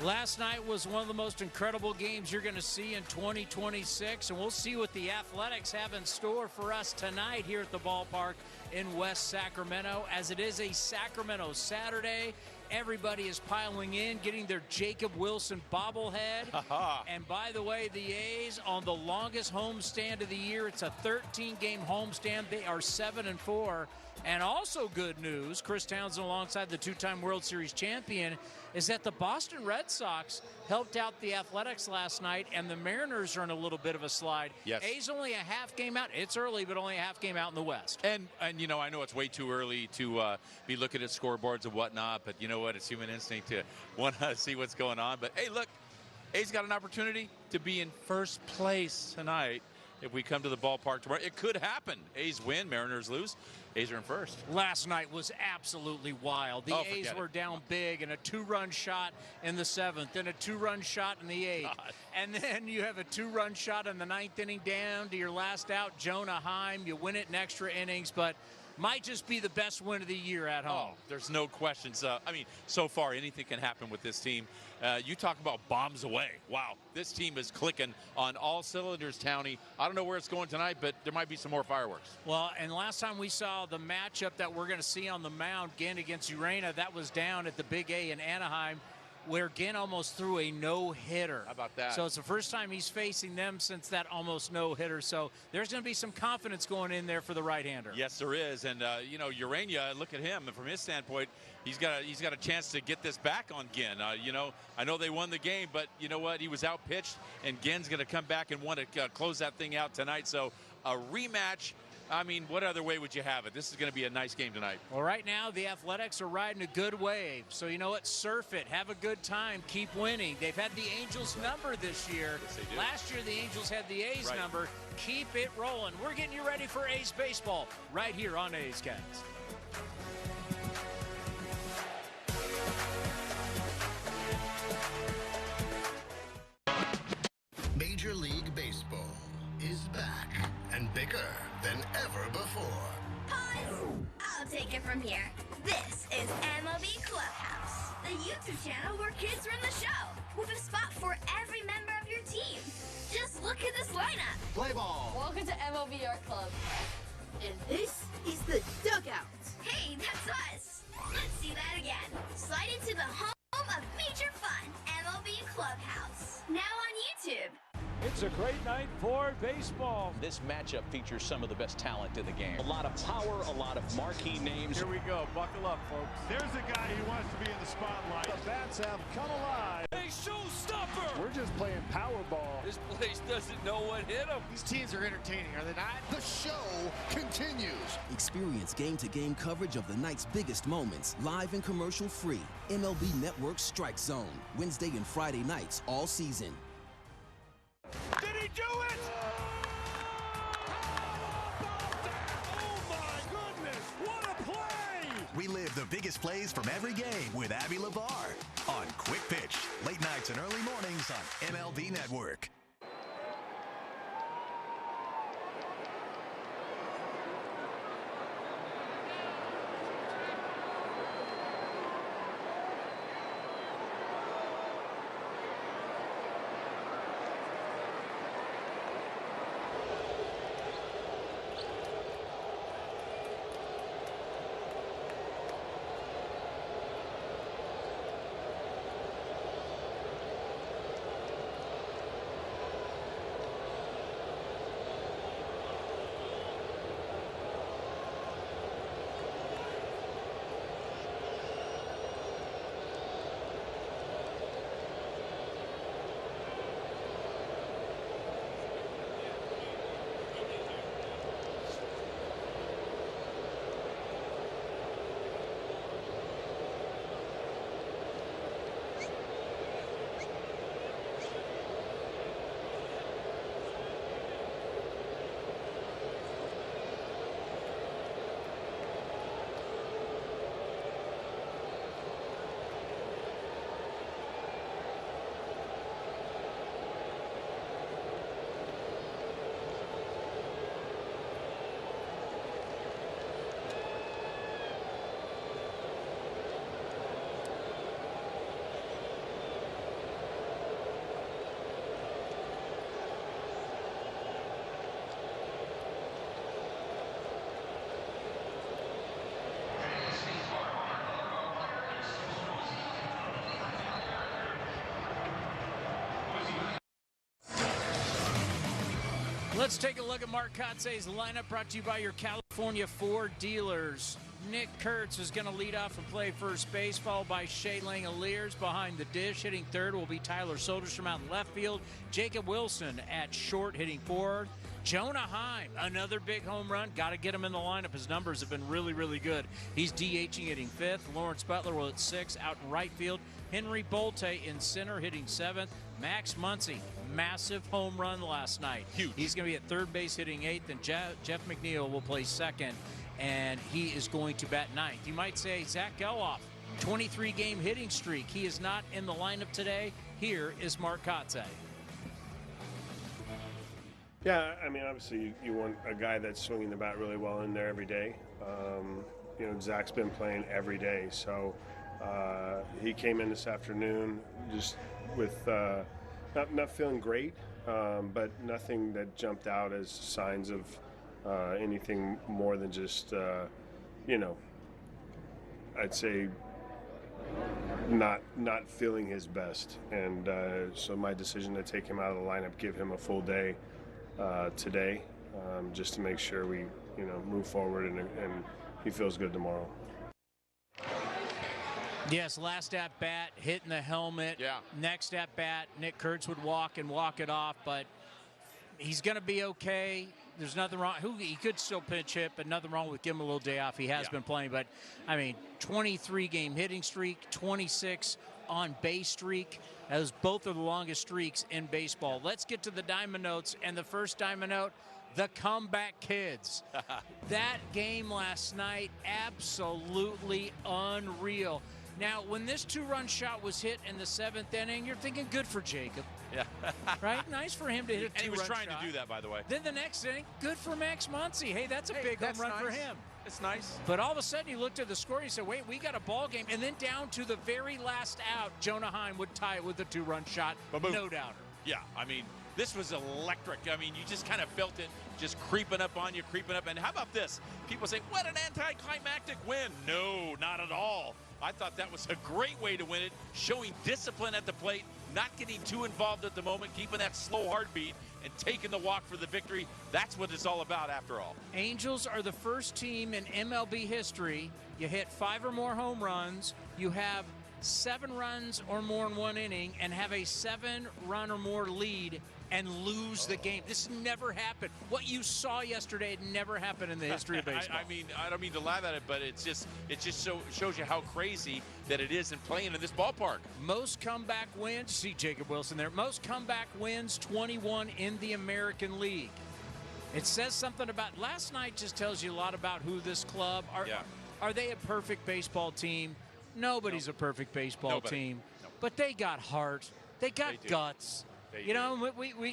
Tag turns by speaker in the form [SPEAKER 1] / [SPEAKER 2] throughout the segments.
[SPEAKER 1] Last night was one of the most incredible games you're going to see in 2026, and we'll see what the Athletics have in store for us tonight here at the ballpark in West Sacramento. As it is a Sacramento Saturday, everybody is piling in, getting their Jacob Wilson bobblehead. And by the way, the A's on the longest homestand of the year. It's a 13-game homestand. They are 7-4. And also good news, Chris Townsend alongside the two-time World Series champion, is that the Boston Red Sox helped out the Athletics last night, and the Mariners are in a little bit of a slide.
[SPEAKER 2] Yes.
[SPEAKER 1] A's only a half game out. It's early, but only a half game out in the West.
[SPEAKER 2] And you know, I know it's way too early to be looking at scoreboards and whatnot, but you know what? It's human instinct to want to see what's going on. But, hey, look, A's got an opportunity to be in first place tonight. If we come to the ballpark tomorrow, it could happen. A's win, Mariners lose. A's are in first.
[SPEAKER 1] Last night was absolutely wild. The A's were down big, and a two-run shot in the 7th, and a two-run shot in the 8th.
[SPEAKER 2] God.
[SPEAKER 1] And then you have a two-run shot in the 9th inning down to your last out, Jonah Heim. You win it in extra innings, but might just be the best win of the year at home.
[SPEAKER 2] Oh, there's no questions. I mean, so far, anything can happen with this team. You talk about bombs away. Wow, this team is clicking on all cylinders, Townie. I don't know where it's going tonight, but there might be some more fireworks.
[SPEAKER 1] Well, and last time we saw the matchup that we're going to see on the mound, Ginn against Ureña, that was down at the Big A in Anaheim, where Ginn almost threw a no-hitter.
[SPEAKER 2] How about that?
[SPEAKER 1] So it's the first time he's facing them since that almost no-hitter. So there's going to be some confidence going in there for the right-hander.
[SPEAKER 2] Yes, there is. And, you know, Ureña, look at him. And from his standpoint, he's got a chance to get this back on Ginn. You know, I know they won the game, but you know what? He was out-pitched, and Ginn's going to come back and want to close that thing out tonight. So a rematch. I mean, what other way would you have it? This is going to be a nice game tonight.
[SPEAKER 1] Well, right now, the Athletics are riding a good wave. So, you know what? Surf it. Have a good time. Keep winning. They've had the Angels number this year.
[SPEAKER 2] Yes, they do.
[SPEAKER 1] Last year, the Angels had the A's number. Keep it rolling. We're getting you ready for A's baseball right here on A's Cast.
[SPEAKER 3] Major League Baseball is back and bigger than ever before.
[SPEAKER 4] Pause! I'll take it from here. This is MLB Clubhouse, the YouTube channel where kids run the show, with a spot for every member of your team. Just look at this lineup.
[SPEAKER 3] Play ball.
[SPEAKER 5] Welcome to MLB Art Club.
[SPEAKER 4] And this is the dugout. Hey, that's us. Let's see that again. Slide into the home of major fun, MLB Clubhouse. Now on YouTube.
[SPEAKER 6] It's a great night for baseball.
[SPEAKER 7] This matchup features some of the best talent in the game. A lot of power, a lot of marquee names.
[SPEAKER 6] Here we go. Buckle up, folks.
[SPEAKER 8] There's a guy who wants to be in the spotlight.
[SPEAKER 6] The bats have come alive.
[SPEAKER 8] A showstopper.
[SPEAKER 6] We're just playing Powerball.
[SPEAKER 8] This place doesn't know what hit him.
[SPEAKER 3] These teams are entertaining, are they not? The show continues.
[SPEAKER 9] Experience game-to-game coverage of the night's biggest moments, live and commercial-free. MLB Network Strike Zone, Wednesday and Friday nights all season.
[SPEAKER 8] Did he do it? Oh my goodness, what a play!
[SPEAKER 10] Relive the biggest plays from every game with Abby LeVar on Quick Pitch, late nights and early mornings on MLB Network.
[SPEAKER 1] Let's take a look at Mark Kotze's lineup, brought to you by your California Ford dealers. Nick Kurtz is going to lead off and play first base, followed by Shea Langoliers behind the dish. Hitting third will be Tyler Soderstrom out in left field. Jacob Wilson at short, hitting fourth. Jonah Heim, another big home run. Got to get him in the lineup. His numbers have been really, really good. He's DHing, hitting fifth. Lawrence Butler will hit sixth, out in right field. Henry Bolte in center, hitting seventh. Max Muncy, massive home run last night.
[SPEAKER 2] Huge.
[SPEAKER 1] He's going to be at third base, hitting eighth. And Jeff McNeil will play second, and he is going to bat ninth. You might say Zach Geloff, 23-game hitting streak. He is not in the lineup today. Here is Mark Kotze.
[SPEAKER 5] Yeah, I mean, obviously you want a guy that's swinging the bat really well in there every day. You know, Zach's been playing every day, so he came in this afternoon just with not feeling great, but nothing that jumped out as signs of anything more than just, you know, I'd say not feeling his best. And so my decision to take him out of the lineup, give him a full day today, just to make sure we, you know, move forward and he feels good tomorrow.
[SPEAKER 1] Yes, last at bat, hitting the helmet.
[SPEAKER 2] Yeah.
[SPEAKER 1] Next at bat, Nick Kurtz would walk it off, but he's going to be okay. There's nothing wrong. He could still pitch hit, but nothing wrong with giving him a little day off. He has been playing, but I mean, 23-game hitting streak, 26 on base streak. Those both are the longest streaks in baseball. Let's get to the Diamond Notes, and the first Diamond Note, the Comeback Kids. That game last night, absolutely unreal. Now, when this two-run shot was hit in the seventh inning, you're thinking, good for Jacob.
[SPEAKER 2] Yeah.
[SPEAKER 1] Right? Nice for him to hit a two-run shot.
[SPEAKER 2] And he was trying to do that, by the way.
[SPEAKER 1] Then the next inning, good for Max Muncy. Hey, that's a big home run for him.
[SPEAKER 2] It's nice.
[SPEAKER 1] But all of a sudden, you looked at the score and you said, wait, we got a ball game. And then down to the very last out, Jonah Heim would tie it with a two-run shot.
[SPEAKER 2] Ba-boom.
[SPEAKER 1] No doubter.
[SPEAKER 2] Yeah, I mean, this was electric. I mean, you just kind of felt it just creeping up on you, creeping up. And how about this? People say, what an anticlimactic win. No, not at all. I thought that was a great way to win it, showing discipline at the plate, not getting too involved at the moment, keeping that slow heartbeat, and taking the walk for the victory. That's what it's all about after all. Angels are the first team in MLB history. You hit 5 or more home runs, you have 7 runs or more in one inning, and have a 7-run or more lead and lose the game. This never happened. What you saw yesterday never happened in the history of baseball. I mean, I don't mean to laugh at it, but it just shows you how crazy that it is in playing in this ballpark.
[SPEAKER 1] Most comeback wins, see Jacob Wilson there, most comeback wins, 21 in the American League. It says something about, last night just tells you a lot about who this club are.
[SPEAKER 2] Yeah.
[SPEAKER 1] Are they a perfect baseball team? Nobody's a perfect baseball team. No. But they got heart. They got guts. You know,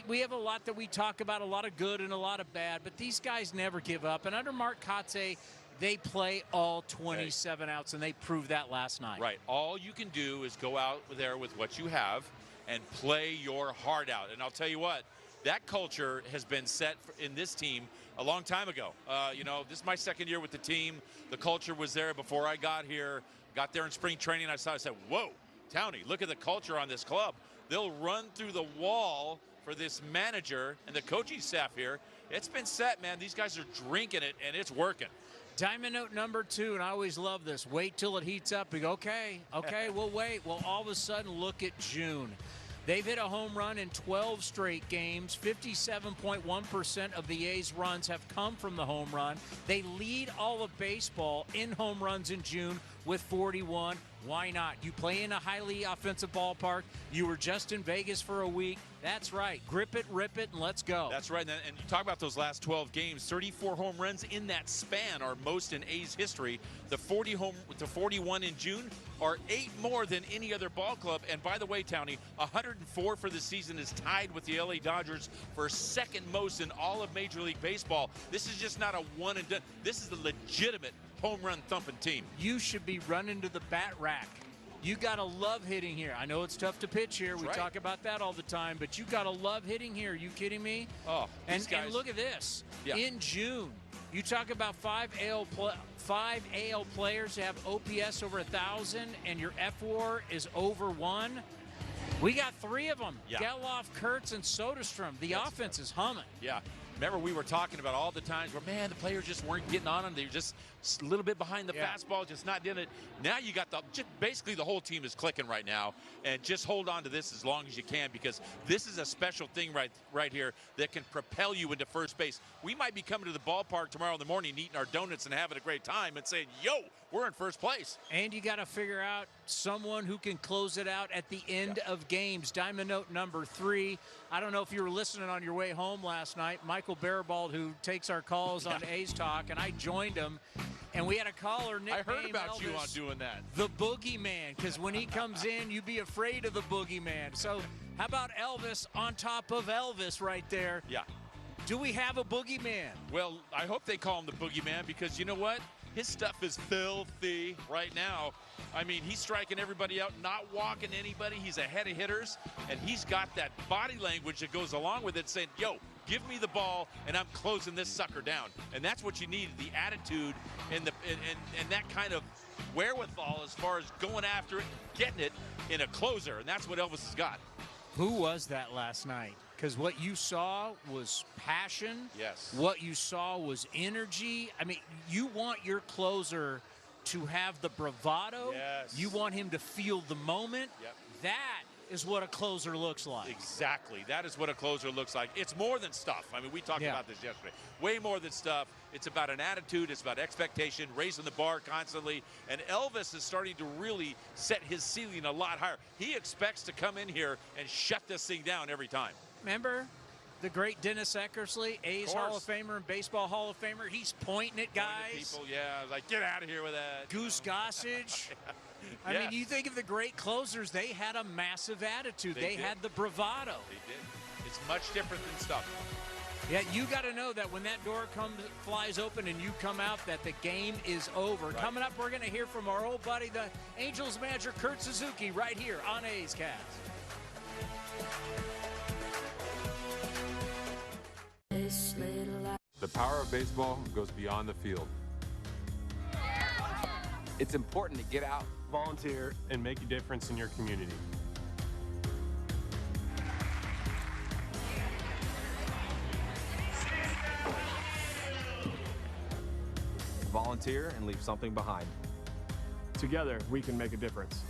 [SPEAKER 1] we have a lot that we talk about, a lot of good and a lot of bad, but these guys never give up. And under Mark Kotze, they play all 27 outs, and they proved that last night.
[SPEAKER 2] Right. All you can do is go out there with what you have and play your heart out. And I'll tell you what, that culture has been set in this team a long time ago. You know, this is my second year with the team. The culture was there before I got here. Got there in spring training. I said, whoa, Townie, look at the culture on this club. They'll run through the wall for this manager and the coaching staff here. It's been set, man. These guys are drinking it, and it's working.
[SPEAKER 1] Diamond Note number 2, and I always love this. Wait till it heats up. We go, okay, we'll wait. Well, all of a sudden, look at June. They've hit a home run in 12 straight games. 57.1% of the A's runs have come from the home run. They lead all of baseball in home runs in June with 41. Why not? You play in a highly offensive ballpark. You were just in Vegas for a week. That's right. Grip it, rip it, and let's go.
[SPEAKER 2] That's right. And you talk about those last 12 games, 34 home runs in that span are most in A's history. The 41 in June are 8 more than any other ball club. And by the way, Townie, 104 for the season is tied with the LA Dodgers for second most in all of Major League Baseball. This is just not a one and done. This is the legitimate home run thumping team.
[SPEAKER 1] You should be running to the bat rack. You got to love hitting here. I know it's tough to pitch here. We talk about that all the time, but you got to love hitting here. Are you kidding me?
[SPEAKER 2] Oh,
[SPEAKER 1] and look at this.
[SPEAKER 2] Yeah.
[SPEAKER 1] In June, you talk about 5 AL players have OPS over 1,000, and your FWAR is over 1. We got 3 of them.
[SPEAKER 2] Yeah.
[SPEAKER 1] Geloff, Kurtz, and Soderstrom. The offense is humming.
[SPEAKER 2] Yeah. Remember, we were talking about all the times where, man, the players just weren't getting on them. They were just a little bit behind the fastball, just not doing it. Now you got basically the whole team is clicking right now, and just hold on to this as long as you can, because this is a special thing right here that can propel you into first base. We might be coming to the ballpark tomorrow in the morning, eating our donuts and having a great time and saying, yo, we're in first place.
[SPEAKER 1] And you got to figure out someone who can close it out at the end of games. Diamond note number 3. I don't know if you were listening on your way home last night. Michael Barabald, who takes our calls on A's Talk, and I joined him. And we had a caller nicknamed
[SPEAKER 2] I heard about
[SPEAKER 1] Elvis,
[SPEAKER 2] you on doing that.
[SPEAKER 1] The Boogeyman, because when he comes in, you be afraid of the Boogeyman. So how about Elvis on top of Elvis right there?
[SPEAKER 2] Yeah.
[SPEAKER 1] Do we have a Boogeyman?
[SPEAKER 2] Well, I hope they call him the Boogeyman, because you know what? His stuff is filthy right now. I mean, he's striking everybody out, not walking anybody. He's ahead of hitters, and he's got that body language that goes along with it, saying, yo, give me the ball, and I'm closing this sucker down. And that's what you need, the attitude and that kind of wherewithal as far as going after it, getting it in a closer, and that's what Elvis has got.
[SPEAKER 1] Who was that last night? Because what you saw was passion.
[SPEAKER 2] Yes.
[SPEAKER 1] What you saw was energy. I mean, you want your closer to have the bravado.
[SPEAKER 2] Yes.
[SPEAKER 1] You want him to feel the moment.
[SPEAKER 2] Yep.
[SPEAKER 1] That is what a closer looks like.
[SPEAKER 2] Exactly. That is what a closer looks like. It's more than stuff. I mean, we talked about this yesterday. Way more than stuff. It's about an attitude. It's about expectation, raising the bar constantly. And Elvis is starting to really set his ceiling a lot higher. He expects to come in here and shut this thing down every time.
[SPEAKER 1] Remember the great Dennis Eckersley, A's Hall of Famer and Baseball Hall of Famer? He's pointing at guys.
[SPEAKER 2] People, like, get out of here with that.
[SPEAKER 1] Goose Gossage. I mean, you think of the great closers, they had a massive attitude. They had the bravado.
[SPEAKER 2] They did. It's much different than stuff.
[SPEAKER 1] Yeah, you got to know that when that door flies open and you come out, that the game is over. Right. Coming up, we're going to hear from our old buddy, the Angels manager, Kurt Suzuki, right here on A's Cast.
[SPEAKER 11] The power of baseball goes beyond the field.
[SPEAKER 12] It's important to get out,
[SPEAKER 13] volunteer, and make a difference in your community.
[SPEAKER 12] Volunteer and leave something behind.
[SPEAKER 13] Together, we can make a difference.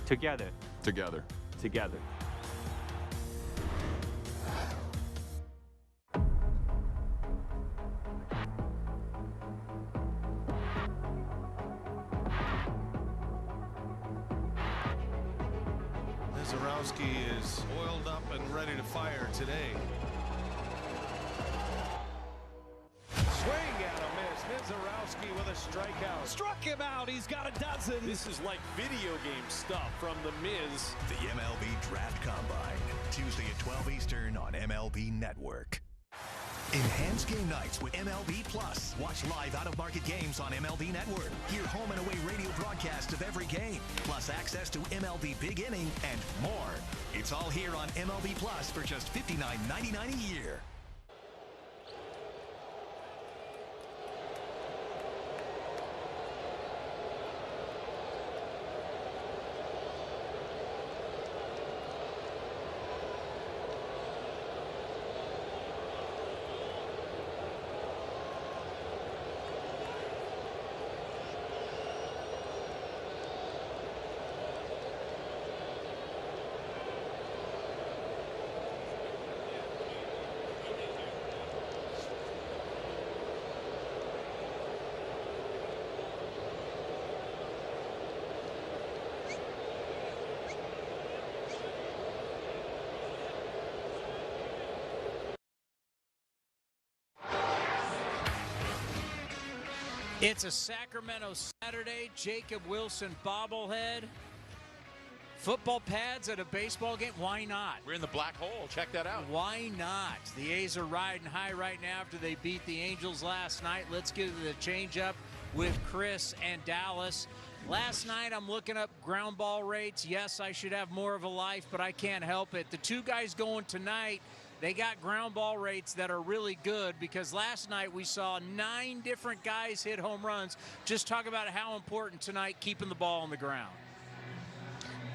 [SPEAKER 11] Together.
[SPEAKER 13] Together.
[SPEAKER 11] Together.
[SPEAKER 14] Zarowski is oiled up and ready to fire today.
[SPEAKER 6] Swing and a miss. Zarowski with a strikeout.
[SPEAKER 8] Struck him out. He's got a dozen.
[SPEAKER 6] This is like video game stuff from The Miz.
[SPEAKER 10] The MLB Draft Combine, Tuesday at 12 Eastern on MLB Network. Enhanced game nights with MLB Plus. Watch live out-of-market games on MLB Network. Hear home and away radio broadcasts of every game, plus access to MLB Big Inning and more. It's all here on MLB Plus for just $59.99 a year.
[SPEAKER 1] It's a Sacramento Saturday. Jacob Wilson bobblehead. Football pads at a baseball game. Why not?
[SPEAKER 2] We're in the black hole. Check that out.
[SPEAKER 1] Why not? The A's are riding high right now after they beat the Angels last night. Let's get to the change-up with Chris and Dallas. Last night, I'm looking up ground ball rates. Yes, I should have more of a life, but I can't help it. The two guys going tonight, they got ground ball rates that are really good, because last night we saw 9 different guys hit home runs. Just talk about how important tonight keeping the ball on the ground.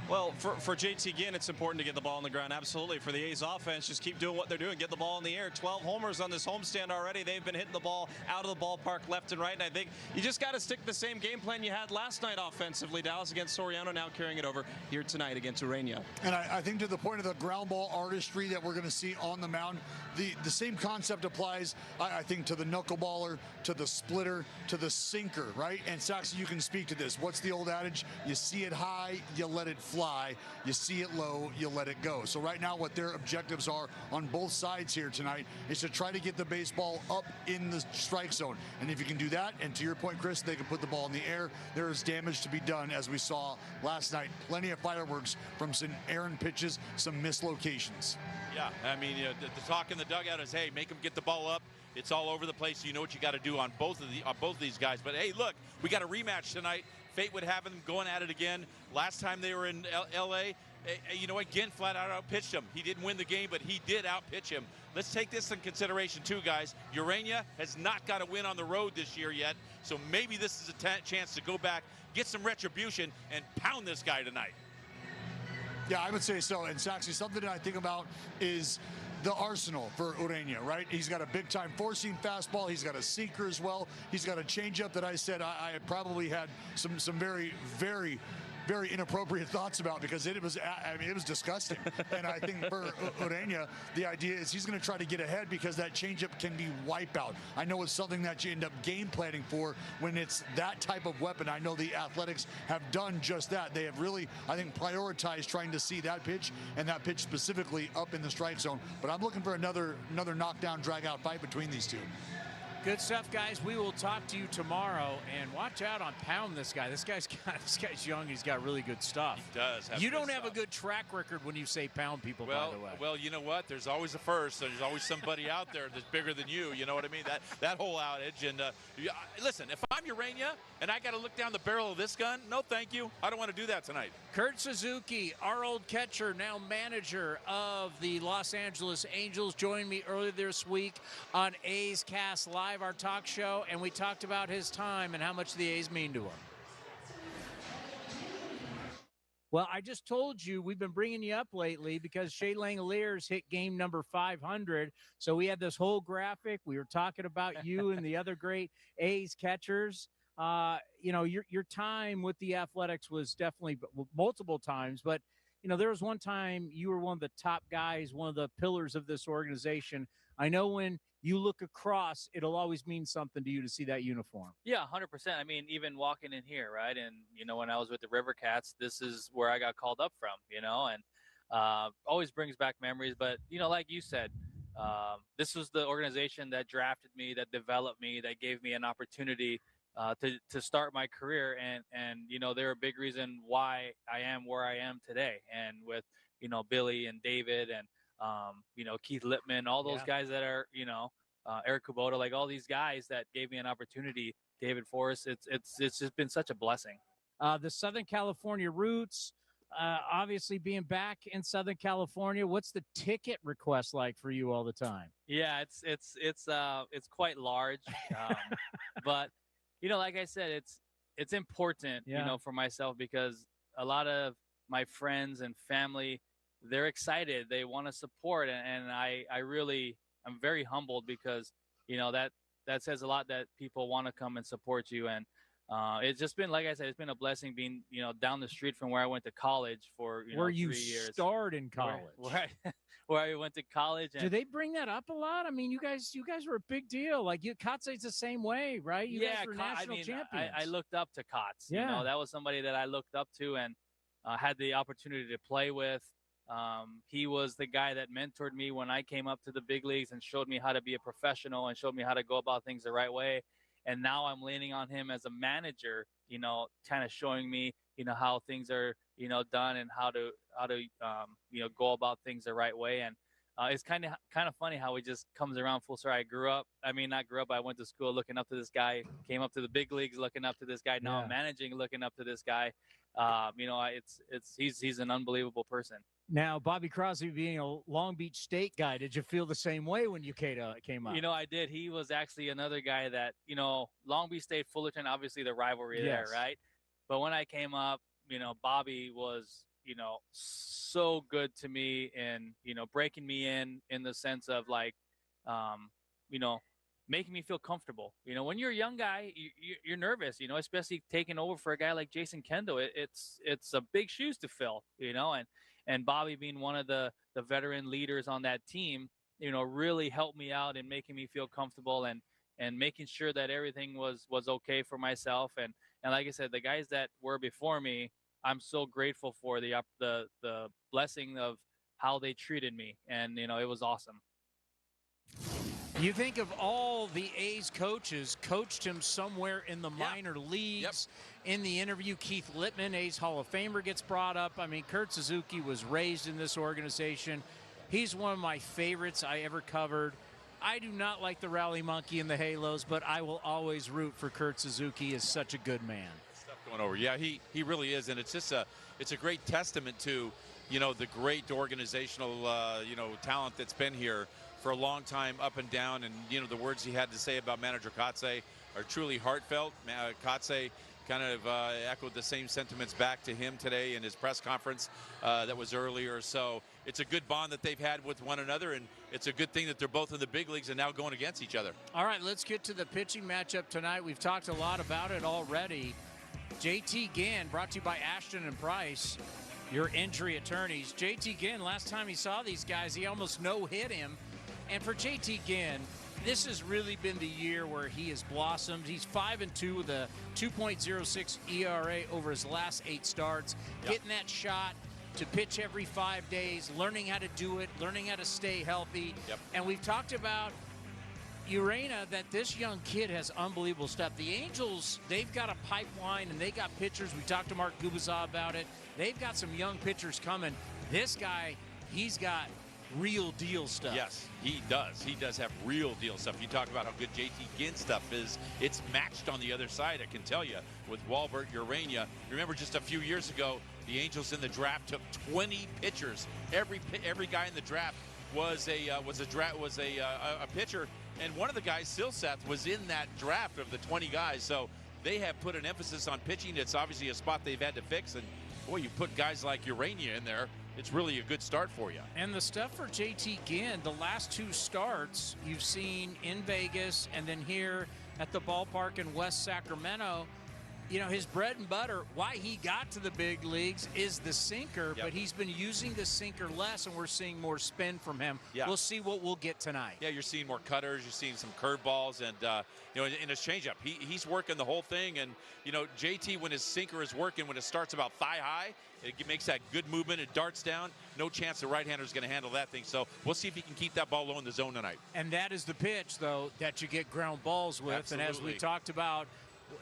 [SPEAKER 8] Well, for JT Ginn, it's important to get the ball on the ground. Absolutely. For the A's offense, just keep doing what they're doing. Get the ball in the air. 12 homers on this homestand already. They've been hitting the ball out of the ballpark left and right. And I think you just got to stick to the same game plan you had last night offensively. Dallas against Soriano, now carrying it over here tonight against Ureña.
[SPEAKER 15] And I think to the point of the ground ball artistry that we're going to see on the mound, the same concept applies, I think, to the knuckleballer, to the splitter, to the sinker, right? And Saxon, you can speak to this. What's the old adage? You see it high, you let it fly. You see it low, you let it go. So right now what their objectives are on both sides here tonight is to try to get the baseball up in the strike zone. And if you can do that, and to your point, Chris, they can put the ball in the air, there is damage to be done, as we saw last night. Plenty of fireworks from some errant pitches, some mislocations.
[SPEAKER 2] Yeah, I mean, the talk in the dugout is, hey, make them get the ball up. It's all over the place. You know what you got to do on both of these guys. But hey, look, we got a rematch tonight. Fate would have them going at it again. Last time they were in L.A., you know what? Ginn flat out outpitched him. He didn't win the game, but he did outpitch him. Let's take this in consideration too, guys. Ureña has not got a win on the road this year yet, so maybe this is a chance to go back, get some retribution, and pound this guy tonight.
[SPEAKER 15] Yeah, I would say so. And Saxy, something that I think about is the arsenal for Ureña, right? He's got a big-time four-seam fastball. He's got a sinker as well. He's got a changeup that I said I probably had some very, very, very inappropriate thoughts about, because it was disgusting. And I think for Ureña, the idea is he's going to try to get ahead, because that changeup can be wipeout. I know it's something that you end up game planning for when it's that type of weapon. I know the Athletics have done just that. They have really, I think, prioritized trying to see that pitch, and that pitch specifically up in the strike zone. But I'm looking for another knockdown, drag-out fight between these two.
[SPEAKER 1] Good stuff, guys. We will talk to you tomorrow, and watch out on Pound this guy. This guy's young. He's got really good stuff.
[SPEAKER 2] He does.
[SPEAKER 1] You don't have a good track record when you say Pound people, by the way.
[SPEAKER 2] Well, you know what? There's always a first. There's always somebody out there that's bigger than you. You know what I mean? That whole outage. And listen, if I'm Ureña and I got to look down the barrel of this gun, no, thank you. I don't want to do that tonight.
[SPEAKER 1] Kurt Suzuki, our old catcher, now manager of the Los Angeles Angels, joined me earlier this week on A's Cast Live, our talk show, and we talked about his time and how much the A's mean to him. Well, I just told you we've been bringing you up lately because Shea Langoliers hit game number 500. So we had this whole graphic. We were talking about you and the other great A's catchers. You know, your time with the Athletics was definitely multiple times, but you know, there was one time you were one of the top guys, one of the pillars of this organization. I know when you look across, it'll always mean something to you to see that uniform.
[SPEAKER 16] Yeah, 100%. I mean, even walking in here, right? And, you know, when I was with the River Cats, this is where I got called up from, you know, and always brings back memories. But, you know, like you said, this was the organization that drafted me, that developed me, that gave me an opportunity to start my career. And, you know, they're a big reason why I am where I am today. And with, you know, Billy and David and, you know, Keith Lippman, all those guys that are, you know, Eric Kubota, like all these guys that gave me an opportunity, David Forrest, it's just been such a blessing.
[SPEAKER 1] The Southern California roots, obviously being back in Southern California, what's the ticket request like for you all the time?
[SPEAKER 16] Yeah, it's quite large. But, you know, like I said, it's important, you know, for myself, because a lot of my friends and family, they're excited. They want to support. And I'm very humbled, because, you know, that says a lot, that people want to come and support you. And it's just been, like I said, it's been a blessing being, you know, down the street from where I went to college for, you know, 3 years.
[SPEAKER 1] Starred in college.
[SPEAKER 16] Where I went to college. And
[SPEAKER 1] do they bring that up a lot? I mean, you guys were a big deal. Like Kotze's the same way, right? You guys were national champions.
[SPEAKER 16] I looked up to Kotz. You know, that was somebody that I looked up to and had the opportunity to play with. He was the guy that mentored me when I came up to the big leagues and showed me how to be a professional and showed me how to go about things the right way. And now I'm leaning on him as a manager, you know, kind of showing me, you know, how things are, you know, done and how to you know, go about things the right way. And it's kind of funny how it just comes around full circle. I went to school looking up to this guy, came up to the big leagues looking up to this guy. Now I'm managing, looking up to this guy. You know, he's an unbelievable person.
[SPEAKER 1] Now, Bobby Crosby being a Long Beach State guy, did you feel the same way when you came up?
[SPEAKER 16] You know, I did. He was actually another guy that, you know, Long Beach State, Fullerton, obviously the rivalry there, right? But when I came up, you know, Bobby was, so good to me and, breaking me in the sense of like, making me feel comfortable. When you're a young guy, you're nervous, especially taking over for a guy like Jason Kendall. It's a big shoes to fill, and Bobby being one of the veteran leaders on that team, really helped me out in making me feel comfortable and making sure that everything was okay for myself. And like I said, the guys that were before me, I'm so grateful for the blessing of how they treated me. And, it was awesome.
[SPEAKER 1] You think of all the A's coaches coached him somewhere in the minor leagues. In the interview, Keith Littman, A's Hall of Famer, gets brought up. I mean, Kurt Suzuki was raised in this organization. He's one of my favorites I ever covered. I do not like the Rally Monkey and the Halos, but I will always root for Kurt Suzuki. Is such a good man.
[SPEAKER 2] Stuff going over. Yeah, he really is, and it's just it's a great testament to, the great organizational, talent that's been here for a long time, up and down. And, the words he had to say about manager Kotze are truly heartfelt. Kotze kind of echoed the same sentiments back to him today in his press conference that was earlier. So it's a good bond that they've had with one another, and it's a good thing that they're both in the big leagues and now going against each other.
[SPEAKER 1] All right, let's get to the pitching matchup tonight. We've talked a lot about it already. JT Ginn, brought to you by Ashton and Price, your injury attorneys. JT Ginn, last time he saw these guys, he almost no-hit him. And for JT Ginn, this has really been the year where he has blossomed. He's 5-2 with a 2.06 ERA over his last 8 starts. Getting that shot to pitch every 5 days, learning how to do it, learning how to stay healthy. And we've talked about Ureña, that this young kid has unbelievable stuff. The Angels, they've got a pipeline and they got pitchers. We talked to Mark Gubicza about it. They've got some young pitchers coming. This guy, he's got real deal stuff.
[SPEAKER 2] Yes, he does. He does have real deal stuff. You talk about how good JT Ginn stuff is. It's matched on the other side, I can tell you, with Walbert, Ureña. Remember just a few years ago, the Angels in the draft took 20 pitchers. Every guy in the draft was a pitcher, and one of the guys, Silseth, was in that draft of the 20 guys. So they have put an emphasis on pitching. It's obviously a spot they've had to fix, and boy, you put guys like Ureña in there, it's really a good start for you.
[SPEAKER 1] And the stuff for JT Ginn, the last 2 starts you've seen in Vegas and then here at the ballpark in West Sacramento, his bread and butter, why he got to the big leagues, is the sinker, but he's been using the sinker less, and we're seeing more spin from him. We'll see what we'll get tonight.
[SPEAKER 2] Yeah, you're seeing more cutters, you're seeing some curveballs, and in his changeup, he's working the whole thing. And JT, when his sinker is working, when it starts about thigh high, it makes that good movement. It darts down. No chance the right-hander is going to handle that thing. So we'll see if he can keep that ball low in the zone tonight. And
[SPEAKER 1] that is the pitch, though, that you get ground balls with.
[SPEAKER 2] Absolutely.
[SPEAKER 1] And as we talked about,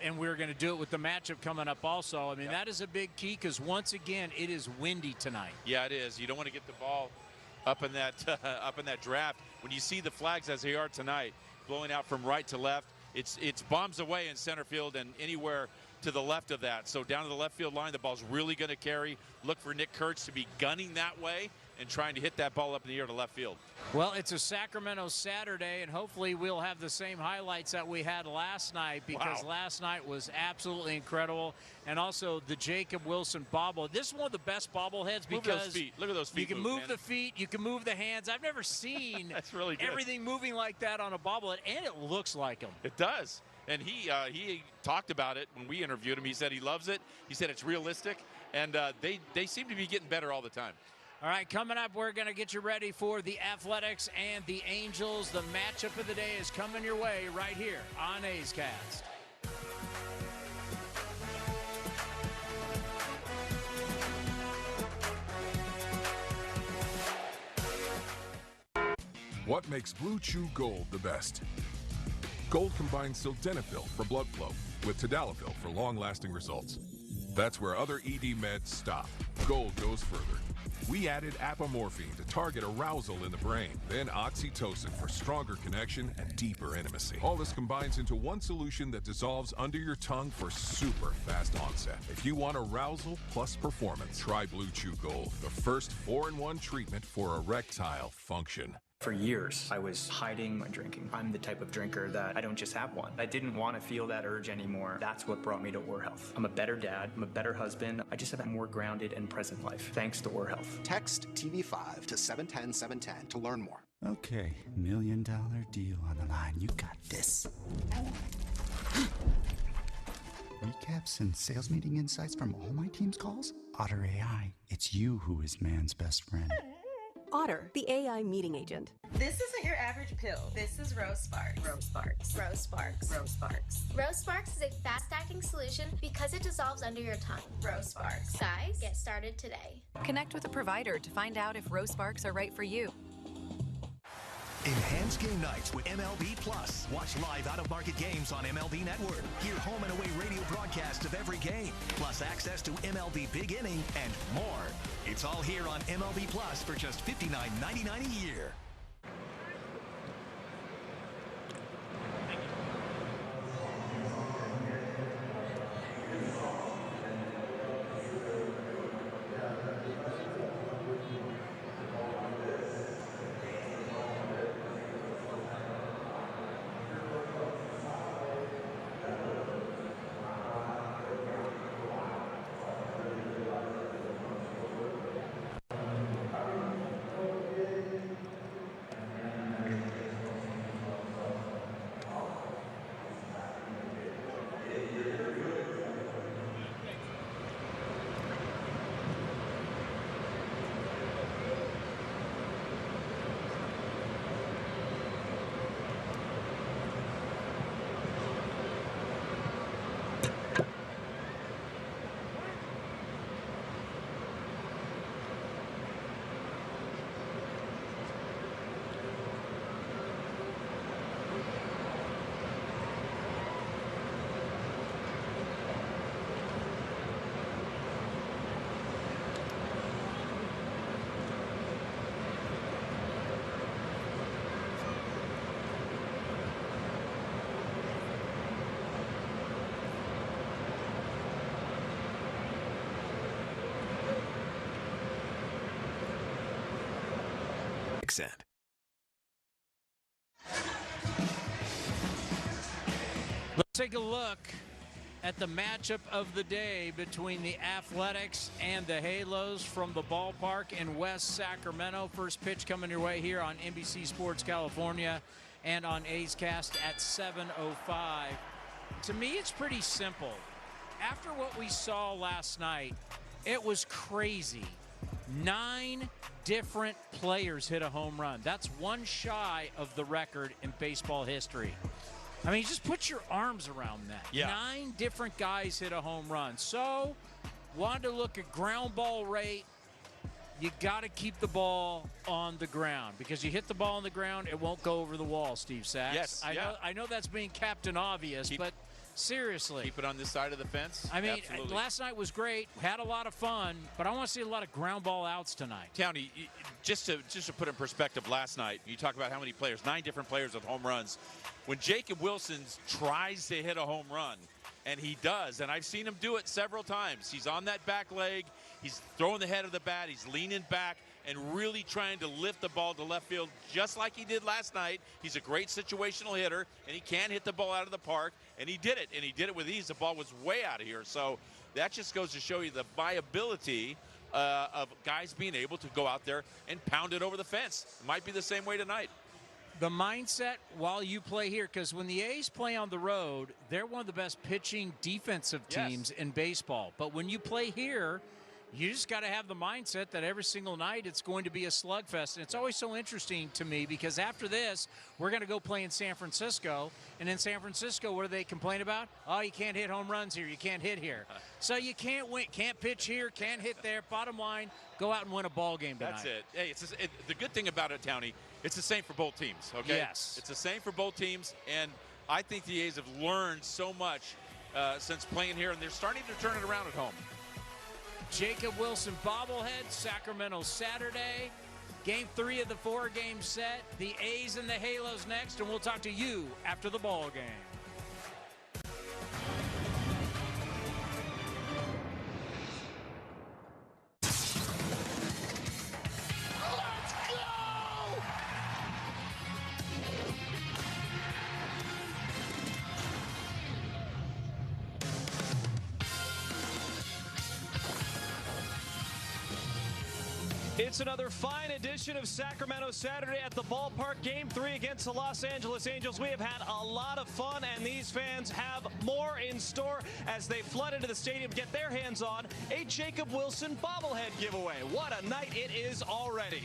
[SPEAKER 1] and we're going to do it with the matchup coming up also. I mean, that is a big key because, once again, it is windy tonight.
[SPEAKER 2] Yeah, it is. You don't want to get the ball up in that draft. When you see the flags as they are tonight, blowing out from right to left, it's bombs away in center field and anywhere to the left of that. So down to the left field line, the ball's really going to carry. Look for Nick Kurtz to be gunning that way and trying to hit that ball up in the air to left field.
[SPEAKER 1] Well, it's a Sacramento Saturday, and hopefully we'll have the same highlights that we had last night, because last night was absolutely incredible. And also the Jacob Wilson bobble. This is one of the best bobbleheads because
[SPEAKER 2] those feet. Look at those feet.
[SPEAKER 1] You can move the feet, you can move the hands. I've never seen
[SPEAKER 2] That's really good.
[SPEAKER 1] Everything moving like that on a bobblehead, and it looks like him.
[SPEAKER 2] It does. And he talked about it when we interviewed him. He said he loves it. He said it's realistic, and they seem to be getting better all the time.
[SPEAKER 1] All right, coming up, we're going to get you ready for the Athletics and the Angels. The matchup of the day is coming your way right here on A's Cast.
[SPEAKER 17] What makes Blue Chew Gold the best? Gold combines sildenafil for blood flow with tadalafil for long-lasting results. That's where other ED meds stop. Gold goes further. We added apomorphine to target arousal in the brain, then oxytocin for stronger connection and deeper intimacy. All this combines into one solution that dissolves under your tongue for super fast onset. If you want arousal plus performance, try Blue Chew Gold, the first 4-in-1 treatment for erectile function.
[SPEAKER 18] For years, I was hiding my drinking. I'm the type of drinker that I don't just have one. I didn't want to feel that urge anymore. That's what brought me to Ore Health. I'm a better dad. I'm a better husband. I just have a more grounded and present life, thanks to Ore Health.
[SPEAKER 19] Text TV5 to 710-710 to learn more.
[SPEAKER 20] Okay, $1 million deal on the line. You got this. Recaps and sales meeting insights from all my team's calls? Otter AI, it's you who is man's best friend.
[SPEAKER 21] Otter, the AI meeting agent.
[SPEAKER 22] This isn't your average pill. This is Rose Sparks. Rose Sparks. Rose Sparks. Rose Sparks.
[SPEAKER 23] Rose Sparks is a fast-acting solution because it dissolves under your tongue.
[SPEAKER 22] Rose Sparks.
[SPEAKER 23] Guys, get started today.
[SPEAKER 24] Connect with a provider to find out if Rose Sparks are right for you.
[SPEAKER 10] Enhanced game nights with MLB Plus. Watch live out-of-market games on MLB Network. Hear home and away radio broadcasts of every game, plus access to MLB Big Inning and more. It's all here on MLB Plus for just $59.99 a year.
[SPEAKER 25] End.
[SPEAKER 1] Let's take a look at the matchup of the day between the Athletics and the Halos from the ballpark in West Sacramento. First pitch coming your way here on NBC Sports California and on A's Cast at 7:05. To me, it's pretty simple. After what we saw last night, it was crazy. 9 different players hit a home run. That's one shy of the record in baseball history. I mean, just put your arms around that.
[SPEAKER 2] Yeah.
[SPEAKER 1] 9 different guys hit a home run. So, wanted to look at ground ball rate. You got to keep the ball on the ground because you hit the ball on the ground, it won't go over the wall, Steve Sachs.
[SPEAKER 2] Yes,
[SPEAKER 1] I know that's being Captain Obvious, but seriously.
[SPEAKER 2] Keep it on this side of the fence?
[SPEAKER 1] I mean,
[SPEAKER 2] absolutely.
[SPEAKER 1] Last night was great. Had a lot of fun, but I want to see a lot of ground ball outs tonight.
[SPEAKER 2] Townie, just to put in perspective, last night, you talk about how many players, 9 different players with home runs. When Jacob Wilson tries to hit a home run, and he does, and I've seen him do it several times. He's on that back leg. He's throwing the head of the bat. He's leaning back and really trying to lift the ball to left field just like he did last night. He's a great situational hitter, and he can hit the ball out of the park, and he did it. And he did it with ease. The ball was way out of here. So that just goes to show you the viability of guys being able to go out there and pound it over the fence. It might be the same way tonight.
[SPEAKER 1] The mindset while you play here, because when the A's play on the road, they're one of the best pitching defensive teams in baseball. But when you play here, you just got to have the mindset that every single night it's going to be a slugfest. And it's always so interesting to me because after this, we're going to go play in San Francisco. And in San Francisco, what do they complain about? Oh, you can't hit home runs here. You can't hit here. So you can't win, can't pitch here, can't hit there. Bottom line, go out and win a ball game tonight.
[SPEAKER 2] That's it. Hey, the good thing about it, Townie, it's the same for both teams, okay?
[SPEAKER 1] Yes.
[SPEAKER 2] It's the same for both teams, and I think the A's have learned so much since playing here, and they're starting to turn it around at home.
[SPEAKER 1] Jacob Wilson bobblehead, Sacramento Saturday. Game 3 of the 4-game set. The A's and the Halos next, and we'll talk to you after the ball game.
[SPEAKER 8] It's another fine edition of Sacramento Saturday at the ballpark. Game 3 against the Los Angeles Angels. We have had a lot of fun, and these fans have more in store as they flood into the stadium, get their hands on a Jacob Wilson bobblehead giveaway. What a night it is already.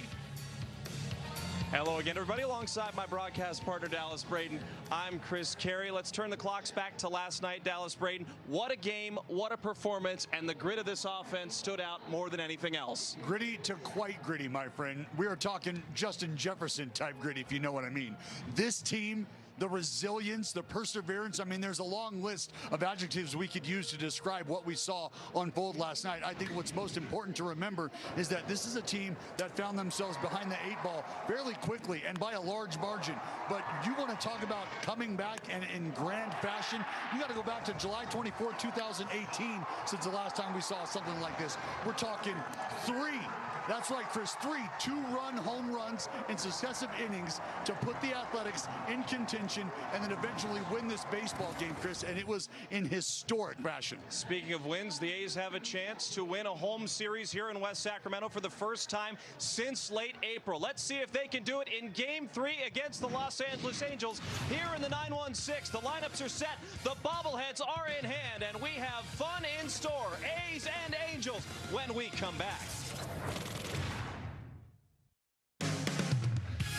[SPEAKER 8] Hello again, everybody. Alongside my broadcast partner, Dallas Braden, I'm Chris Carey. Let's turn the clocks back to last night. Dallas Braden, what a game, what a performance, and the grit of this offense stood out more than anything else.
[SPEAKER 15] Gritty to quite gritty, my friend. We are talking Justin Jefferson type gritty, if you know what I mean. This team, the resilience, the perseverance. I mean, there's a long list of adjectives we could use to describe what we saw unfold last night. I think what's most important to remember is that this is a team that found themselves behind the 8 ball fairly quickly and by a large margin. But you want to talk about coming back and in grand fashion, you got to go back to July 24, 2018 since the last time we saw something like this. We're talking 3. That's right, Chris. 3 2-run home runs in successive innings to put the Athletics in contention and then eventually win this baseball game, Chris, and it was in historic fashion.
[SPEAKER 8] Speaking of wins, the A's have a chance to win a home series here in West Sacramento for the first time since late April. Let's see if they can do it in Game 3 against the Los Angeles Angels here in the 916. The lineups are set, the bobbleheads are in hand, and we have fun in store. A's and Angels when we come back.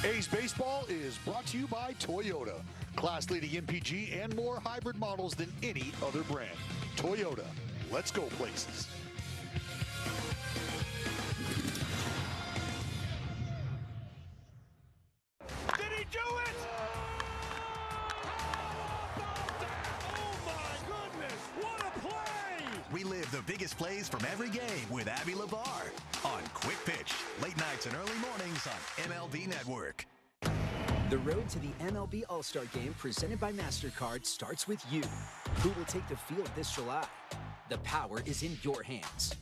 [SPEAKER 15] A's Baseball is brought to you by Toyota. Class-leading MPG and more hybrid models than any other brand. Toyota, let's go places.
[SPEAKER 6] Did he do it? Oh my goodness, what a play!
[SPEAKER 10] We live the biggest plays from every game with Abby LeVar on Quick Pitch, late nights and early mornings on MLB Network.
[SPEAKER 3] The road to the MLB All-Star Game presented by MasterCard starts with you. Who will take the field this July? The power is in your hands.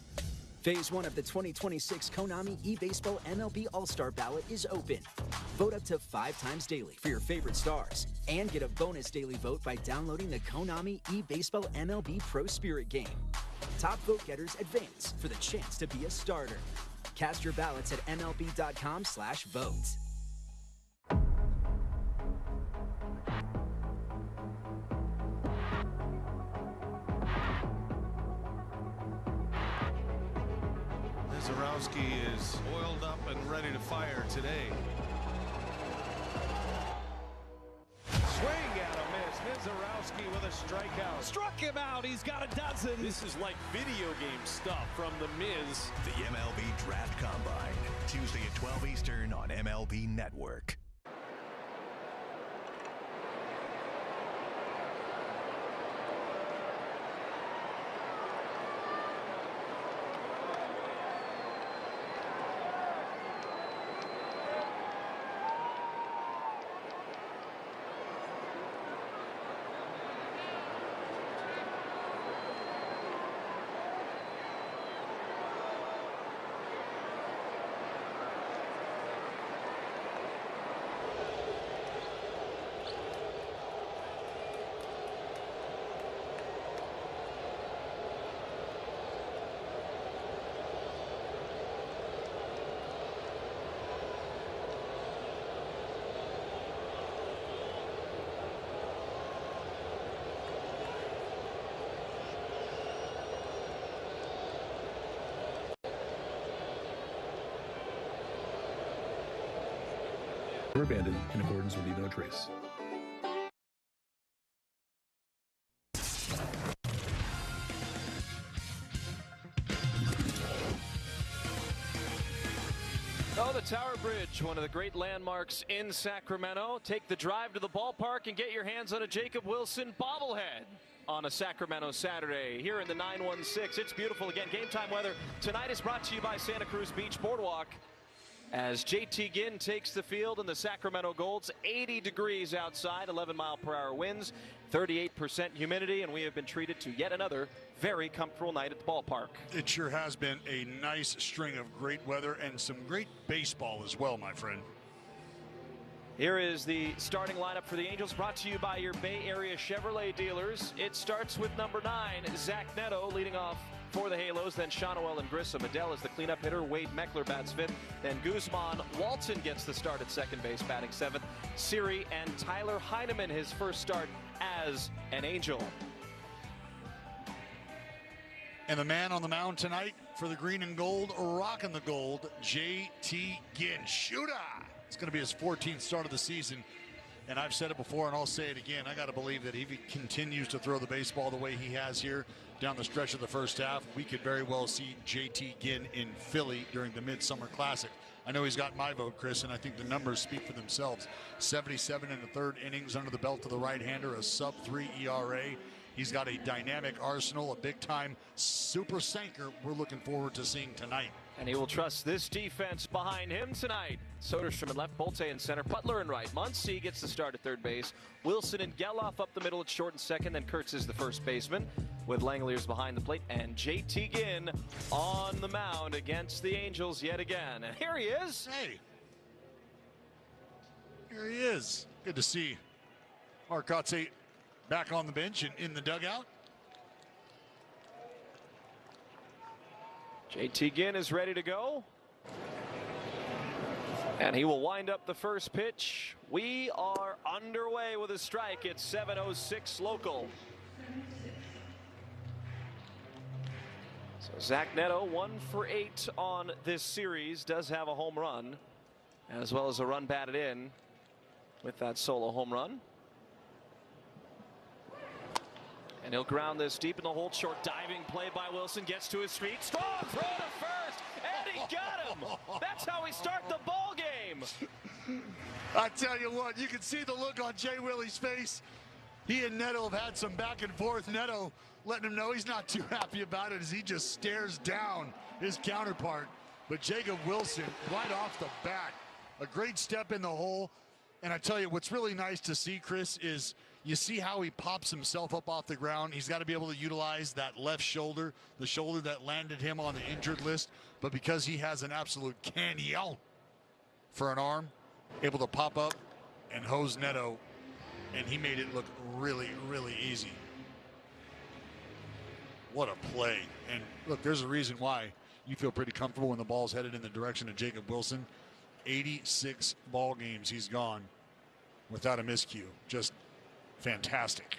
[SPEAKER 3] Phase 1 of the 2026 Konami eBaseball MLB All-Star Ballot is open. Vote up to 5 times daily for your favorite stars and get a bonus daily vote by downloading the Konami eBaseball MLB Pro Spirit game. Top vote getters advance for the chance to be a starter. Cast your ballots at MLB.com/vote.
[SPEAKER 14] Zarowski is oiled up and ready to fire today.
[SPEAKER 6] Swing and a miss. Zarowski with a strikeout.
[SPEAKER 4] Struck him out. He's got a dozen.
[SPEAKER 6] This is like video game stuff from the Miz.
[SPEAKER 10] The MLB Draft Combine, Tuesday at 12 Eastern on MLB Network.
[SPEAKER 5] Were abandoned in accordance with the No Trace.
[SPEAKER 8] Oh, the Tower Bridge, one of the great landmarks in Sacramento. Take the drive to the ballpark and get your hands on a Jacob Wilson bobblehead on a Sacramento Saturday here in the 916. It's beautiful again. Game time weather tonight is brought to you by Santa Cruz Beach Boardwalk. As JT Ginn takes the field in the Sacramento Golds, 80 degrees outside, 11-mile-per-hour winds, 38% humidity, and we have been treated to yet another very comfortable night at the ballpark.
[SPEAKER 15] It sure has been a nice string of great weather and some great baseball as well, my friend.
[SPEAKER 7] Here is the starting lineup for the Angels, brought to you by your Bay Area Chevrolet dealers. It starts with number 9, Zach Neto, leading off for the Halos, then Shonowell and Grissom. Adele is the cleanup hitter. Wade Meckler bats 5th. Then Guzman Walton gets the start at second base, batting 7th. Siri and Tyler Heineman, his first start as an Angel.
[SPEAKER 15] And the man on the mound tonight for the green and gold, rocking the gold, J.T. Ginn. Shooter! It's going to be his 14th start of the season. And I've said it before, and I'll say it again. I got to believe that if he continues to throw the baseball the way he has here down the stretch of the first half, we could very well see J.T. Ginn in Philly during the Midsummer Classic. I know he's got my vote, Chris, and I think the numbers speak for themselves. 77 in the third innings under the belt of the right-hander, a sub-3 ERA. He's got a dynamic arsenal, a big-time super sinker we're looking forward to seeing tonight.
[SPEAKER 7] And he will trust this defense behind him tonight. Soderstrom in left, Bolte in center, Butler in right. Muncy gets the start at third base. Wilson and Geloff up the middle at short and second. Then Kurtz is the first baseman with Langeliers behind the plate. And J.T. Ginn on the mound against the Angels yet again. And here he is.
[SPEAKER 15] Hey. Here he is. Good to see Mark Kotze back on the bench and in the dugout.
[SPEAKER 7] J.T. Ginn is ready to go. And he will wind up the first pitch. We are underway with a strike. It's 7:06 local. So Zach Neto, 1 for 8 on this series, does have a home run, as well as a run batted in with that solo home run. And he'll ground this deep in the hole. Short diving play by Wilson. Gets to his feet. Strong throw to first. And he got him. That's how we start the ball game.
[SPEAKER 15] I tell you what, you can see the look on Jay Willie's face. He and Neto have had some back and forth. Neto letting him know he's not too happy about it as he just stares down his counterpart. But Jacob Wilson, right off the bat, a great step in the hole. And I tell you, what's really nice to see, Chris, is you see how he pops himself up off the ground. He's got to be able to utilize that left shoulder, the shoulder that landed him on the injured list. But because he has an absolute canyon for an arm, able to pop up and hose Neto, and he made it look really, really easy. What a play. And look, there's a reason why you feel pretty comfortable when the ball's headed in the direction of Jacob Wilson. 86 ball games he's gone without a miscue. Just fantastic.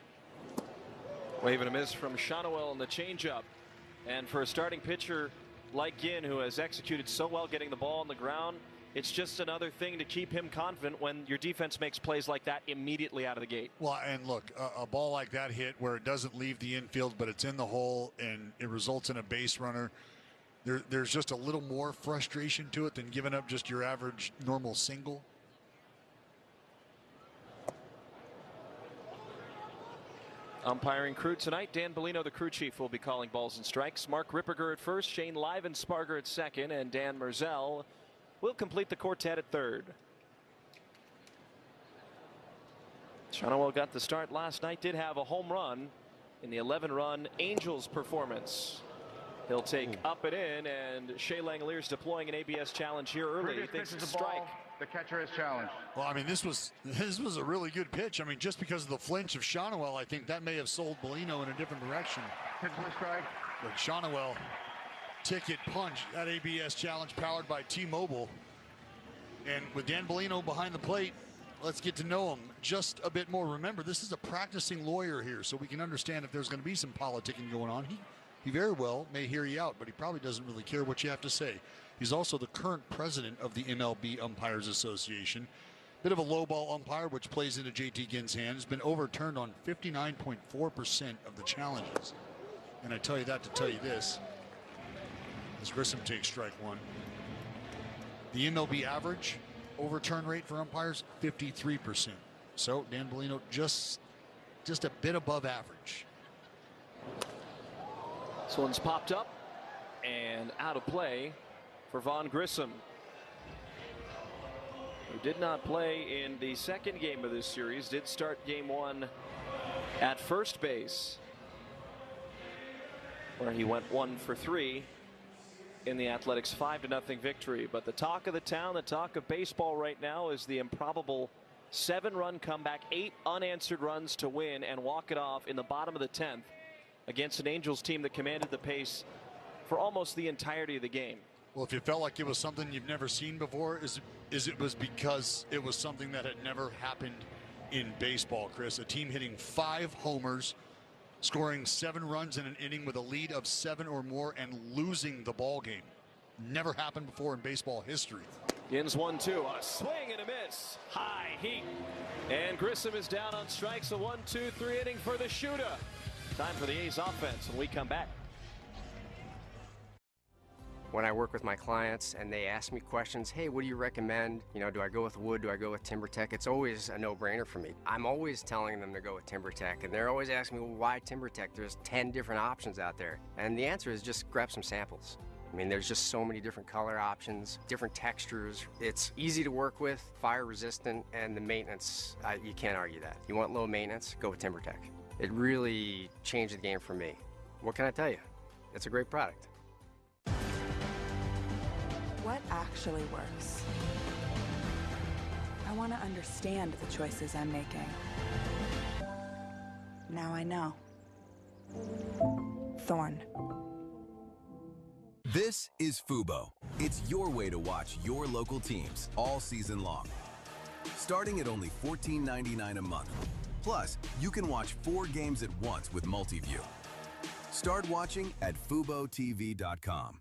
[SPEAKER 7] Wave and a miss from Shonowell in the changeup. And for a starting pitcher like Ginn, who has executed so well getting the ball on the ground, it's just another thing to keep him confident when your defense makes plays like that immediately out of the gate.
[SPEAKER 15] Well, and look, a ball like that hit where it doesn't leave the infield, but it's in the hole and it results in a base runner. There's just a little more frustration to it than giving up just your average normal single.
[SPEAKER 7] Umpiring crew tonight, Dan Bellino, the crew chief, will be calling balls and strikes. Mark Ripperger at first, Shane Livensparger at second, and Dan Merzel will complete the quartet at third. Shonowell got the start last night, did have a home run in the 11-run Angels performance. He'll take up and in, and Shea Langeliers deploying an ABS challenge here early. He thinks it's a strike.
[SPEAKER 9] The catcher is challenged.
[SPEAKER 15] Well, I mean, this was a really good pitch. I mean, just because of the flinch of Shonowell, I think that may have sold Bellino in a different direction.
[SPEAKER 9] Pitch for strike.
[SPEAKER 15] But Shonowell, ticket punch, that ABS challenge powered by T-Mobile. And with Dan Bellino behind the plate, let's get to know him just a bit more. Remember, this is a practicing lawyer here, so we can understand if there's going to be some politicking going on. He very well may hear you out, but he probably doesn't really care what you have to say. He's also the current president of the MLB Umpires Association. Bit of a low ball umpire, which plays into J.T. Ginn's hand. Has been overturned on 59.4% of the challenges. And I tell you that to tell you this. As Grissom takes strike one. The MLB average overturn rate for umpires, 53%. So Dan Bellino just a bit above average.
[SPEAKER 7] This one's popped up and out of play for Vaughn Grissom, who did not play in the second game of this series, did start game one at first base, where he went 1 for 3 in the Athletics' 5-0 victory. But the talk of the town, the talk of baseball right now, is the improbable 7-run comeback, 8 unanswered runs to win and walk it off in the bottom of the 10th against an Angels team that commanded the pace for almost the entirety of the game.
[SPEAKER 15] Well, if you felt like it was something you've never seen before, it was because it was something that had never happened in baseball, Chris. A team hitting 5 homers, scoring 7 runs in an inning with a lead of 7 or more, and losing the ball game. Never happened before in baseball history.
[SPEAKER 7] Ginn's 1-2, a swing and a miss. High heat. And Grissom is down on strikes. A 1-2-3 inning for the shooter. Time for the A's offense when we come back.
[SPEAKER 11] When I work with my clients and they ask me questions, hey, what do you recommend? You know, do I go with wood? Do I go with TimberTech? It's always a no-brainer for me. I'm always telling them to go with TimberTech, and they're always asking me, well, why TimberTech? There's 10 different options out there. And the answer is just grab some samples. I mean, there's just so many different color options, different textures. It's easy to work with, fire resistant, and the maintenance, you can't argue that. You want low maintenance, go with TimberTech. It really changed the game for me. What can I tell you? It's a great product.
[SPEAKER 12] What actually works? I want to understand the choices I'm making. Now I know. Thorn.
[SPEAKER 25] This is Fubo. It's your way to watch your local teams all season long. Starting at only $14.99 a month. Plus, you can watch 4 games at once with Multiview. Start watching at FuboTV.com.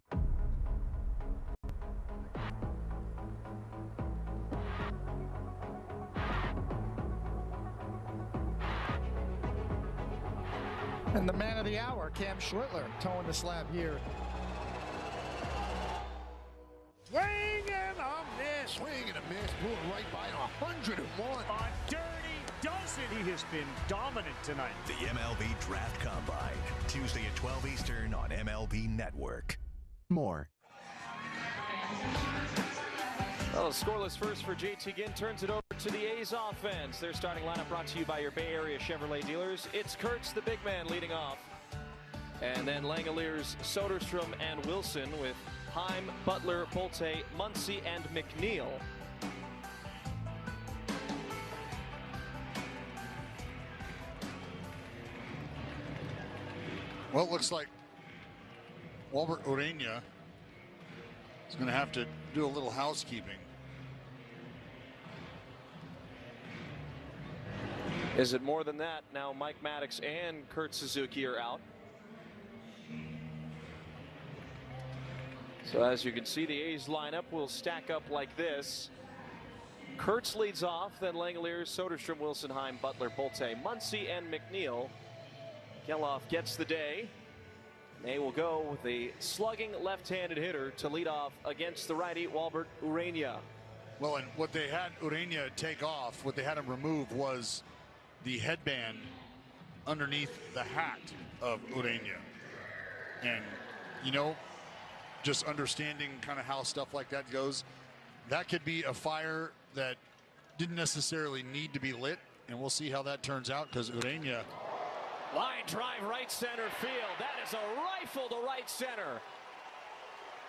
[SPEAKER 13] And the man of the hour, Cam Schlittler, towing the slab here.
[SPEAKER 6] Swing and a miss. Swing and a miss. Blew it right by 101. A dirty dozen. He has been dominant tonight.
[SPEAKER 10] The MLB Draft Combine, Tuesday at 12 Eastern on MLB Network. More.
[SPEAKER 7] Well, a scoreless first for JT Ginn turns it over to the A's offense. Their starting lineup brought to you by your Bay Area Chevrolet dealers. It's Kurtz, the big man, leading off. And then Langeliers, Soderstrom, and Wilson with Heim, Butler, Bolte, Muncy, and McNeil.
[SPEAKER 15] Well, it looks like Walbert Ureña is going to have to do a little housekeeping.
[SPEAKER 7] Is it more than that? Now Mike Maddox and Kurt Suzuki are out. So as you can see, the A's lineup will stack up like this. Kurtz leads off, then Langeliers, Soderstrom, Wilson, Heim, Butler, Bolte, Muncy, and McNeil. Geloff gets the day. They will go with the slugging left-handed hitter to lead off against the righty Walbert Ureña.
[SPEAKER 15] Well, and what they had Ureña take off, what they had him remove was the headband underneath the hat of Ureña. And, you know, just understanding kind of how stuff like that goes, that could be a fire that didn't necessarily need to be lit, and we'll see how that turns out, because Ureña...
[SPEAKER 7] Line drive right center field. That is a rifle to right center.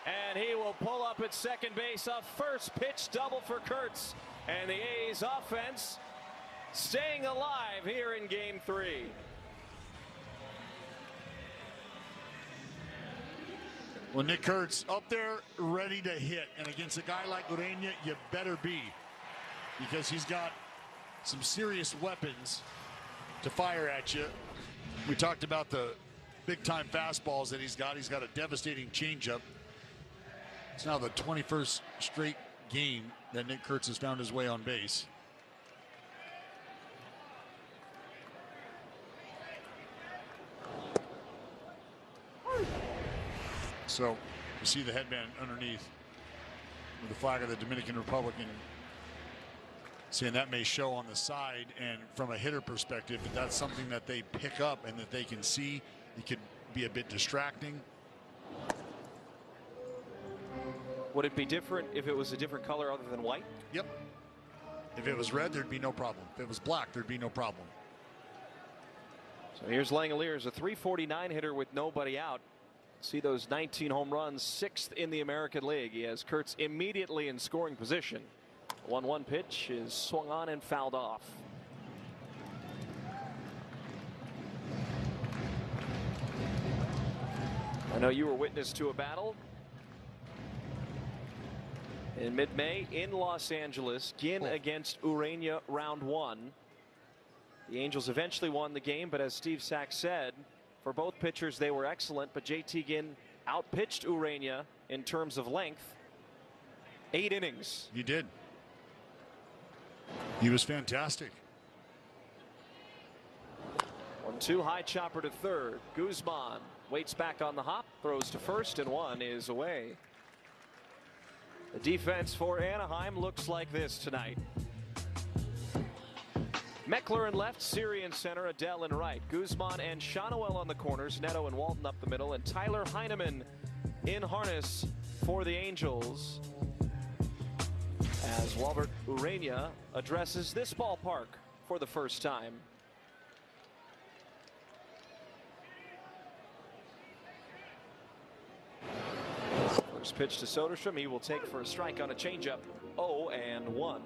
[SPEAKER 7] And he will pull up at second base. A first pitch double for Kurtz. And the A's offense staying alive here in Game 3.
[SPEAKER 15] Well, Nick Kurtz up there ready to hit. And against a guy like Ureña, you better be. Because he's got some serious weapons to fire at you. We talked about the big-time fastballs that he's got. He's got a devastating changeup. It's now the 21st straight game that Nick Kurtz has found his way on base. So you see the headband underneath with the flag of the Dominican Republic, and saying that may show on the side, and from a hitter perspective, that's something that they pick up and that they can see. It could be a bit distracting.
[SPEAKER 7] Would it be different if it was a different color other than white?
[SPEAKER 15] Yep. If it was red, there'd be no problem. If it was black, there'd be no problem.
[SPEAKER 7] So here's Langeliers, a .349 hitter with nobody out. See those 19 home runs, 6th in the American League. He has Kurtz immediately in scoring position. 1-1 pitch is swung on and fouled off. I know you were witness to a battle in mid-May in Los Angeles. Ginn against Ureña, round 1. The Angels eventually won the game, but as Steve Sax said, for both pitchers they were excellent, but JT Ginn outpitched Ureña in terms of length. 8 innings.
[SPEAKER 15] He did. He was fantastic.
[SPEAKER 7] 1-2 high chopper to third. Guzman waits back on the hop, throws to first, and one is away. The defense for Anaheim looks like this tonight. Meckler in left, Siri in center, Adele in right. Guzman and Shawnuel on the corners, Neto and Walton up the middle, and Tyler Heineman in harness for the Angels as Walbert Ureña addresses this ballpark for the first time. First pitch to Soderstrom. He will take for a strike on a changeup. 0-1.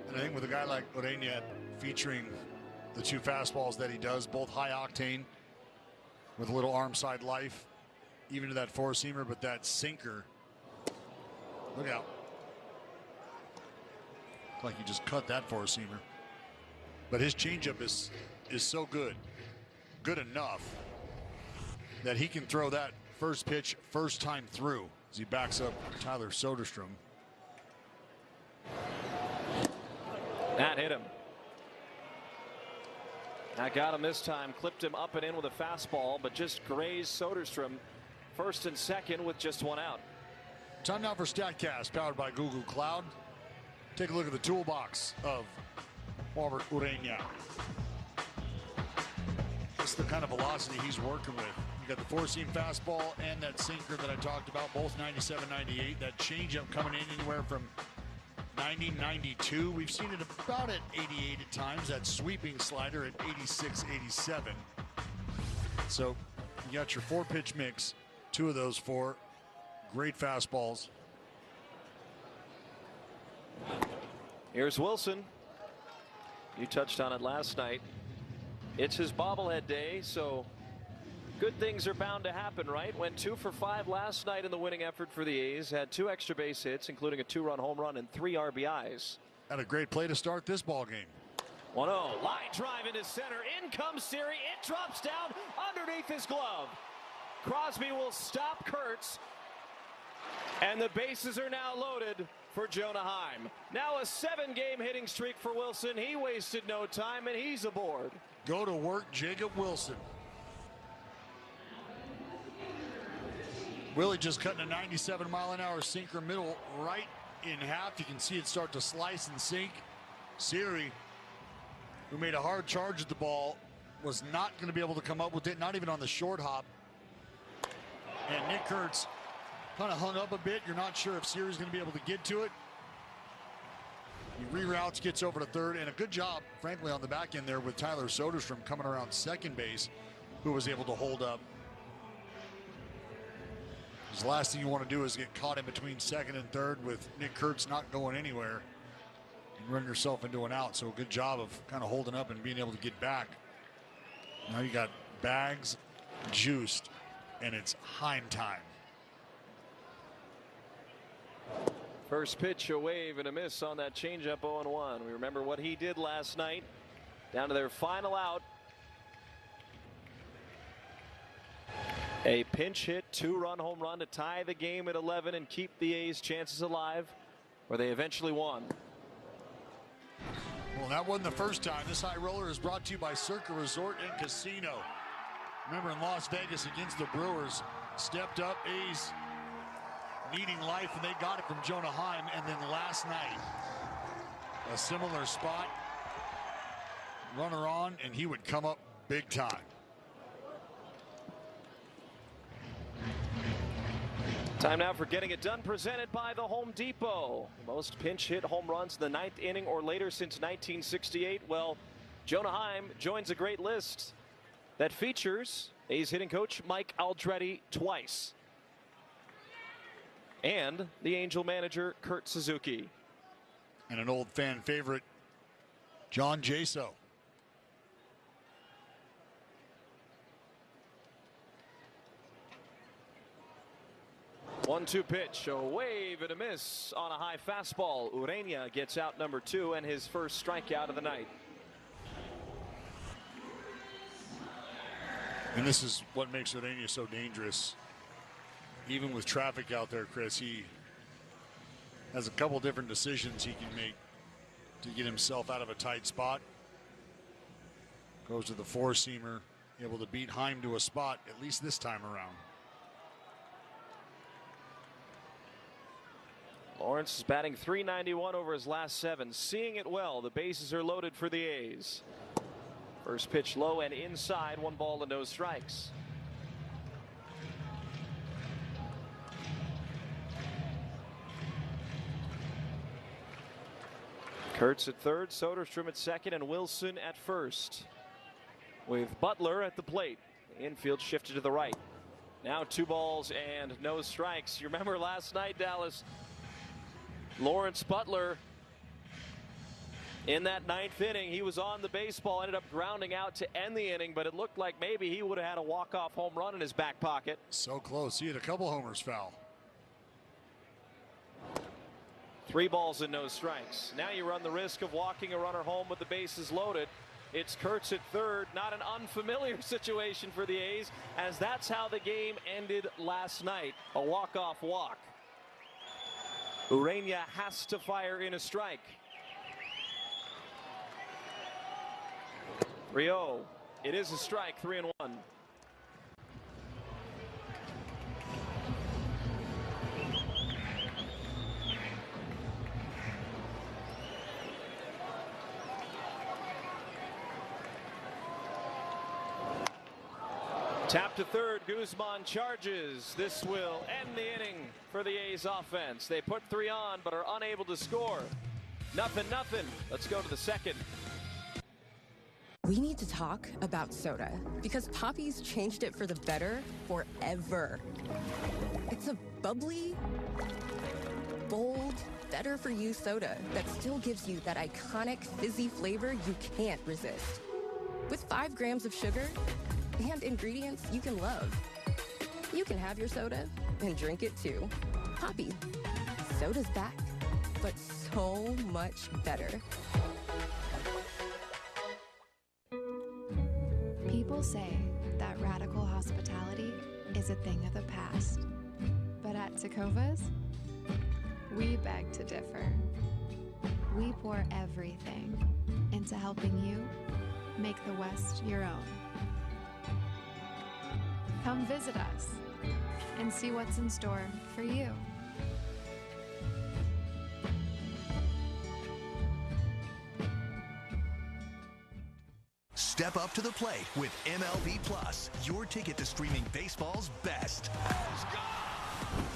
[SPEAKER 15] And I think with a guy like Ureña featuring the 2 fastballs that he does, both high octane with a little arm side life, even to that 4-seamer, but that sinker. Look out. Like he just cut that 4-seamer. But his changeup is so good enough that he can throw that first pitch first time through as he backs up Tyler Soderstrom.
[SPEAKER 7] That hit him. That got him this time. Clipped him up and in with a fastball, but just grazed Soderstrom first and second with just 1 out.
[SPEAKER 15] Time now for StatCast, powered by Google Cloud. Take a look at the toolbox of Walbert Ureña. It's the kind of velocity he's working with. You got the 4-seam fastball and that sinker that I talked about, both 97, 98. That changeup coming in anywhere from 90, 92. We've seen it about at 88 at times. That sweeping slider at 86, 87. So you got your 4-pitch mix. 2 of those 4 great fastballs.
[SPEAKER 7] Here's Wilson. You touched on it last night. It's his bobblehead day, so good things are bound to happen, right? Went 2 for 5 last night in the winning effort for the A's. Had 2 extra base hits, including a 2-run home run and 3 RBIs.
[SPEAKER 15] Had a great play to start this ball game.
[SPEAKER 7] 1-0. Line drive into center. In comes Siri. It drops down underneath his glove. Crosby will stop Kurtz. And the bases are now loaded for Jonah Heim. Now a 7-game hitting streak for Wilson. He wasted no time, and he's aboard.
[SPEAKER 15] Go to work, Jacob Wilson. Willie just cutting a 97-mile-an-hour sinker middle right in half. You can see it start to slice and sink. Siri, who made a hard charge at the ball, was not going to be able to come up with it, not even on the short hop. And Nick Kurtz kind of hung up a bit. You're not sure if Siri's going to be able to get to it. He reroutes, gets over to third, and a good job, frankly, on the back end there with Tyler Soderstrom coming around second base, who was able to hold up. The last thing you want to do is get caught in between second and third with Nick Kurtz not going anywhere and run yourself into an out. So a good job of kind of holding up and being able to get back. Now you got bags juiced, and it's Heim time.
[SPEAKER 7] First pitch, a wave and a miss on that changeup. 0-1. We remember what he did last night. Down to their final out. A pinch hit, 2-run home run to tie the game at 11 and keep the A's chances alive, where they eventually won.
[SPEAKER 15] Well, that wasn't the first time. This high roller is brought to you by Circa Resort and Casino. Remember, in Las Vegas against the Brewers, stepped up, A's needing life, and they got it from Jonah Heim. And then last night, a similar spot, runner on, and he would come up big time.
[SPEAKER 7] Time now for Getting It Done, presented by the Home Depot. Most pinch hit home runs in the 9th inning or later since 1968. Well, Jonah Heim joins a great list that features A's hitting coach Mike Aldretti twice. and the Angel manager, Kurt Suzuki.
[SPEAKER 15] And an old fan favorite, John Jaso.
[SPEAKER 7] 1-2 pitch, a wave and a miss on a high fastball. Ureña gets out number 2 and his first strikeout of the night.
[SPEAKER 15] And this is what makes Ureña so dangerous. Even with traffic out there, Chris, he has a couple different decisions he can make to get himself out of a tight spot. Goes to the four-seamer, able to beat Heim to a spot, at least this time around.
[SPEAKER 7] Lawrence is batting .391 over his last 7, seeing it well. The bases are loaded for the A's. First pitch low and inside, 1 ball and no strikes. Kurtz at third, Soderstrom at second, and Wilson at first. With Butler at the plate. The infield shifted to the right. Now 2 balls and no strikes. You remember last night, Dallas? Lawrence Butler, in that 9th inning, he was on the baseball, ended up grounding out to end the inning, but it looked like maybe he would have had a walk-off home run in his back pocket.
[SPEAKER 15] So close. He had a couple homers foul.
[SPEAKER 7] 3 balls and no strikes. Now you run the risk of walking a runner home with the bases loaded. It's Kurtz at third. Not an unfamiliar situation for the A's, as that's how the game ended last night. A walk-off walk. Ureña has to fire in a strike. 3-0. It is a strike, 3-1. Tap to third, Guzman charges. This will end the inning for the A's offense. They put 3 on, but are unable to score. 0-0. Let's go to the second.
[SPEAKER 16] We need to talk about soda, because Poppy's changed it for the better forever. It's a bubbly, bold, better-for-you soda that still gives you that iconic fizzy flavor you can't resist. With 5 grams of sugar and ingredients you can love. You can have your soda and drink it too. Poppy. Soda's back, but so much better.
[SPEAKER 17] People say that radical hospitality is a thing of the past. But at Tecovas, we beg to differ. We pour everything into helping you make the West your own. Come visit us and see what's in store for you.
[SPEAKER 10] Step up to the plate with MLB Plus, your ticket to streaming baseball's best.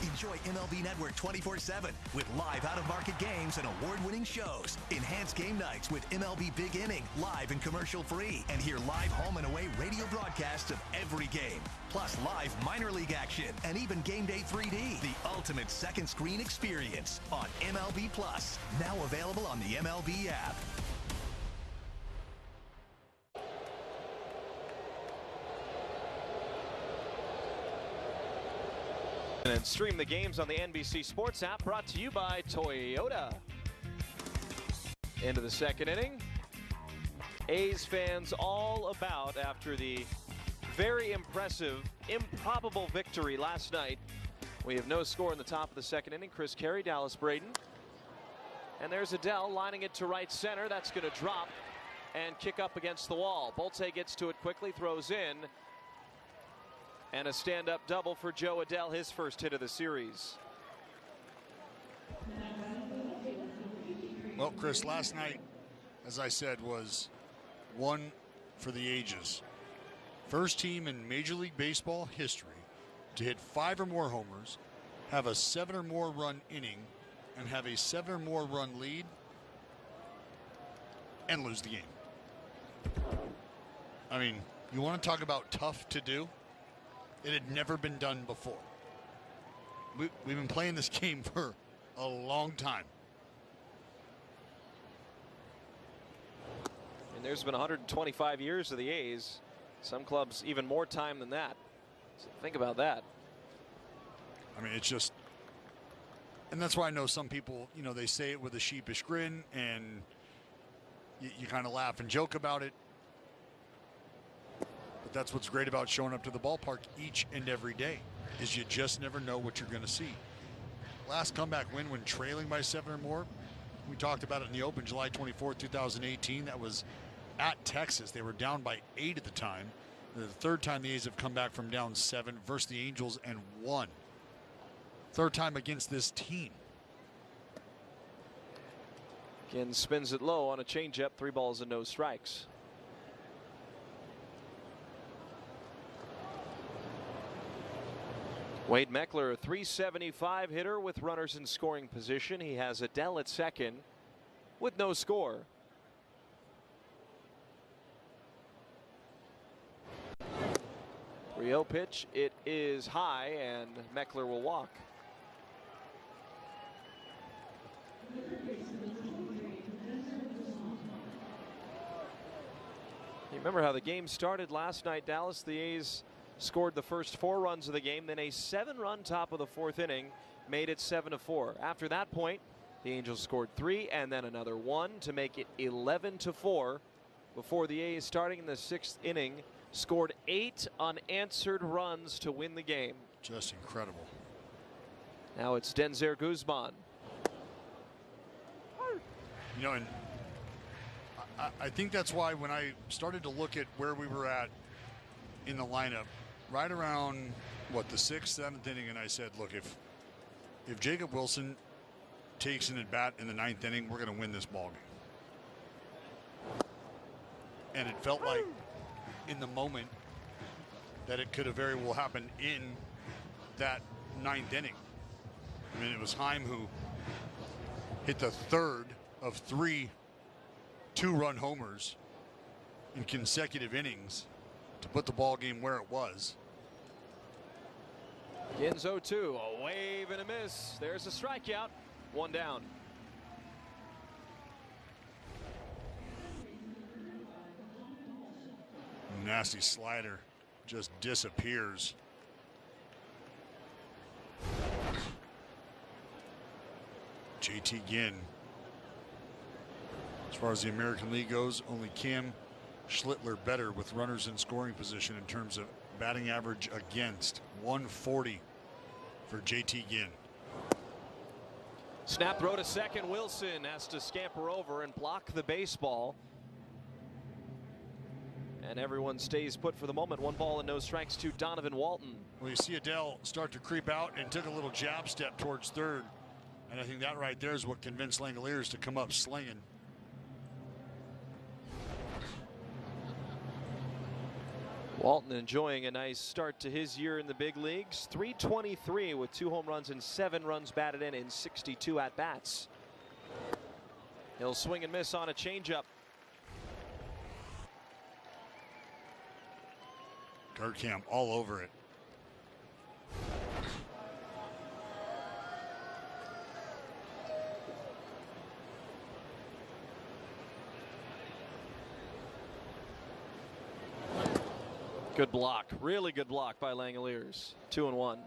[SPEAKER 10] Enjoy MLB Network 24/7 with live out-of-market games and award-winning shows. Enhance game nights with MLB Big Inning, live and commercial-free. And hear live home and away radio broadcasts of every game. Plus live minor league action and even Game Day 3D. The ultimate second screen experience on MLB Plus. Now available on the MLB app.
[SPEAKER 7] And stream the games on the NBC Sports app, brought to you by Toyota. Into the second inning. A's fans all about after the very impressive, improbable victory last night. We have no score in the top of the second inning. Chris Carey, Dallas Braden. And there's Adele lining it to right center. That's going to drop and kick up against the wall. Bolte gets to it quickly, throws in. And a stand-up double for Joe Adele, his first hit of the series.
[SPEAKER 15] Well, Chris, last night, as I said, was one for the ages. First team in Major League Baseball history to hit 5 or more homers, have a 7 or more run inning, and have a 7 or more run lead, and lose the game. I mean, you want to talk about tough to do? It had never been done before. we've been playing this game for a long time.
[SPEAKER 7] And there's been 125 years of the A's. Some clubs even more time than that. So think about that.
[SPEAKER 15] I mean, it's just, and that's why I know some people, you know, they say it with a sheepish grin, and you kind of laugh and joke about it. But that's what's great about showing up to the ballpark each and every day, is you just never know what you're going to see. Last comeback win when trailing by 7 or more, we talked about it in the Open, July 24th, 2018. That was at Texas. They were down by 8 at the time. The third time the A's have come back from down 7 versus the Angels and won. Third time against this team.
[SPEAKER 7] Ginn spins it low on a changeup. 3 balls and no strikes. Wade Meckler, a .375 hitter with runners in scoring position. He has Adele at second with no score. Rio pitch. It is high, and Meckler will walk. You remember how the game started last night, Dallas? The A's scored the first 4 runs of the game, then a 7-run top of the 4th inning made it 7-4. After that point, the Angels scored 3 and then another 1 to make it 11-4 before the A's, starting in the 6th inning, scored 8 unanswered runs to win the game.
[SPEAKER 15] Just incredible.
[SPEAKER 7] Now it's Denzer Guzman.
[SPEAKER 15] You know, and I think that's why when I started to look at where we were at in the lineup, right around, what, the 6th, 7th inning, and I said, look, if Jacob Wilson takes an at-bat in the 9th inning, we're going to win this ball game. And it felt like in the moment that it could have very well happened in that 9th inning. I mean, it was Heim who hit the 3rd of 3 2-run homers in consecutive innings to put the ball game where it was.
[SPEAKER 7] Ginn's 0-2, a wave and a miss. There's a strikeout. 1 down.
[SPEAKER 15] Nasty slider, just disappears. JT Ginn. As far as the American League goes, only Cam Schlittler better with runners in scoring position in terms of batting average against. 140 for JT Ginn.
[SPEAKER 7] Snap throw to second. Wilson has to scamper over and block the baseball. And everyone stays put for the moment. 1 ball and no strikes to Donovan Walton.
[SPEAKER 15] Well, you see Adele start to creep out and took a little jab step towards third. And I think that right there is what convinced Langoliers to come up slinging.
[SPEAKER 7] Walton enjoying a nice start to his year in the big leagues. .323 with 2 home runs and 7 runs batted in 62 at-bats. He'll swing and miss on a changeup.
[SPEAKER 15] Gertkamp all over it.
[SPEAKER 7] Good block, really good block by Langoliers. 2-1.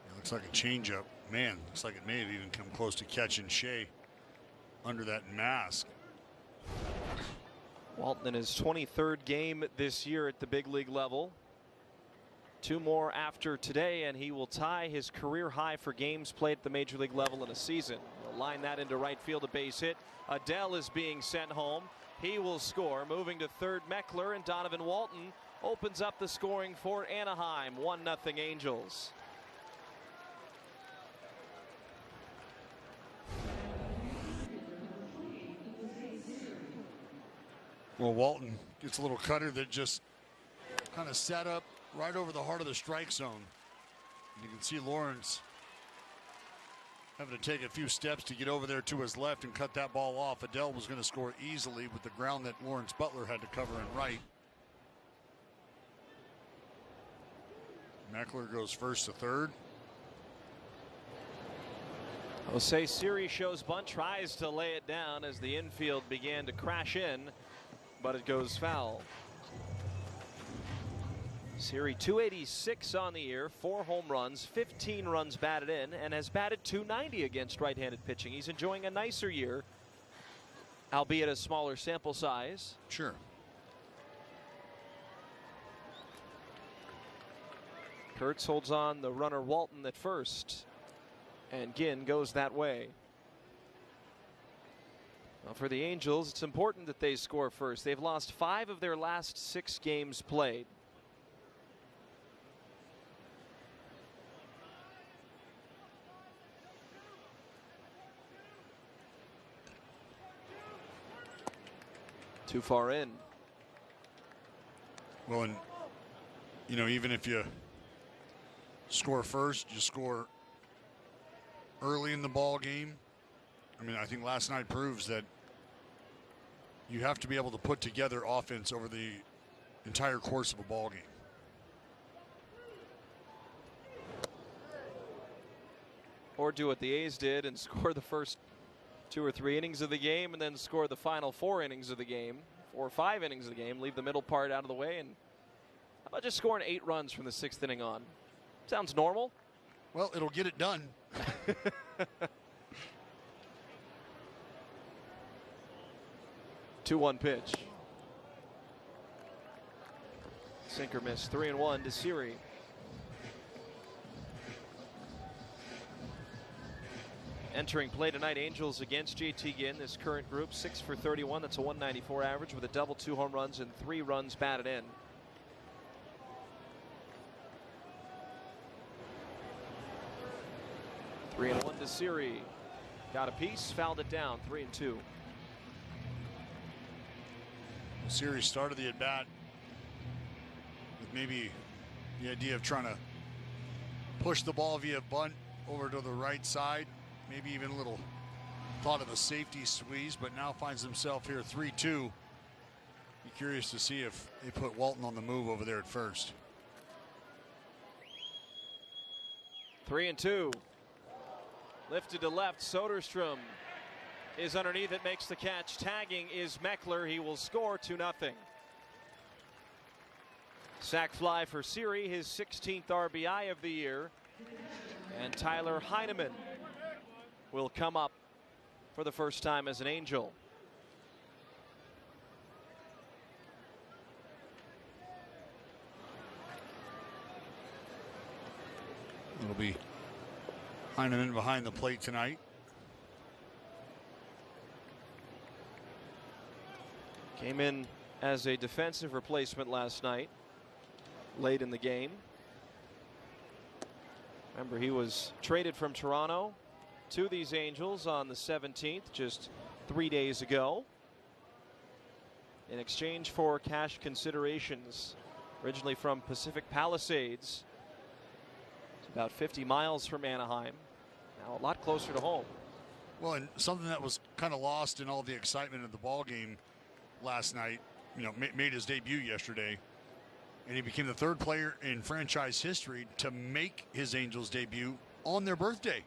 [SPEAKER 15] It looks like a changeup. Man, looks like it may have even come close to catching Shea under that mask.
[SPEAKER 7] Walton in his 23rd game this year at the big league level. 2 more after today, and he will tie his career high for games played at the major league level in a season. He'll line that into right field, a base hit. Adele is being sent home. He will score. Moving to third, Meckler, and Donovan Walton opens up the scoring for Anaheim. 1-0 Angels.
[SPEAKER 15] Well, Walton gets a little cutter that just kind of sat up right over the heart of the strike zone. And you can see Lawrence having to take a few steps to get over there to his left and cut that ball off. Adele was going to score easily with the ground that Lawrence Butler had to cover in right. Meckler goes first to third.
[SPEAKER 7] Jose Siri shows bunt, tries to lay it down as the infield began to crash in, but it goes foul. Siri 286 on the year, 4 home runs, 15 runs batted in, and has batted .290 against right-handed pitching. He's enjoying a nicer year, albeit a smaller sample size.
[SPEAKER 15] Sure.
[SPEAKER 7] Kurtz holds on the runner Walton at first, and Ginn goes that way. Well, for the Angels, it's important that they score first. They've lost 5 of their last 6 games played. Too far in.
[SPEAKER 15] Well, and you know, even if you score first, you score early in the ball game. I mean, I think last night proves that you have to be able to put together offense over the entire course of a ball game.
[SPEAKER 7] Or do what the A's did and score the first 2 or 3 innings of the game and then score the final 4 innings of the game, 4 or 5 innings of the game, leave the middle part out of the way, and how about just scoring 8 runs from the 6th inning on? Sounds normal.
[SPEAKER 15] Well, it'll get it done.
[SPEAKER 7] 2-1 pitch. Sinker miss. 3-1 to Siri. Entering play tonight, Angels against JT Ginn. This current group, 6 for 31. That's a 194 average with a double, 2 home runs, and 3 runs batted in. Three and 1 to Siri. Got a piece, fouled it down. 3-2.
[SPEAKER 15] Siri started the at bat with maybe the idea of trying to push the ball via bunt over to the right side. Maybe even a little thought of a safety squeeze, but now finds himself here 3-2. Be curious to see if they put Walton on the move over there at first.
[SPEAKER 7] 3-2. Lifted to left. Soderstrom is underneath it, makes the catch. Tagging is Meckler. He will score 2-0. Sac fly for Siri, his 16th RBI of the year. And Tyler Heineman will come up for the first time as an Angel.
[SPEAKER 15] It'll be Heineman behind the plate tonight.
[SPEAKER 7] Came in as a defensive replacement last night, late in the game. Remember, he was traded from Toronto to these Angels on the 17th, just 3 days ago, in exchange for cash considerations. Originally from Pacific Palisades. It's about 50 miles from Anaheim. Now a lot closer to home.
[SPEAKER 15] Well, and something that was kind of lost in all the excitement of the ball game last night, you know, made his debut yesterday, and he became the 3rd player in franchise history to make his Angels debut on their birthday.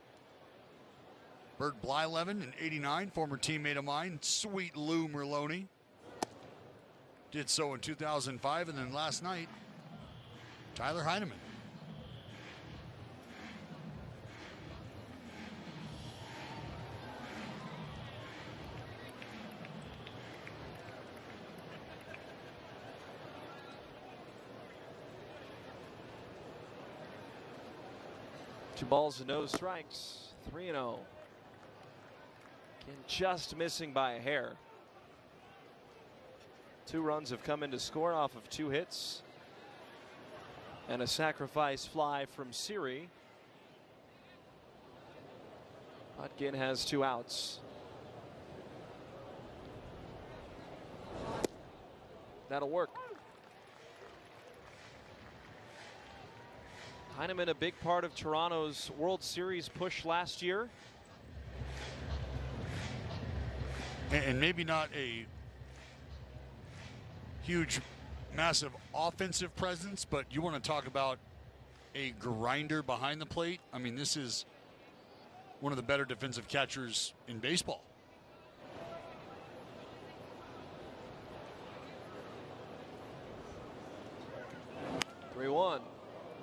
[SPEAKER 15] Bert Blyleven in '89, former teammate of mine, Sweet Lou Merlone, did so in 2005, and then last night, Tyler Heineman.
[SPEAKER 7] Two balls and no strikes. 3-0. Just missing by a hair. 2 runs have come in to score off of 2 hits. And a sacrifice fly from Siri. But Ginn has 2 outs. That'll work. Heineman, a big part of Toronto's World Series push last year.
[SPEAKER 15] And maybe not a huge, massive offensive presence, but you want to talk about a grinder behind the plate. I mean, this is one of the better defensive catchers in baseball.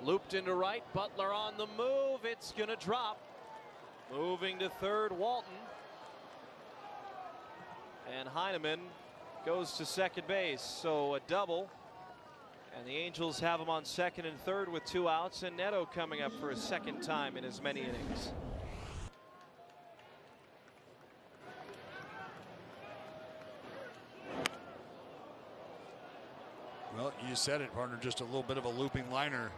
[SPEAKER 7] Looped into right. Butler on the move. It's going to drop. Moving to third, Walton. And Heineman goes to second base. So a double. And the Angels have him on second and third with 2 outs. And Neto coming up for a second time in as many innings.
[SPEAKER 15] Well, you said it, partner. Just a little bit of a looping liner.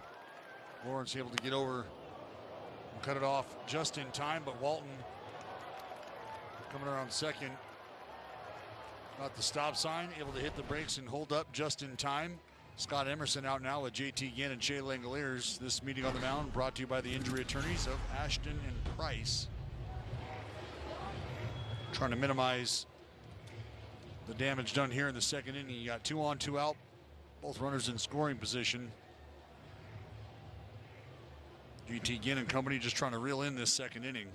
[SPEAKER 15] Lawrence able to get over and cut it off just in time, but Walton coming around second. Got the stop sign, able to hit the brakes and hold up just in time. Scott Emerson out now with JT Ginn and Shea Langoliers. This meeting on the mound brought to you by the injury attorneys of Ashton and Price. Trying to minimize the damage done here in the second inning. You got 2 on, 2 out. Both runners in scoring position. JT Ginn and company just trying to reel in this second inning.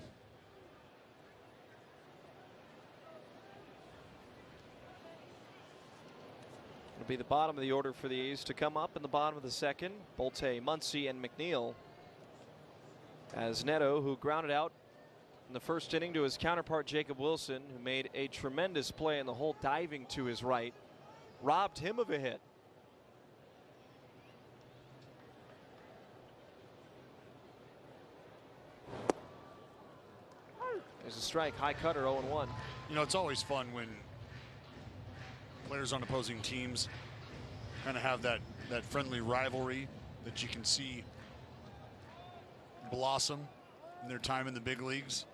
[SPEAKER 7] It'll be the bottom of the order for the A's to come up in the bottom of the second. Bolte, Muncy, and McNeil. As Neto, who grounded out in the first inning to his counterpart Jacob Wilson, who made a tremendous play in the hole diving to his right, robbed him of a hit. There's a strike, high cutter, 0-1.
[SPEAKER 15] You know, it's always fun when players on opposing teams kind of have that friendly rivalry that you can see blossom in their time in the big leagues.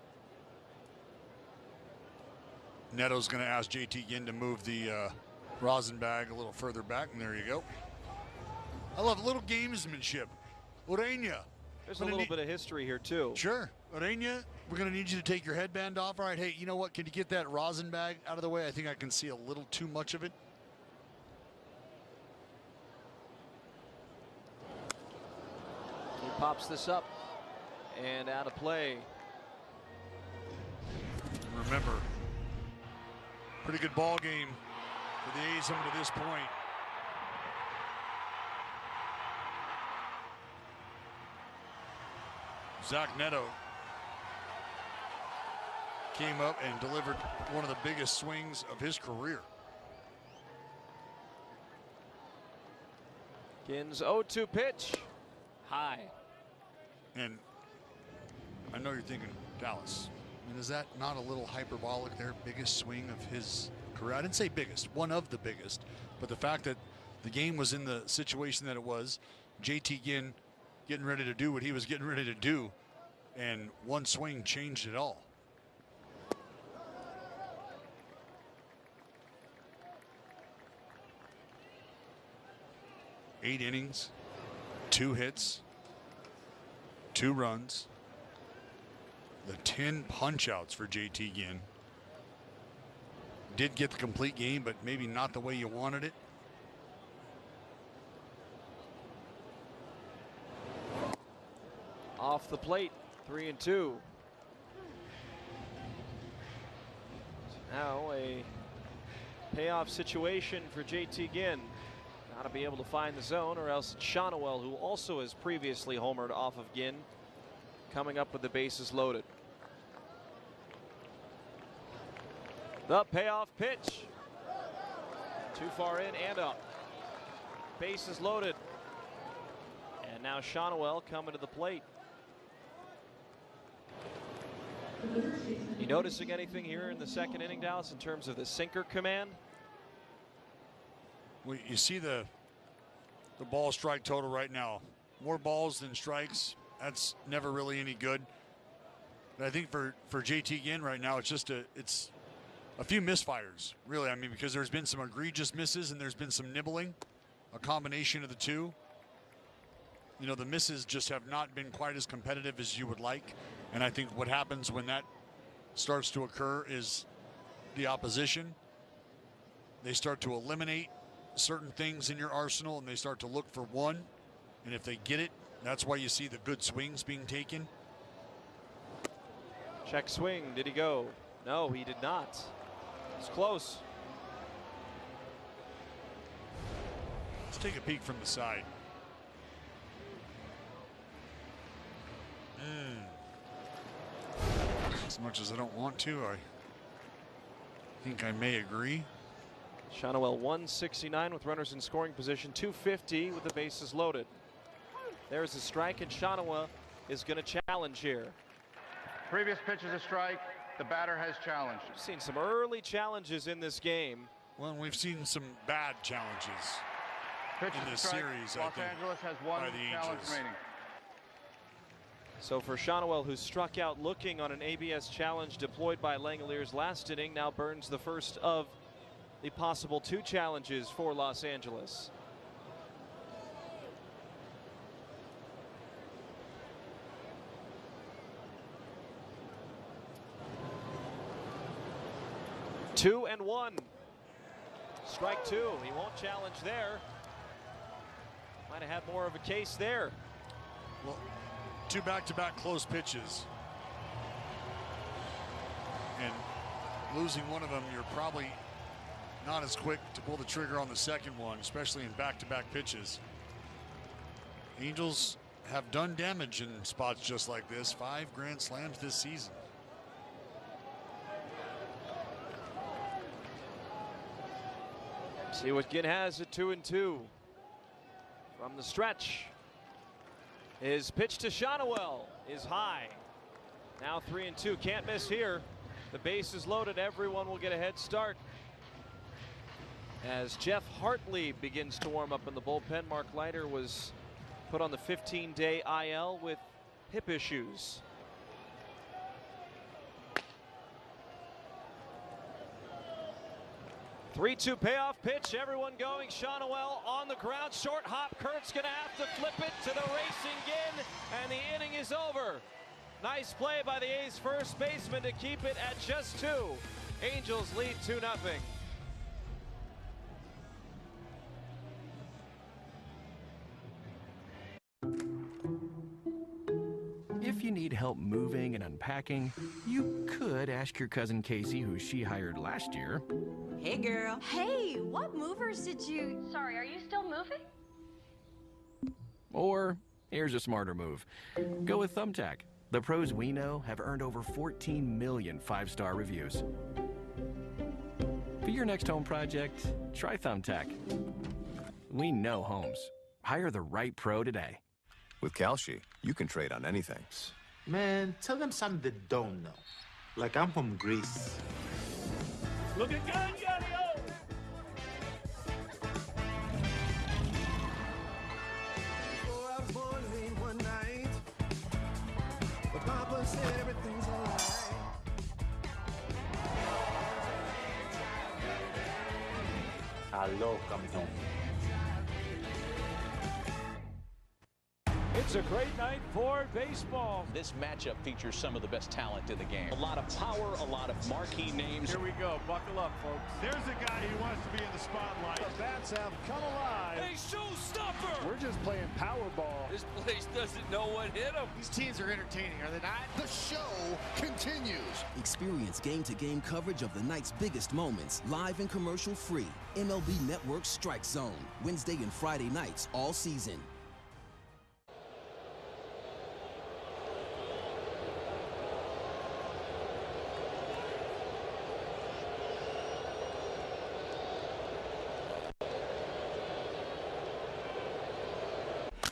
[SPEAKER 15] Neto's going to ask JT Ginn to move the rosin bag a little further back, and there you go. I love little gamesmanship. Ureña.
[SPEAKER 7] There's a little bit of history here, too.
[SPEAKER 15] Sure. Ureña, we're going to need you to take your headband off. All right, hey, you know what? Can you get that rosin bag out of the way? I think I can see a little too much of it.
[SPEAKER 7] He pops this up and out of play.
[SPEAKER 15] Remember, pretty good ball game for the A's up to this point. Zach Neto came up and delivered one of the biggest swings of his career.
[SPEAKER 7] Ginn's 0-2 pitch. High.
[SPEAKER 15] And I know you're thinking, Dallas, I mean, is that not a little hyperbolic there? Biggest swing of his career? I didn't say biggest, one of the biggest. But the fact that the game was in the situation that it was, JT Ginn getting ready to do what he was getting ready to do, and one swing changed it all. Eight innings, 2 hits, 2 runs, the 10 punch-outs for JT Ginn. Did get the complete game, but maybe not the way you wanted it.
[SPEAKER 7] Off the plate, 3-2. Now a payoff situation for JT Ginn. Got to be able to find the zone, or else Shonowell, who also has previously homered off of Ginn, coming up with the bases loaded. The payoff pitch. Too far in and up. Bases loaded. And now Shonowell coming to the plate. You noticing anything here in the second inning, Dallas, in terms of the sinker command?
[SPEAKER 15] Well, you see the ball strike total right now. More balls than strikes. That's never really any good. But I think for JT Ginn right now, it's a few misfires, really. I mean, because there's been some egregious misses and there's been some nibbling, a combination of the two. You know, the misses just have not been quite as competitive as you would like. And I think what happens when that starts to occur is the opposition, they start to eliminate certain things in your arsenal, and they start to look for one. And if they get it, That's why you see the good swings being taken.
[SPEAKER 7] Check swing. Did he go? No, he did not. It's close.
[SPEAKER 15] Let's take a peek from the side. As much as I don't want to, I think I may agree.
[SPEAKER 7] Shonowell 169 with runners in scoring position, 250 with the bases loaded. There's a strike, and Shonowell is going to challenge here.
[SPEAKER 9] Previous pitch is a strike. The batter has challenged.
[SPEAKER 7] We've seen some early challenges in this game.
[SPEAKER 15] Well, we've seen some bad challenges
[SPEAKER 9] Pitch
[SPEAKER 15] in this
[SPEAKER 9] strike.
[SPEAKER 15] series,
[SPEAKER 9] Los
[SPEAKER 15] I think,
[SPEAKER 9] Angeles has one
[SPEAKER 15] by the
[SPEAKER 9] challenge
[SPEAKER 15] Angels.
[SPEAKER 9] remaining.
[SPEAKER 7] So for Shonowell, who struck out looking on an ABS challenge deployed by Langoliers last inning, now burns the first of the possible 2 challenges for Los Angeles. Two and one. Strike 2. He won't challenge there. Might have had more of a case there.
[SPEAKER 15] Well, 2 back-to-back close pitches. And losing one of them, you're probably not as quick to pull the trigger on the second one, especially in back-to-back pitches. Angels have done damage in spots just like this. 5 grand slams this season.
[SPEAKER 7] See what Ginn has at 2-2. From the stretch. His pitch to Shonowell is high. Now 3-2. Can't miss here. The base is loaded. Everyone will get a head start. As Jeff Hartley begins to warm up in the bullpen, Mark Leiter was put on the 15-day IL with hip issues. Three-two payoff pitch. Everyone going. Shonowell on the ground. Short hop. Kurt's going to have to flip it to the racing Ginn, and the inning is over. Nice play by the A's first baseman to keep it at just 2. Angels lead 2-0.
[SPEAKER 18] If you need help moving and unpacking, you could ask your cousin Casey, who she hired last year.
[SPEAKER 19] Hey, girl.
[SPEAKER 20] Hey, what movers did you... Sorry, are you still moving?
[SPEAKER 18] Or, here's a smarter move. Go with Thumbtack. The pros we know have earned over 14 million 5-star reviews. For your next home project, try Thumbtack. We know homes. Hire the right pro today.
[SPEAKER 21] With Kalshi, you can trade on anything.
[SPEAKER 22] Man, tell them something they don't know. Like I'm from Greece.
[SPEAKER 6] Looking good, Johnny-O!
[SPEAKER 26] Before I was born late one night, but Papa said everything's alright.
[SPEAKER 22] Hello, campeón.
[SPEAKER 6] It's a great night for baseball.
[SPEAKER 27] This matchup features some of the best talent in the game. A lot of power, a lot of marquee names.
[SPEAKER 6] Here we go. Buckle up, folks. There's a guy who wants to be in the spotlight. The bats have come alive. Hey, showstopper! We're just playing Powerball.
[SPEAKER 28] This place doesn't know what hit them.
[SPEAKER 6] These teams are entertaining, are they not?
[SPEAKER 26] The show continues.
[SPEAKER 29] Experience game-to-game coverage of the night's biggest moments, live and commercial-free. MLB Network Strike Zone, Wednesday and Friday nights all season.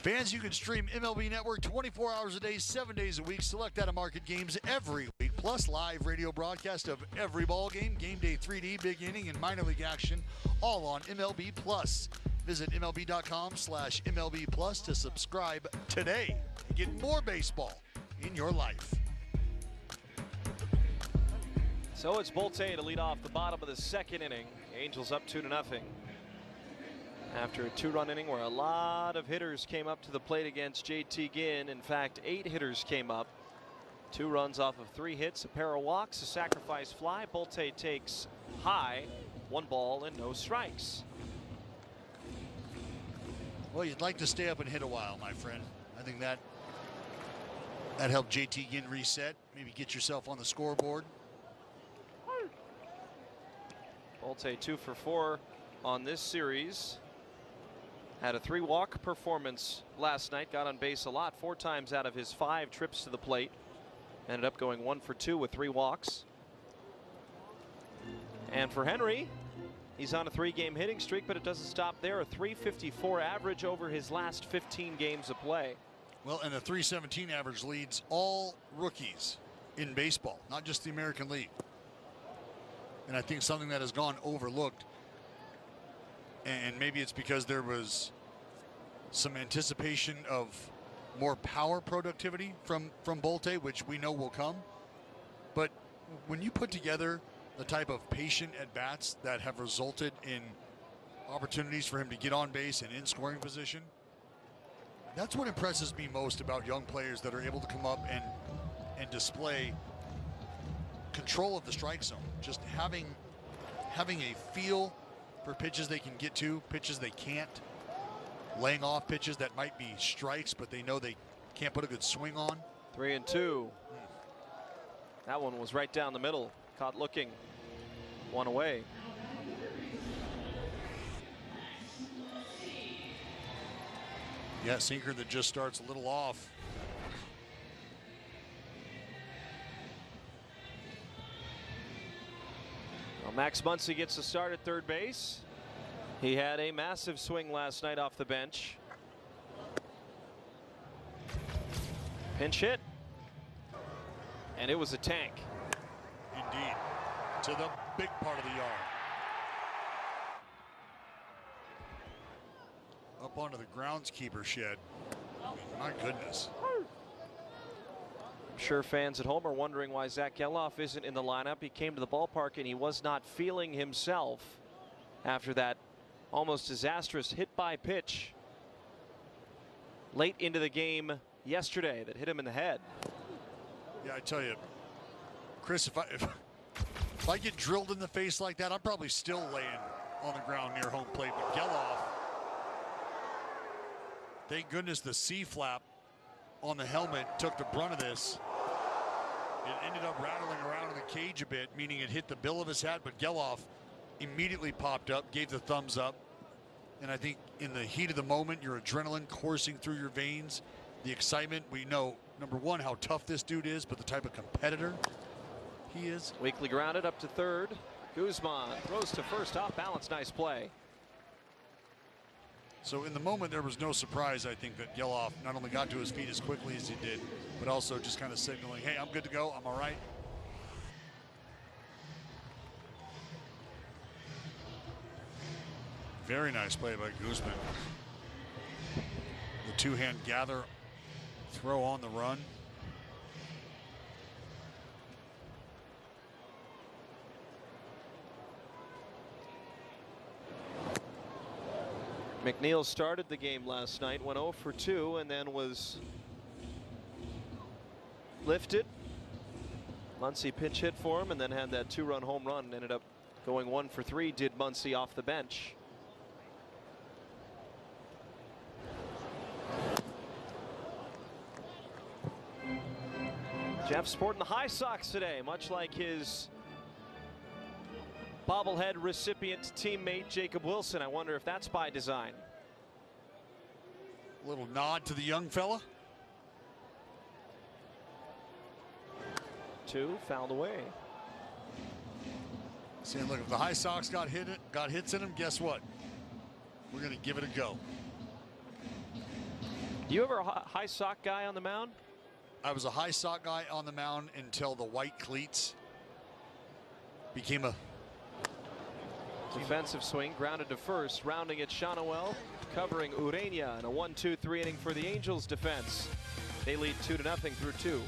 [SPEAKER 15] Fans, you can stream MLB Network 24 hours a day, 7 days a week. Select out-of-market games every week, plus live radio broadcast of every ball game, game day 3D, big inning, and minor league action, all on MLB Plus. Visit MLB.com/MLB Plus to subscribe today and get more baseball in your life.
[SPEAKER 7] So it's Bolte to lead off the bottom of the second inning. Angels up 2-0. After a 2-run inning where a lot of hitters came up to the plate against JT Ginn. In fact, 8 hitters came up. 2 runs off of 3 hits, a pair of walks, a sacrifice fly. Bolte takes high, 1 ball and no strikes.
[SPEAKER 15] Well, you'd like to stay up and hit a while, my friend. I think that helped JT Ginn reset, maybe get yourself on the scoreboard.
[SPEAKER 7] Bolte 2 for 4 on this series. Had a 3-walk performance last night, got on base a lot, 4 times out of his 5 trips to the plate. Ended up going 1 for 2 with 3 walks. And for Henry, he's on a 3-game hitting streak, but it doesn't stop there. A .354 average over his last 15 games of play.
[SPEAKER 15] Well, and a .317 average leads all rookies in baseball, not just the American League. And I think something that has gone overlooked, and maybe it's because there was some anticipation of more power productivity from Bolte, which we know will come. But when you put together the type of patient at-bats that have resulted in opportunities for him to get on base and in scoring position, that's what impresses me most about young players that are able to come up and display control of the strike zone. Just having a feel for pitches they can get to, pitches they can't, laying off pitches that might be strikes but they know they can't put a good swing on.
[SPEAKER 7] 3-2. That one was right down the middle, caught looking, 1 away.
[SPEAKER 15] Yeah, sinker that just starts a little off.
[SPEAKER 7] Well, Max Muncy gets a start at third base. He had a massive swing last night off the bench. Pinch hit. And it was a tank.
[SPEAKER 15] Indeed. To the big part of the yard. Up onto the groundskeeper shed. My goodness.
[SPEAKER 7] I'm sure fans at home are wondering why Zach Geloff isn't in the lineup. He came to the ballpark and he was not feeling himself after that almost disastrous hit by pitch late into the game yesterday that hit him in the head.
[SPEAKER 15] Yeah, I tell you, Chris, if I get drilled in the face like that, I'm probably still laying on the ground near home plate. But Geloff, thank goodness the C-flap on the helmet took the brunt of this. It ended up rattling around in the cage a bit, meaning it hit the bill of his hat, but Geloff immediately popped up, gave the thumbs up. And I think in the heat of the moment, your adrenaline coursing through your veins, the excitement, we know, number one, how tough this dude is, but the type of competitor he is.
[SPEAKER 7] Weekly grounded up to third. Guzman throws to first, off balance, nice play.
[SPEAKER 15] So in the moment, there was no surprise, I think, that Geloff not only got to his feet as quickly as he did, but also just kind of signaling, hey, I'm good to go, I'm all right. Very nice play by Guzman. The two-hand gather, throw on the run.
[SPEAKER 7] McNeil started the game last night, went 0 for 2, and then was lifted. Muncy pinch hit for him, and then had that 2-run home run, and ended up going 1 for 3, did Muncy off the bench. Jeff sporting the high socks today, much like his bobblehead recipient teammate Jacob Wilson. I wonder if that's by design.
[SPEAKER 15] A little nod to the young fella.
[SPEAKER 7] 2 fouled away.
[SPEAKER 15] Saying, look, if the high socks got hits in them, guess what? We're going to give it a go.
[SPEAKER 7] You ever a high sock guy on the mound?
[SPEAKER 15] I was a high sock guy on the mound until the white cleats became a
[SPEAKER 7] defensive swing, grounded to first, rounding it Shonowell, covering Ureña in a 1-2-3 inning for the Angels defense. They lead 2-0 through 2.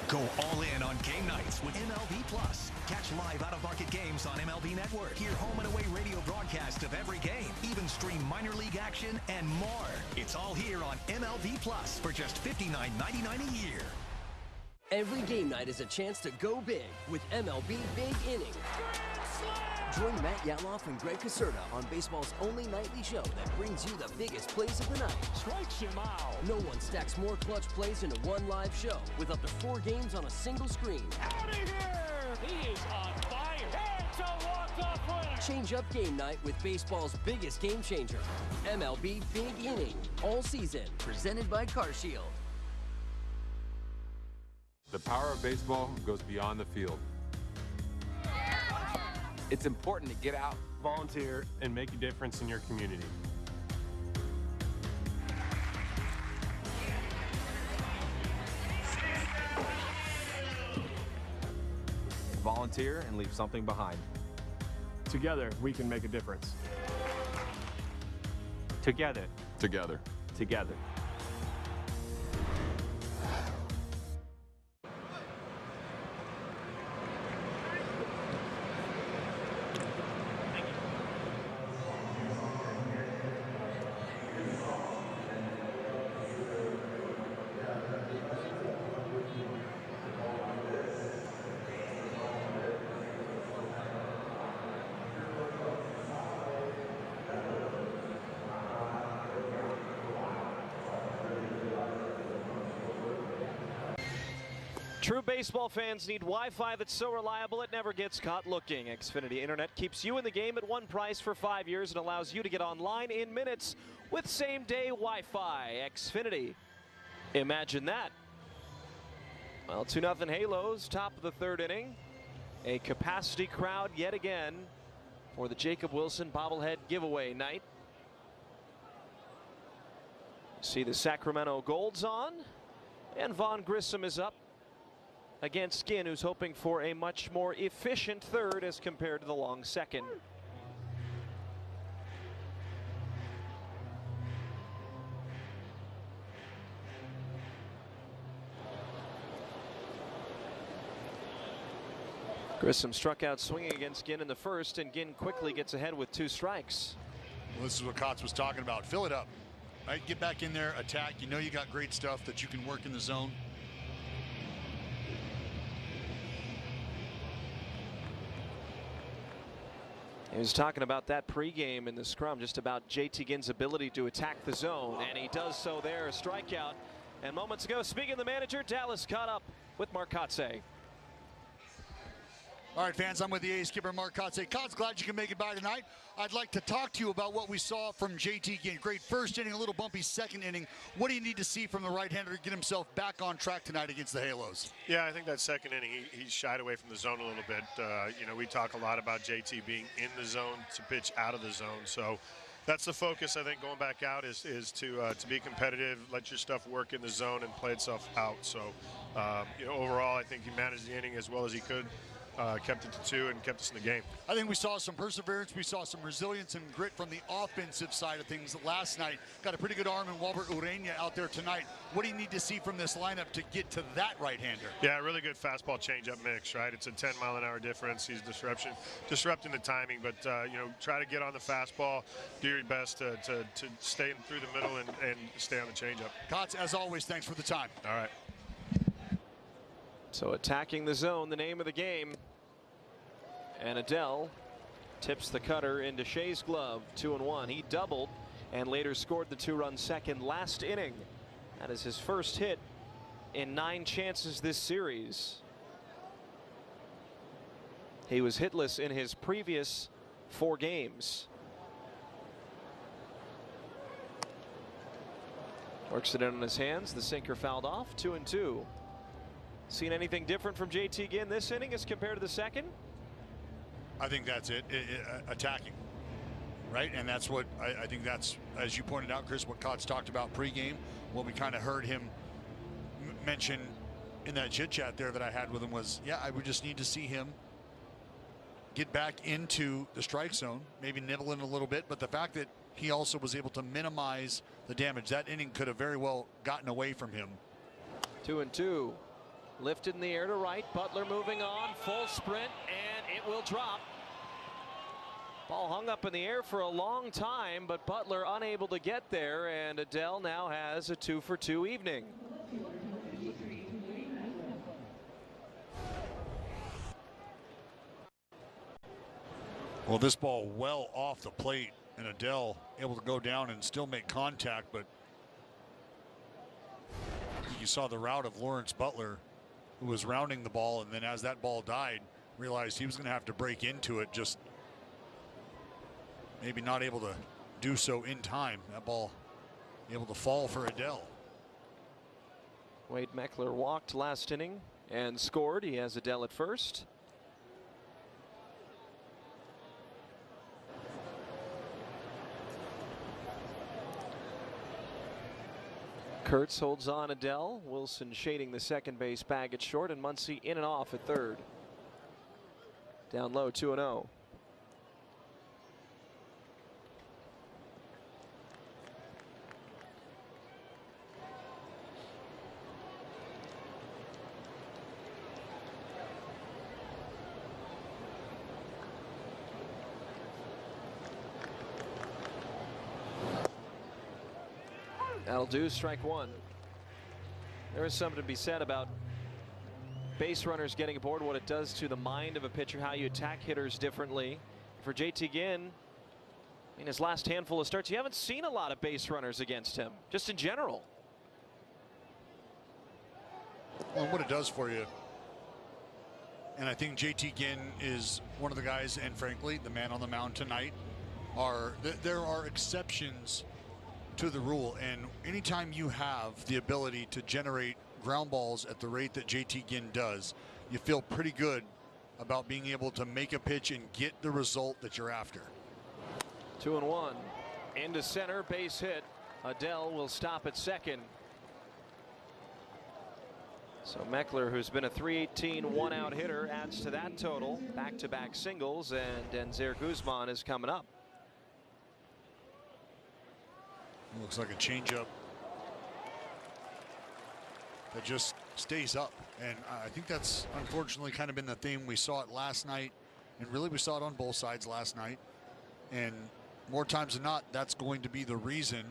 [SPEAKER 10] Go all in on game nights with MLB Plus. Catch live out-of-market games on MLB Network. Hear home and away radio broadcast of every game. Even stream minor league action and more. It's all here on MLB Plus for just $59.99 a year.
[SPEAKER 1] Every game night is a chance to go big with MLB Big Inning. Join Matt Yaloff and Greg Caserta on baseball's only nightly show that brings you the biggest plays of the night.
[SPEAKER 6] Strikes him out.
[SPEAKER 1] No one stacks more clutch plays into one live show with up to 4 games on a single screen.
[SPEAKER 6] Out of here! He is on fire. It's a walk-off winner.
[SPEAKER 1] Change up game night with baseball's biggest game changer. MLB Big Inning. All season. Presented by CarShield.
[SPEAKER 2] The power of baseball goes beyond the field. It's important to get out, volunteer, and make a difference in your community.
[SPEAKER 3] Volunteer and leave something behind.
[SPEAKER 2] Together, we can make a difference. Together. Together. Together.
[SPEAKER 7] True baseball fans need Wi-Fi that's so reliable it never gets caught looking. Xfinity Internet keeps you in the game at one price for 5 years and allows you to get online in minutes with same-day Wi-Fi. Xfinity. Imagine that. Well, 2-0 Halos, top of the 3rd inning. A capacity crowd yet again for the Jacob Wilson bobblehead giveaway night. See the Sacramento Golds on, and Vaughn Grissom is up against Ginn, who's hoping for a much more efficient 3rd as compared to the long 2nd. Grissom struck out swinging against Ginn in the 1st, and Ginn quickly gets ahead with 2 strikes.
[SPEAKER 15] Well, this is what Kotz was talking about. Fill it up. Right? Get back in there, attack. You know you got great stuff that you can work in the zone.
[SPEAKER 7] He was talking about that pregame in the scrum, just about JT Ginn's ability to attack the zone, and he does so there, a strikeout. And moments ago, speaking of the manager, Dallas caught up with Mark Kotze.
[SPEAKER 15] All right, fans, I'm with the A's skipper, Mark Kotze. Kotz, glad you can make it by tonight. I'd like to talk to you about what we saw from JT Ginn. Great 1st inning, a little bumpy 2nd inning. What do you need to see from the right-hander to get himself back on track tonight against the Halos?
[SPEAKER 4] Yeah, I think that 2nd inning, he shied away from the zone a little bit. You know, we talk a lot about JT being in the zone to pitch out of the zone. So that's the focus, I think, going back out is to be competitive, let your stuff work in the zone and play itself out. So, you know, overall, I think he managed the inning as well as he could. Kept it to 2 and kept us in the game.
[SPEAKER 15] I think we saw some perseverance. We saw some resilience and grit from the offensive side of things last night. Got a pretty good arm in Walbert Ureña out there tonight. What do you need to see from this lineup to get to that right-hander?
[SPEAKER 4] Yeah, really good fastball changeup mix, right? It's a 10-mile-an-hour difference. He's disrupting the timing, but you know, try to get on the fastball. Do your best to stay through the middle and stay on the changeup.
[SPEAKER 15] Kotz, as always, thanks for the time.
[SPEAKER 4] All right.
[SPEAKER 7] So attacking the zone, the name of the game. And Adele tips the cutter into Shea's glove, 2-1. He doubled and later scored the 2-run 2nd last inning. That is his 1st hit in 9 chances this series. He was hitless in his previous 4 games. Works it in on his hands. The sinker fouled off, 2-2. Seen anything different from JT Ginn this inning as compared to the 2nd?
[SPEAKER 15] I think that's it, attacking, right? And that's what I think that's, as you pointed out, Chris, what Kotz talked about pregame, what we kind of heard him mention in that chit chat there that I had with him was, yeah, I would just need to see him get back into the strike zone, maybe nibble in a little bit, but the fact that he also was able to minimize the damage, that inning could have very well gotten away from him.
[SPEAKER 7] 2-2. Lifted in the air to right. Butler moving on. Full sprint, and it will drop. Ball hung up in the air for a long time, but Butler unable to get there, and Adele now has a 2-for-2 evening.
[SPEAKER 15] Well, this ball well off the plate, and Adele able to go down and still make contact, but you saw the route of Lawrence Butler, who was rounding the ball, and then as that ball died, realized he was going to have to break into it, just maybe not able to do so in time. That ball able to fall for Adele.
[SPEAKER 7] Wade Meckler walked last inning and scored. He has Adele at first. Kurtz holds on Adele. Wilson shading the second base bag at short, and Muncy in and off at third. Down low, 2-0. That'll do, strike one. There is something to be said about base runners getting aboard, what it does to the mind of a pitcher, how you attack hitters differently. For JT Ginn, in his last handful of starts, you haven't seen a lot of base runners against him, just in general.
[SPEAKER 15] Well, what it does for you, and I think JT Ginn is one of the guys, and frankly, the man on the mound tonight, there are exceptions to the rule, and anytime you have the ability to generate ground balls at the rate that JT Ginn does, you feel pretty good about being able to make a pitch and get the result that you're after.
[SPEAKER 7] 2-1 into center, base hit. Adele will stop at second. So Meckler, who's been a .318 one-out hitter, adds to that total. Back-to-back singles, and Denzer Guzman is coming up.
[SPEAKER 15] Looks like a changeup that just stays up, and I think that's unfortunately kind of been the theme. We saw it last night, and really we saw it on both sides last night, and more times than not, that's going to be the reason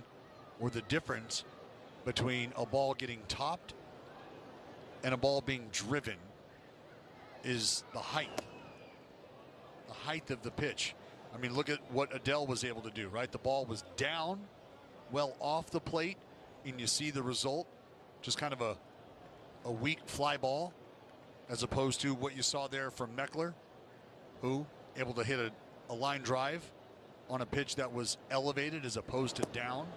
[SPEAKER 15] or the difference between a ball getting topped and a ball being driven is the height of the pitch. I mean, look at what Adele was able to do, right? The ball was down, well off the plate, and you see the result, just kind of a weak fly ball, as opposed to what you saw there from Meckler, who able to hit a line drive on a pitch that was elevated as opposed to down.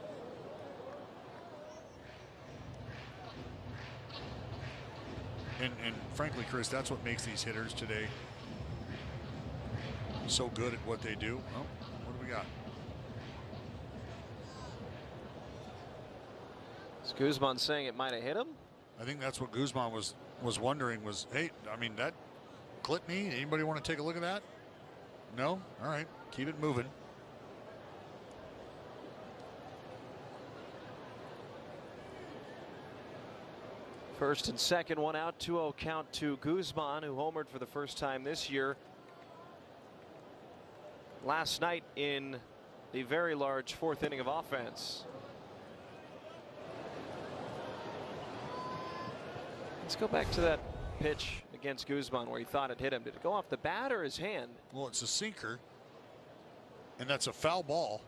[SPEAKER 15] And frankly, Chris, that's what makes these hitters today so good at what they do. Well, what do we got?
[SPEAKER 7] Is Guzman saying it might have hit him?
[SPEAKER 15] I think that's what Guzman was wondering was, hey, I mean, that clipped me. Anybody want to take a look at that? No? All right, keep it moving.
[SPEAKER 7] First and second, one out, 2-0 count to Guzman, who homered for the first time this year. Last night in the very large fourth inning of offense. Let's go back to that pitch against Guzman where he thought it hit him. Did it go off the bat or his hand?
[SPEAKER 15] Well, it's a sinker, and that's a foul ball.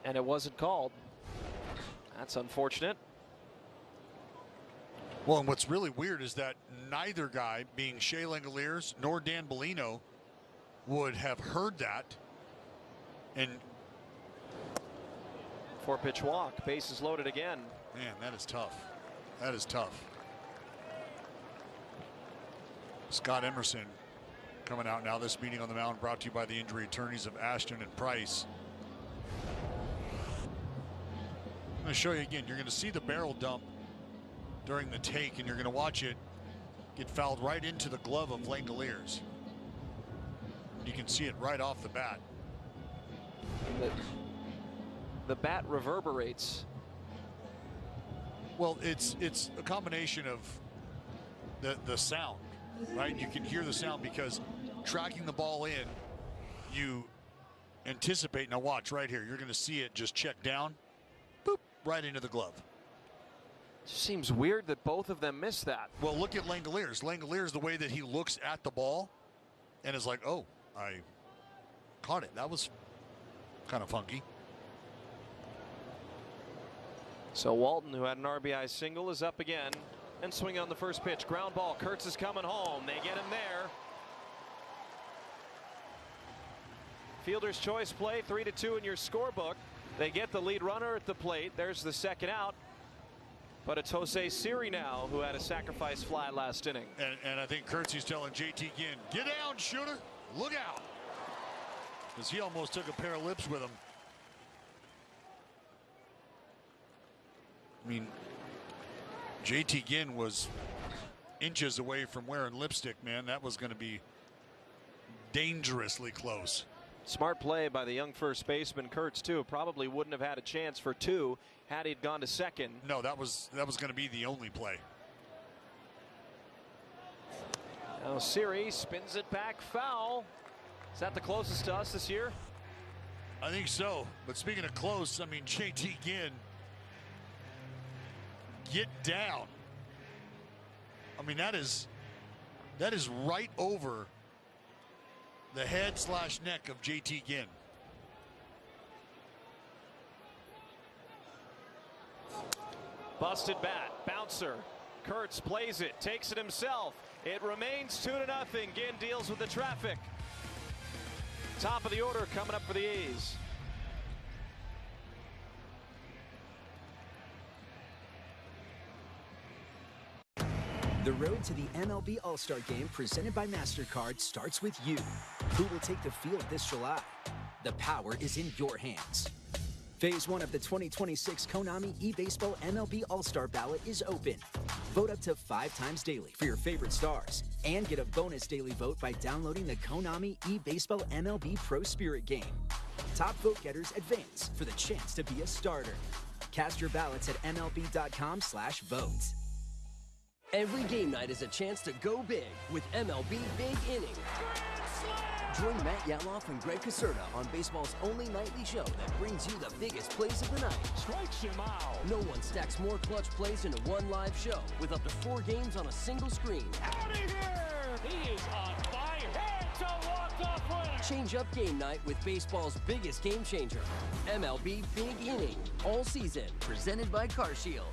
[SPEAKER 7] And it wasn't called. That's unfortunate.
[SPEAKER 15] Well, and what's really weird is that neither guy, being Shea Langoliers nor Dan Bellino, would have heard that. And
[SPEAKER 7] 4-pitch walk, bases loaded again.
[SPEAKER 15] Man, that is tough. That is tough. Scott Emerson coming out now. This meeting on the mound brought to you by the injury attorneys of Ashton and Price. I'm going to show you again. You're going to see the barrel dump during the take, and you're going to watch it get fouled right into the glove of Langoliers. You can see it right off the bat.
[SPEAKER 7] The bat reverberates.
[SPEAKER 15] Well, it's a combination of the sound, right? You can hear the sound because tracking the ball in, you anticipate. Now watch right here. You're going to see it just check down, boop, right into the glove.
[SPEAKER 7] Seems weird that both of them missed that.
[SPEAKER 15] Well, look at Langoliers. Langoliers, the way that he looks at the ball and is like, oh, I caught it. That was kind of funky.
[SPEAKER 7] So Walton, who had an RBI single, is up again and swinging on the first pitch. Ground ball. Kurtz is coming home. They get him there. Fielder's choice play, 3-2 in your scorebook. They get the lead runner at the plate. There's the second out. But it's Jose Siri now who had a sacrifice fly last inning.
[SPEAKER 15] And I think Kurtz is telling JT Ginn, get down, shooter. Look out. Because he almost took a pair of lips with him. I mean, JT Ginn was inches away from wearing lipstick, man. That was going to be dangerously close.
[SPEAKER 7] Smart play by the young first baseman Kurtz too. Probably wouldn't have had a chance for two had he gone to second.
[SPEAKER 15] No, that was going to be the only play.
[SPEAKER 7] Now Siri spins it back foul. Is that the closest to us this year?
[SPEAKER 15] I think so. But speaking of close, I mean, JT Ginn, get down. I mean, that is right over the head/neck of JT Ginn.
[SPEAKER 7] Busted bat, bouncer. Kurtz plays it, takes it himself. It remains 2-0. Ginn deals with the traffic. Top of the order coming up for the A's.
[SPEAKER 5] The road to the MLB All-Star Game presented by MasterCard starts with you. Who will take the field this July? The power is in your hands. Phase 1 of the 2026 Konami eBaseball MLB All-Star Ballot is open. Vote up to 5 times daily for your favorite stars and get a bonus daily vote by downloading the Konami eBaseball MLB Pro Spirit game. Top vote getters advance for the chance to be a starter. Cast your ballots at MLB.com/vote.
[SPEAKER 1] Every game night is a chance to go big with MLB Big Inning. Join Matt Yatloff and Greg Caserta on baseball's only nightly show that brings you the biggest plays of the night.
[SPEAKER 6] Strikes him out.
[SPEAKER 1] No one stacks more clutch plays into one live show with up to 4 games on a single screen.
[SPEAKER 6] Out of here! He is on fire. It's a walk-off winner.
[SPEAKER 1] Change up game night with baseball's biggest game changer. MLB Big Inning. All season. Presented by CarShield.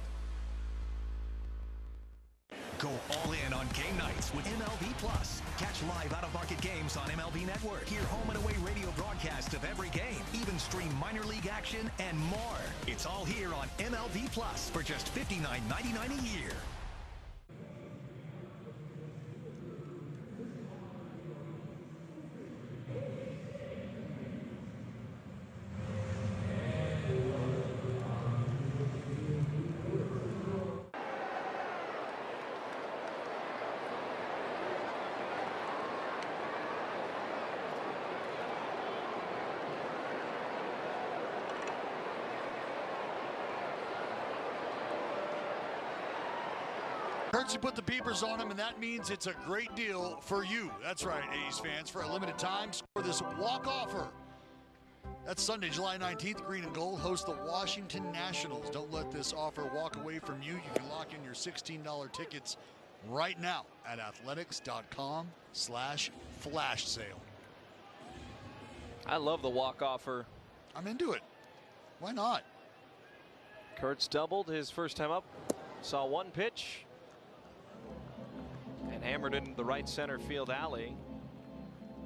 [SPEAKER 10] Go all in on game nights with MLB Plus. Catch live out-of-market games on MLB Network. Hear home and away radio broadcast of every game. Even stream minor league action and more. It's all here on MLB Plus for just $59.99 a year.
[SPEAKER 15] Kurtz put the beepers on him, and that means it's a great deal for you. That's right, A's fans. For a limited time, score this walk offer. That's Sunday, July 19th. Green and Gold host the Washington Nationals. Don't let this offer walk away from you. You can lock in your $16 tickets right now at athletics.com/flash sale.
[SPEAKER 7] I love the walk offer.
[SPEAKER 15] I'm into it. Why not?
[SPEAKER 7] Kurtz doubled his first time up. Saw one pitch and hammered into the right center field alley.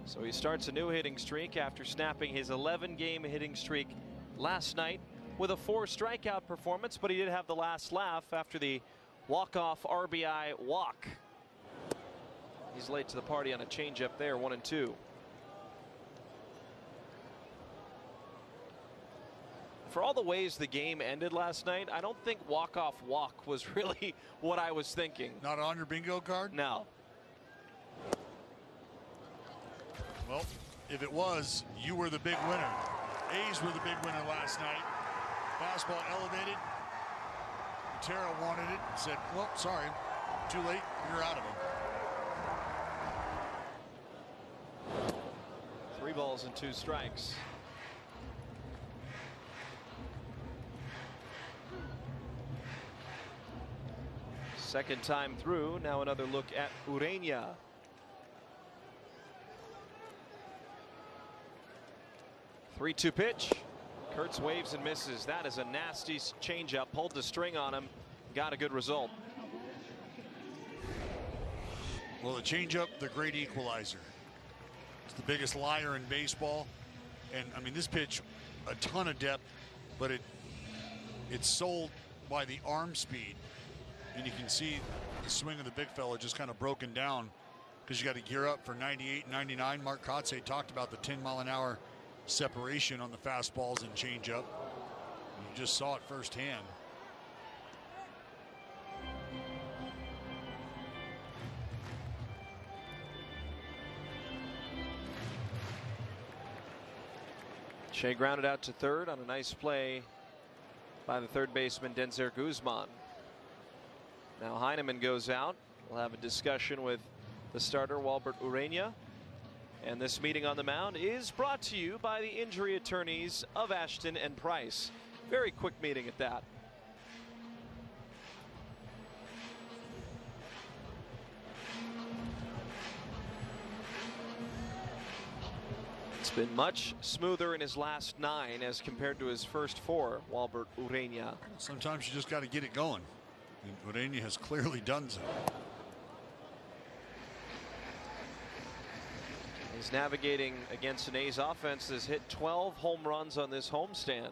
[SPEAKER 7] So he starts a new hitting streak after snapping his 11-game hitting streak last night with a 4 strikeout performance, but he did have the last laugh after the walk-off RBI walk. He's late to the party on a changeup there, 1-2. For all the ways the game ended last night, I don't think walk-off walk was really what I was thinking.
[SPEAKER 15] Not on your bingo card?
[SPEAKER 7] No.
[SPEAKER 15] Well, if it was, you were the big winner. A's were the big winner last night. Fastball elevated. Terra wanted it. Said, well, sorry. Too late. You're out of them.
[SPEAKER 7] 3 balls and 2 strikes. Second time through. Now another look at Ureña. 3-2 pitch. Kurtz waves and misses. That is a nasty changeup. Pulled the string on him. Got a good result.
[SPEAKER 15] Well, the changeup, the great equalizer. It's the biggest liar in baseball. And, I mean, this pitch, a ton of depth, but it's sold by the arm speed. And you can see the swing of the big fella just kind of broken down because you got to gear up for 98 and 99. Mark Kotze talked about the 10-mile-an-hour separation on the fastballs and changeup. You just saw it firsthand.
[SPEAKER 7] Shea grounded out to third on a nice play by the third baseman Denzer Guzman. Now Heineman goes out. We'll have a discussion with the starter Walbert Ureña. And this meeting on the mound is brought to you by the injury attorneys of Ashton and Price. Very quick meeting at that. It's been much smoother in his last 9 as compared to his first 4, Walbert Ureña.
[SPEAKER 15] Sometimes you just got to get it going. And Ureña has clearly done so.
[SPEAKER 7] He's navigating against an A's offense that's hit 12 home runs on this homestand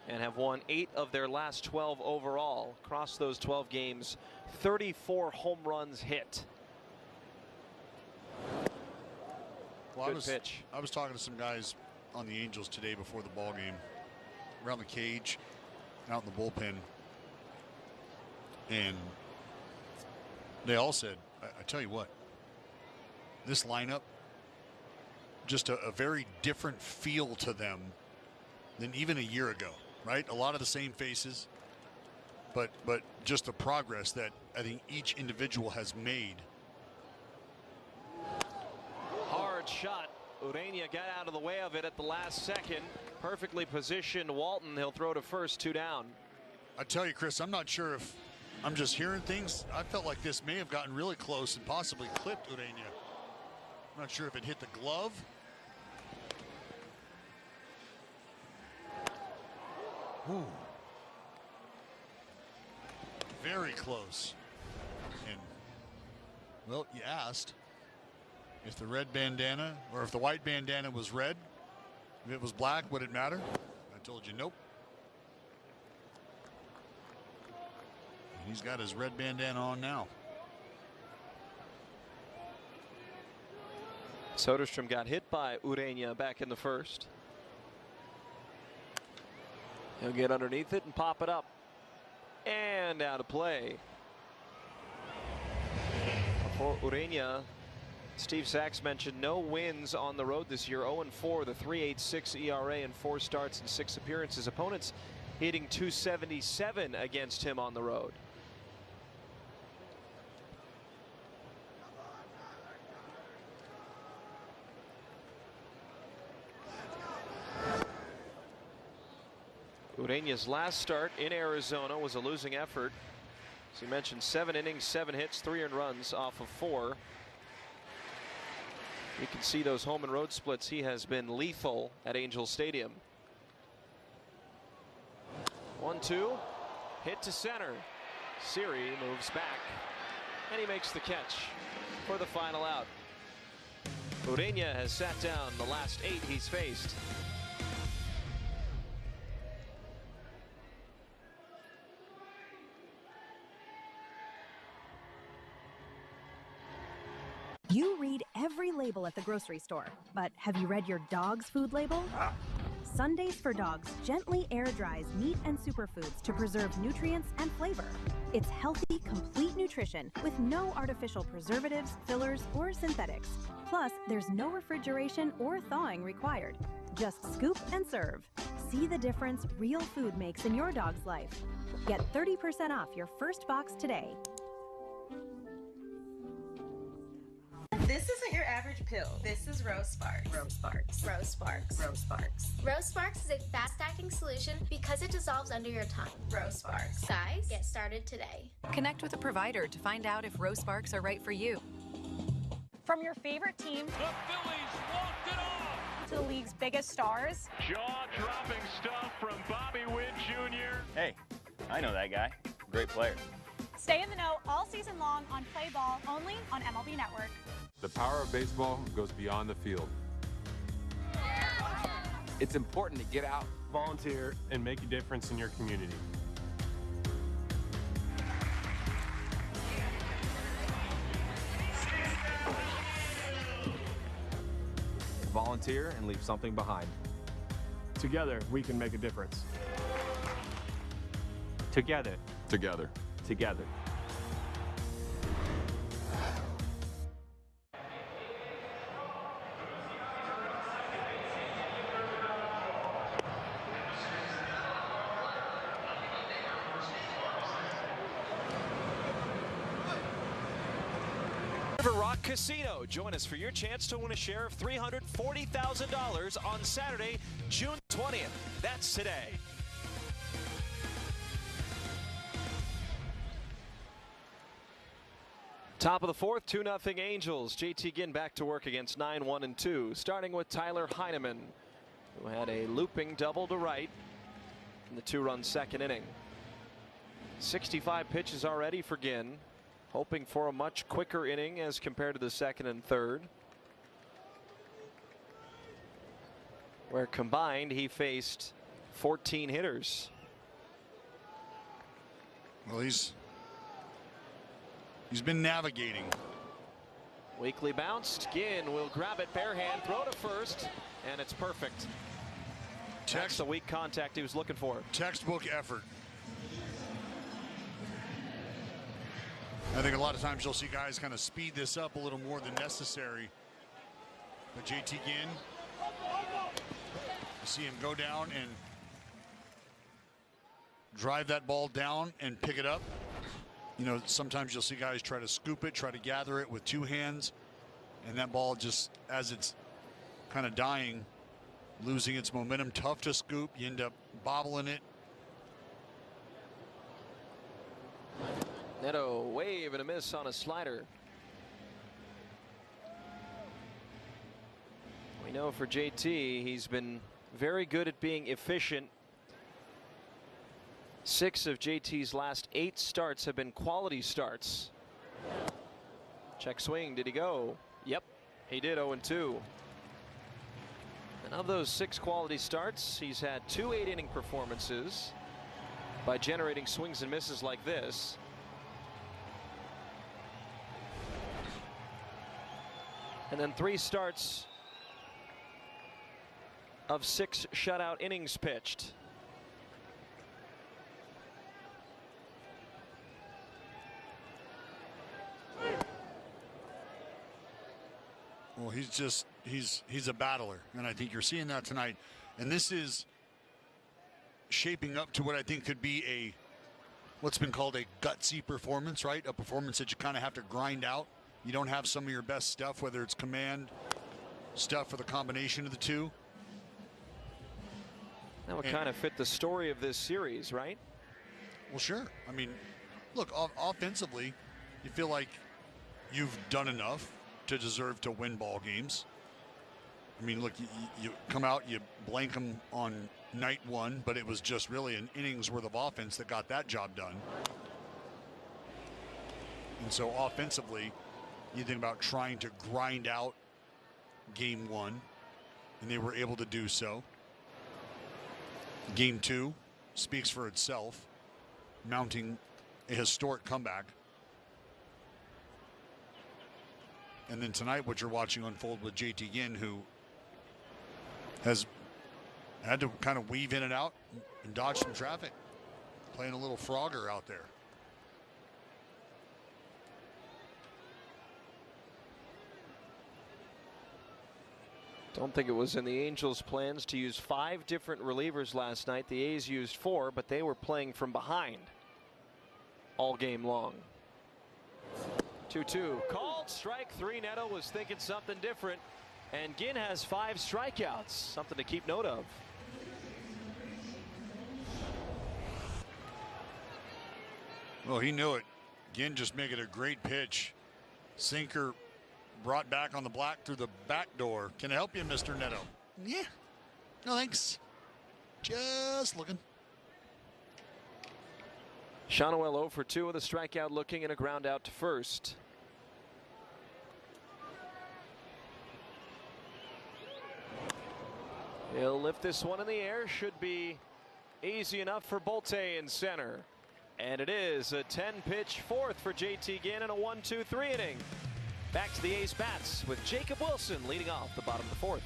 [SPEAKER 7] and have won 8 of their last 12 overall. Across those 12 games, 34 home runs hit.
[SPEAKER 15] Well,
[SPEAKER 7] Good pitch.
[SPEAKER 15] I was talking to some guys on the Angels today before the ball game, around the cage, out in the bullpen, and they all said, I tell you what, this lineup, just a very different feel to them than even a year ago, right? A lot of the same faces, but just the progress that I think each individual has made.
[SPEAKER 7] Hard shot. Ureña got out of the way of it at the last second. Perfectly positioned Walton. He'll throw to first, 2 down.
[SPEAKER 15] I tell you, Chris, I'm not sure if I'm just hearing things. I felt like this may have gotten really close and possibly clipped Ureña. I'm not sure if it hit the glove. Ooh. Very close. And, well, you asked if the red bandana or if the white bandana was red. If it was black, would it matter? I told you nope. And he's got his red bandana on now.
[SPEAKER 7] Soderstrom got hit by Ureña back in the first. He'll get underneath it and pop it up. And out of play. For Ureña, Steve Sachs mentioned no wins on the road this year. 0-4, the 3.86 ERA in 4 starts and 6 appearances. Opponents hitting .277 against him on the road. Ureña's last start in Arizona was a losing effort. As you mentioned, 7 innings, 7 hits, 3 earned runs off of 4. You can see those home and road splits. He has been lethal at Angel Stadium. 1-2, hit to center. Siri moves back, and he makes the catch for the final out. Ureña has sat down the last 8 he's faced.
[SPEAKER 8] You read every label at the grocery store, but have you read your dog's food label? Sundays for Dogs gently air dries meat and superfoods to preserve nutrients and flavor. It's healthy, complete nutrition with no artificial preservatives, fillers, or synthetics. Plus, there's no refrigeration or thawing required. Just scoop and serve. See the difference real food makes in your dog's life. Get 30% off your first box today.
[SPEAKER 11] This isn't your average pill. This is Rose Sparks. Rose Sparks. Rose Sparks. Rose Sparks.
[SPEAKER 12] Rose Sparks is a fast-acting solution because it dissolves under your tongue.
[SPEAKER 11] Rose Sparks.
[SPEAKER 12] Guys, get started today.
[SPEAKER 13] Connect with a provider to find out if Rose Sparks are right for you.
[SPEAKER 14] From your favorite team,
[SPEAKER 28] the Phillies walked it off.
[SPEAKER 9] to the league's biggest stars.
[SPEAKER 7] Jaw-dropping stuff from Bobby Witt Jr.
[SPEAKER 14] Hey, I know that guy. Great player.
[SPEAKER 9] Stay in the know all season long on Play Ball, only on MLB Network.
[SPEAKER 2] The power of baseball goes beyond the field. It's important to get out, volunteer, and make a difference in your community.
[SPEAKER 3] Volunteer and leave something behind.
[SPEAKER 2] Together, we can make a difference.
[SPEAKER 16] Together.
[SPEAKER 2] Together.
[SPEAKER 16] Together.
[SPEAKER 7] River Rock Casino. Join us for your chance to win a share of $340,000 on Saturday, June 20th. That's today. Top of the fourth, 2-0 Angels. JT Ginn back to work against 9-1-2. Starting with Tyler Heineman, who had a looping double to right in the 2-run second inning. 65 pitches already for Ginn, hoping for a much quicker inning as compared to the second and third, where combined he faced 14 hitters.
[SPEAKER 15] Well, he's been navigating.
[SPEAKER 7] Weakly bounced. Ginn will grab it bare hand, throw to first, and it's perfect. That's the weak contact he was looking for.
[SPEAKER 15] Textbook effort. I think a lot of times you'll see guys kind of speed this up a little more than necessary. But JT Ginn, you see him go down and drive that ball down and pick it up. You know, sometimes you'll see guys try to scoop it, try to gather it with two hands, and that ball just, as it's kind of dying, losing its momentum. Tough to scoop. You end up bobbling it.
[SPEAKER 7] Neto wave and a miss on a slider. We know for JT, he's been very good at being efficient. 6 of JT's last 8 starts have been quality starts. Check swing, did he go? Yep, he did. 0-2. And of those 6 quality starts, he's had 2 8-inning performances by generating swings and misses like this. And then 3 starts of 6 shutout innings pitched.
[SPEAKER 15] Well, he's a battler, and I think you're seeing that tonight. And this is shaping up to what I think could be what's been called a gutsy performance, right? A performance that you kind of have to grind out. You don't have some of your best stuff, whether it's command stuff or the combination of the two.
[SPEAKER 7] That would kind of fit the story of this series, right?
[SPEAKER 15] Well, sure. I mean, look, offensively, you feel like you've done enough to deserve to win ball games. I mean, look, you come out, you blank them on night 1, but it was just really an innings worth of offense that got that job done. And so offensively, you think about trying to grind out game 1, and they were able to do so. Game 2 speaks for itself, mounting a historic comeback. And then tonight, what you're watching unfold with JT Ginn, who has had to kind of weave in and out and dodge some traffic, playing a little Frogger out there.
[SPEAKER 7] Don't think it was in the Angels' plans to use 5 different relievers last night. The A's used 4, but they were playing from behind all game long. 2-2 called, strike 3. Neto was thinking something different, and Ginn has 5 strikeouts, something to keep note of.
[SPEAKER 15] Well, he knew it. Ginn just making a great pitch. Sinker brought back on the black through the back door. Can I help you, Mr. Neto? Yeah. No thanks. Just looking.
[SPEAKER 7] Shonowell 0 for 2 with a strikeout looking and a ground out to first. He'll lift this one in the air. Should be easy enough for Bolte in center. And it is a 10-pitch fourth for JT Ginn in a 1-2-3 inning. Back to the A's bats with Jacob Wilson leading off the bottom of the fourth.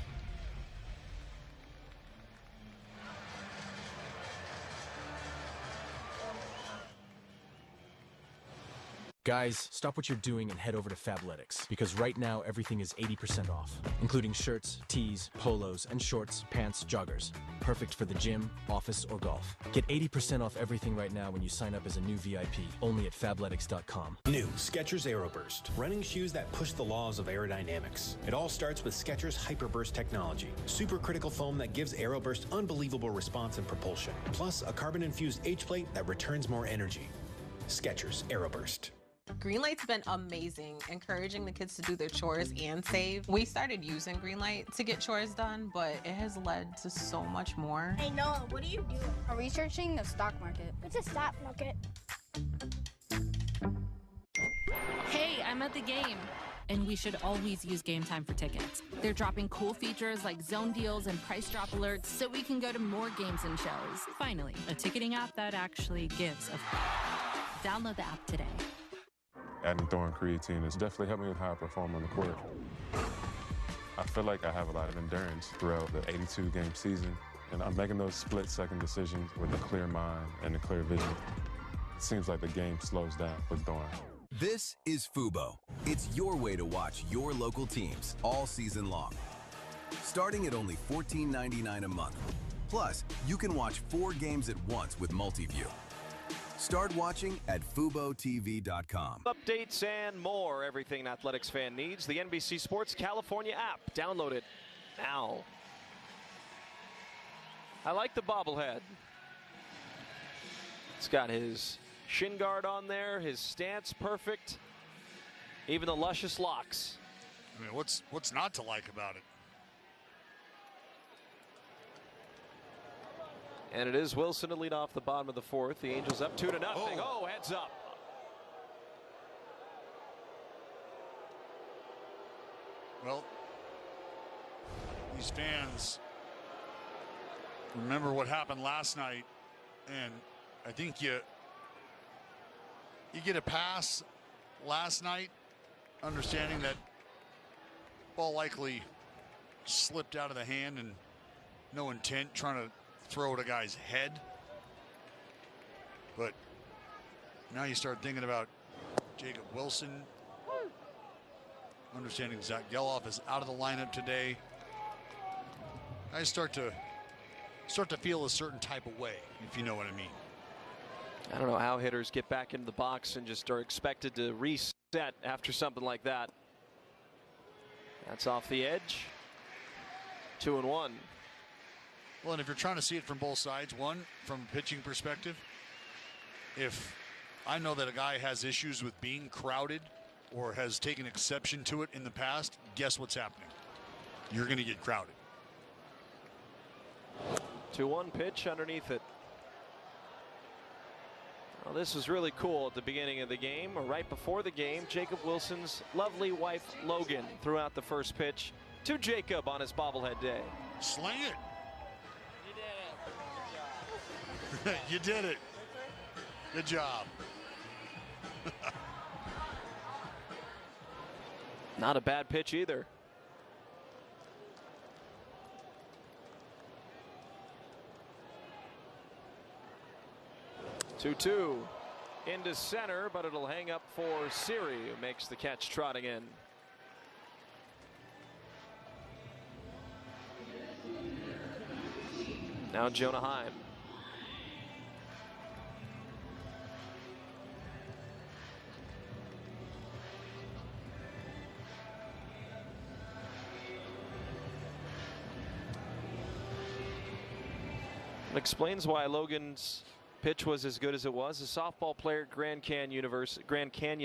[SPEAKER 16] Guys, stop what you're doing and head over to Fabletics, because right now everything is 80% off, including shirts, tees, polos, and shorts, pants, joggers. Perfect for the gym, office, or golf. Get 80% off everything right now when you sign up as a new VIP, only at Fabletics.com.
[SPEAKER 17] New Skechers Aeroburst, running shoes that push the laws of aerodynamics. It all starts with Skechers Hyperburst technology, supercritical foam that gives Aeroburst unbelievable response and propulsion, plus a carbon-infused H-plate that returns more energy. Skechers Aeroburst.
[SPEAKER 11] Greenlight's been amazing, encouraging the kids to do their chores and save. We started using Greenlight to get chores done, but it has led to so much more.
[SPEAKER 18] Hey Noah, what are you doing? I'm researching the stock market. What's a stock market?
[SPEAKER 19] Hey, I'm at the game. And we should always use Game Time for tickets. They're dropping cool features like zone deals and price drop alerts so we can go to more games and shows. Finally, a ticketing app that actually gives a download the app today.
[SPEAKER 2] Adding throwing creatine has definitely helped me with how I perform on the court. I feel like I have a lot of endurance throughout the 82-game season, and I'm making those split-second decisions with a clear mind and a clear vision. It seems like the game slows down with throwing.
[SPEAKER 20] This is Fubo. It's your way to watch your local teams all season long. Starting at only $14.99 a month. Plus, you can watch 4 games at once with Multiview. Start watching at FuboTV.com.
[SPEAKER 7] Updates and more. Everything an athletics fan needs. The NBC Sports California app. Download it now. I like the bobblehead. It's got his shin guard on there, his stance perfect, even the luscious locks.
[SPEAKER 15] I mean, what's not to like about it?
[SPEAKER 7] And it is Wilson to lead off the bottom of the fourth. The Angels up 2-0. Oh, heads up.
[SPEAKER 15] Well, these fans remember what happened last night, and I think you get a pass last night, understanding that ball likely slipped out of the hand and no intent trying to throw at a guy's head. But now you start thinking about Jacob Wilson, understanding Zach Geloff is out of the lineup today. I start to feel a certain type of way, if you know what I mean.
[SPEAKER 7] I don't know how hitters get back into the box and just are expected to reset after something like that. That's off the edge. 2-1.
[SPEAKER 15] Well, and if you're trying to see it from both sides, one, from a pitching perspective, if I know that a guy has issues with being crowded or has taken exception to it in the past, guess what's happening? You're going to get crowded.
[SPEAKER 7] 2-1 pitch underneath it. Well, this was really cool at the beginning of the game, or right before the game. Jacob Wilson's lovely wife, Logan, threw out the first pitch to Jacob on his bobblehead day.
[SPEAKER 15] Sling it. You did it. Good job.
[SPEAKER 7] Not a bad pitch either. Two into center, but it'll hang up for Siri, who makes the catch trotting in. Now Jonah Heim. Explains why Logan's pitch was as good as it was. A softball player at Grand Canyon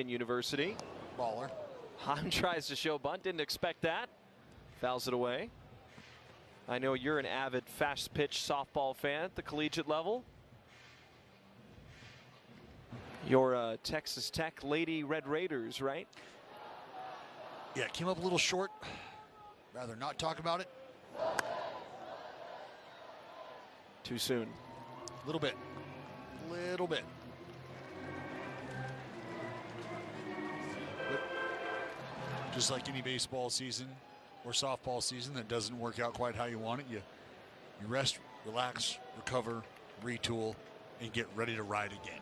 [SPEAKER 7] University.
[SPEAKER 15] Baller.
[SPEAKER 7] Heim tries to show bunt. Didn't expect that. Fouls it away. I know you're an avid fast pitch softball fan at the collegiate level. You're Texas Tech Lady Red Raiders, right?
[SPEAKER 15] Yeah, it came up a little short. Rather not talk about it.
[SPEAKER 7] Too soon.
[SPEAKER 15] A little bit. Little bit. But just like any baseball season or softball season that doesn't work out quite how you want it, you rest, relax, recover, retool, and get ready to ride again.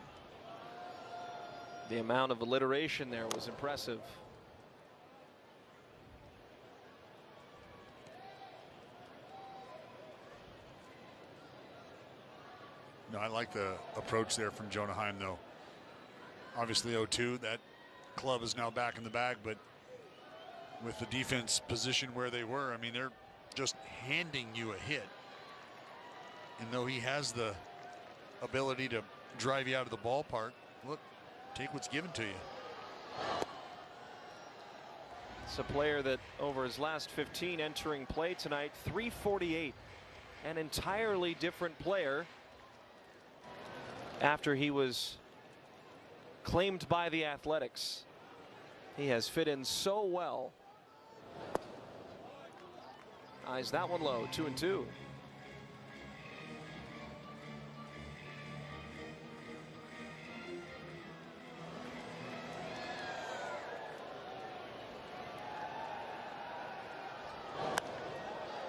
[SPEAKER 7] The amount of alliteration there was impressive.
[SPEAKER 15] No, I like the approach there from Jonah Heim, though. Obviously 0-2, that club is now back in the bag, but with the defense positioned where they were, I mean, they're just handing you a hit. And though he has the ability to drive you out of the ballpark, look, take what's given to you.
[SPEAKER 7] It's a player that over his last 15 entering play tonight, 348, an entirely different player after he was claimed by the Athletics. He has fit in so well. Eyes that one low, 2-2.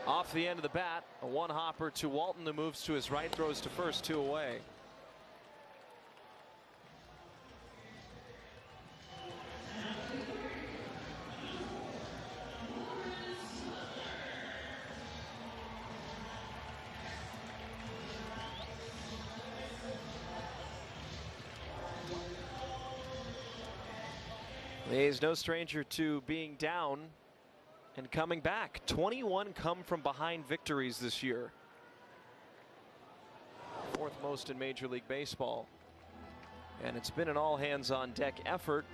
[SPEAKER 7] Off the end of the bat, a one hopper to Walton, who moves to his right, throws to first, 2 away. He's no stranger to being down and coming back. 21 come from behind victories this year. 4th most in Major League Baseball. And it's been an all hands on deck effort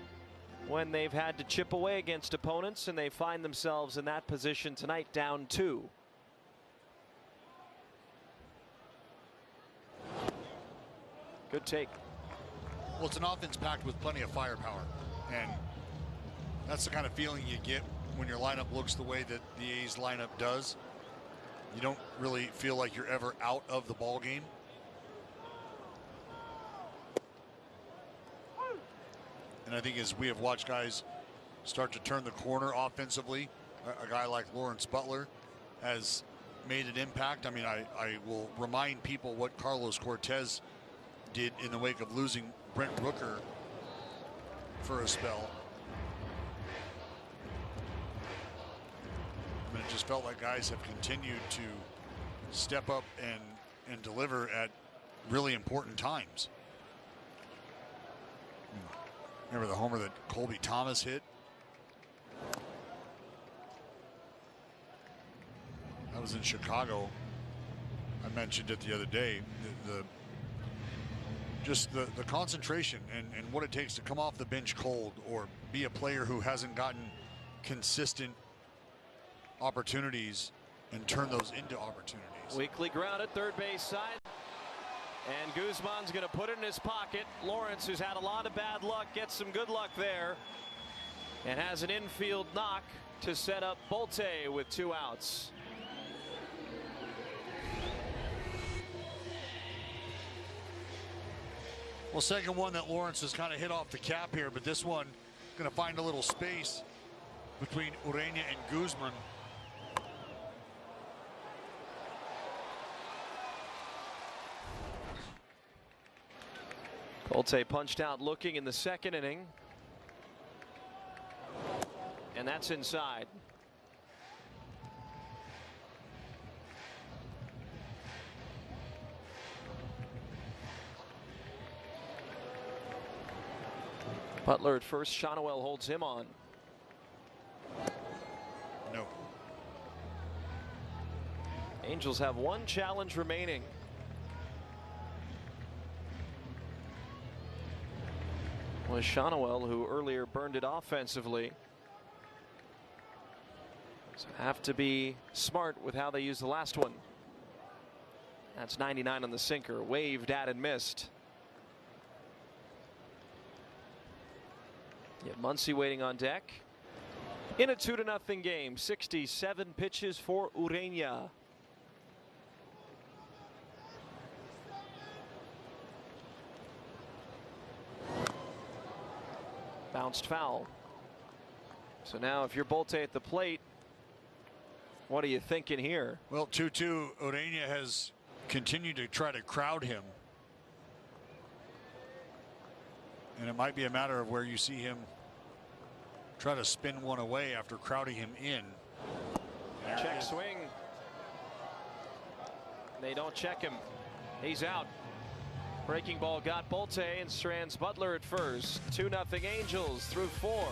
[SPEAKER 7] when they've had to chip away against opponents, and they find themselves in that position tonight, down 2. Good take.
[SPEAKER 15] Well, it's an offense packed with plenty of firepower, and that's the kind of feeling you get when your lineup looks the way that the A's lineup does. You don't really feel like you're ever out of the ball game. And I think as we have watched guys start to turn the corner offensively, a guy like Lawrence Butler has made an impact. I mean, I will remind people what Carlos Cortez did in the wake of losing Brent Rooker for a spell. I mean, it just felt like guys have continued to step up and deliver at really important times. Remember the homer that Colby Thomas hit? That was in Chicago. I mentioned it the other day. Just the concentration and what it takes to come off the bench cold or be a player who hasn't gotten consistent opportunities and turn those into opportunities.
[SPEAKER 7] Weekly ground at third base side. And Guzman's going to put it in his pocket. Lawrence, who's had a lot of bad luck, gets some good luck there and has an infield knock to set up Bolte with 2 outs.
[SPEAKER 15] Well, second one that Lawrence has kind of hit off the cap here, but this one going to find a little space between Ureña and Guzman.
[SPEAKER 7] Bolte punched out looking in the second inning. And that's inside. Butler at first. Shonowell holds him on.
[SPEAKER 15] No.
[SPEAKER 7] Angels have 1 challenge remaining. Was Shonowell, who earlier burned it offensively. So have to be smart with how they use the last one. That's 99 on the sinker. Waved at and missed. Yet Muncy waiting on deck. In a 2-0 game, 67 pitches for Ureña. Bounced foul. So now if you're Bolte at the plate, what are you thinking here?
[SPEAKER 15] Well, 2-2, Ureña has continued to try to crowd him. And it might be a matter of where you see him try to spin one away after crowding him in.
[SPEAKER 7] Check swing. They don't check him. He's out. Breaking ball got Bolte and strands Butler at first. 2-0 Angels through 4.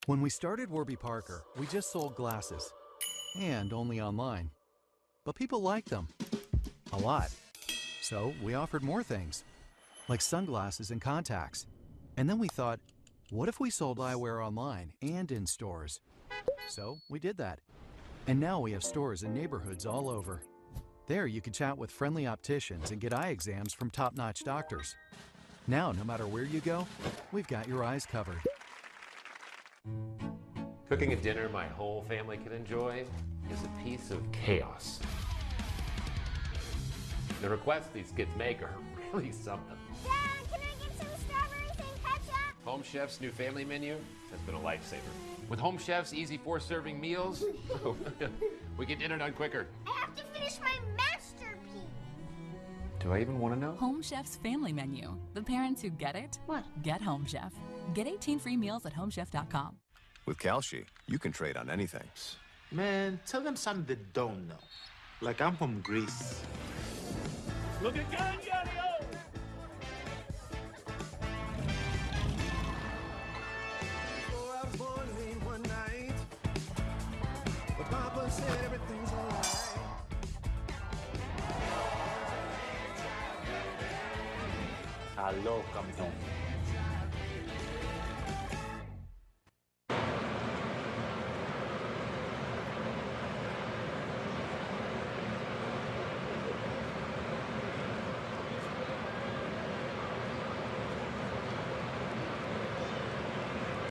[SPEAKER 4] When we started Warby Parker, we just sold glasses, and only online. But people liked them a lot. So we offered more things, like sunglasses and contacts. And then we thought, what if we sold eyewear online and in stores? So we did that. And now we have stores in neighborhoods all over. There you can chat with friendly opticians and get eye exams from top-notch doctors. Now, no matter where you go, we've got your eyes covered.
[SPEAKER 21] Cooking a dinner my whole family can enjoy is a piece of chaos. The requests these kids make are really something.
[SPEAKER 12] Dad, can I get some strawberries and ketchup?
[SPEAKER 21] Home Chef's new family menu has been a lifesaver. With Home Chef's easy 4-serving meals, we get dinner done quicker.
[SPEAKER 12] I have to finish my masterpiece.
[SPEAKER 21] Do I even want to know?
[SPEAKER 22] Home Chef's family menu. The parents who get it, get Home Chef. Get 18 free meals at homechef.com.
[SPEAKER 23] With Kalshi, you can trade on anything.
[SPEAKER 24] Man, tell them something they don't know. Like I'm from Greece.
[SPEAKER 6] Look at Ginn, Yaddy-o!
[SPEAKER 25] Before I was born late one night, but Papa said everything's alright.
[SPEAKER 24] Hello, campeón.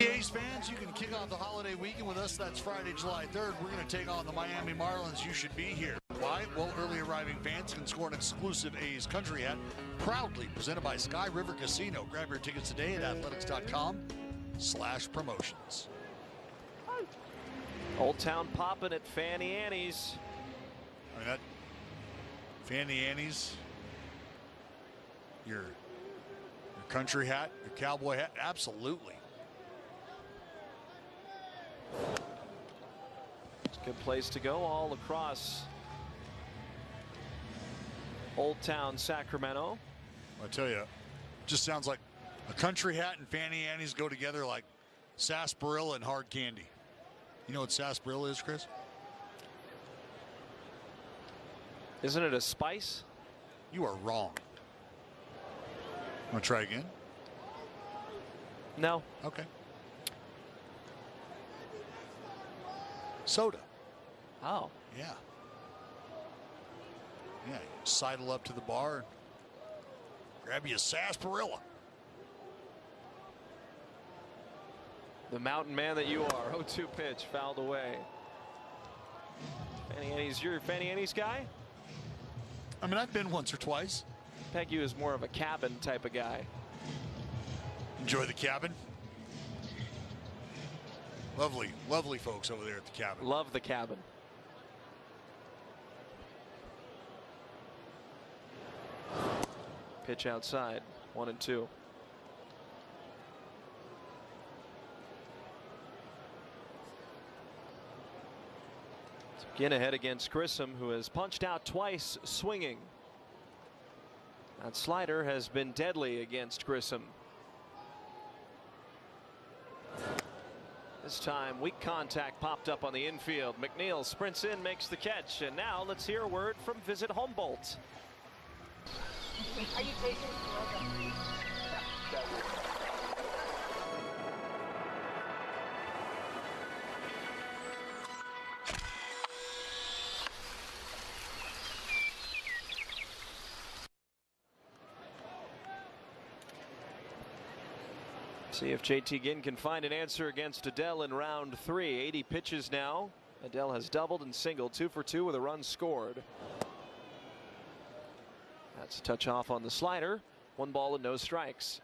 [SPEAKER 15] A's fans, you can kick off the holiday weekend with us. That's Friday, July 3rd. We're going to take on the Miami Marlins. You should be here. Why? Well, early arriving fans can score an exclusive A's country hat, proudly presented by Sky River Casino. Grab your tickets today at athletics.com/promotions.
[SPEAKER 7] Old Town popping at Fanny Annie's.
[SPEAKER 15] I mean, that Fanny Annie's, your country hat, your cowboy hat, absolutely.
[SPEAKER 7] It's a good place to go all across Old Town Sacramento.
[SPEAKER 15] I tell you, just sounds like a country hat and Fanny Annie's go together like sarsaparilla and hard candy. You know what sarsaparilla is, Chris?
[SPEAKER 7] Isn't it a spice?
[SPEAKER 15] You are wrong. Want to try again?
[SPEAKER 7] No.
[SPEAKER 15] Okay. Soda.
[SPEAKER 7] Oh.
[SPEAKER 15] Yeah. Yeah, you sidle up to the bar, grab you a sarsaparilla.
[SPEAKER 7] The mountain man that you are. 0-2 pitch, fouled away. Fanny Annie's, you're a Fanny Annie's guy?
[SPEAKER 15] I mean, I've been once or twice.
[SPEAKER 7] Peg you as more of a cabin type of guy.
[SPEAKER 15] Enjoy the cabin. Lovely, lovely folks over there at the cabin.
[SPEAKER 7] Love the cabin. Pitch outside, 1-2. Ginn ahead against Grissom, who has punched out twice swinging. That slider has been deadly against Grissom. This time, weak contact popped up on the infield. McNeil sprints in, makes the catch, and now let's hear a word from Visit Humboldt.
[SPEAKER 6] Are you taking
[SPEAKER 7] See if JT Ginn can find an answer against Adele in round 3. 80 pitches now. Adele has doubled and singled, 2 for 2 with a run scored. That's a touch off on the slider. 1 ball and no strikes.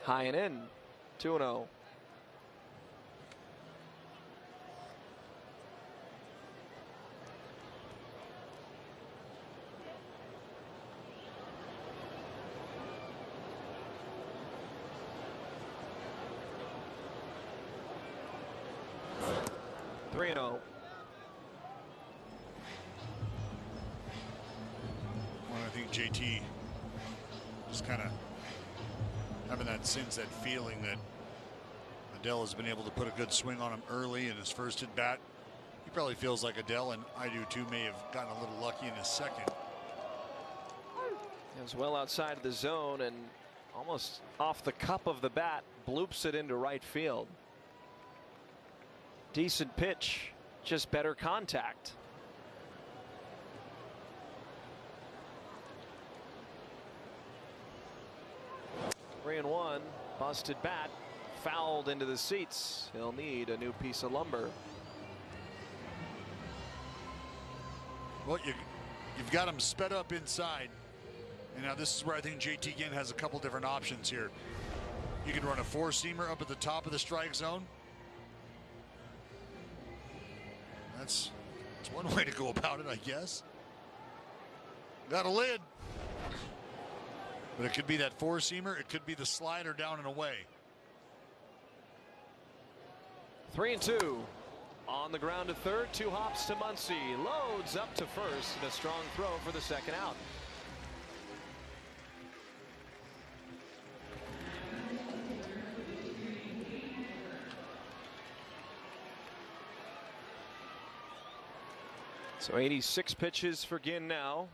[SPEAKER 7] High and in. 2-0. Well,
[SPEAKER 15] I think JT just kind of having that sense, that feeling that Adele has been able to put a good swing on him early in his first at bat. He probably feels like Adele, and I do too, may have gotten a little lucky in his second.
[SPEAKER 7] It was well outside of the zone and almost off the cup of the bat, bloops it into right field. Decent pitch, just better contact. Three and one, busted bat, fouled into the seats. He'll need a new piece of lumber.
[SPEAKER 15] Well, you've got him sped up inside. And now this is where I think JT Ginn has a couple different options here. You can run a four-seamer up at the top of the strike zone. That's one way to go about it, I guess. Got a lid. But it could be that four-seamer. It could be the slider down and away.
[SPEAKER 7] 3-2. On the ground to third. 2 hops to Muncy. Loads up to first. And a strong throw for the second out. So 86 pitches for Ginn now.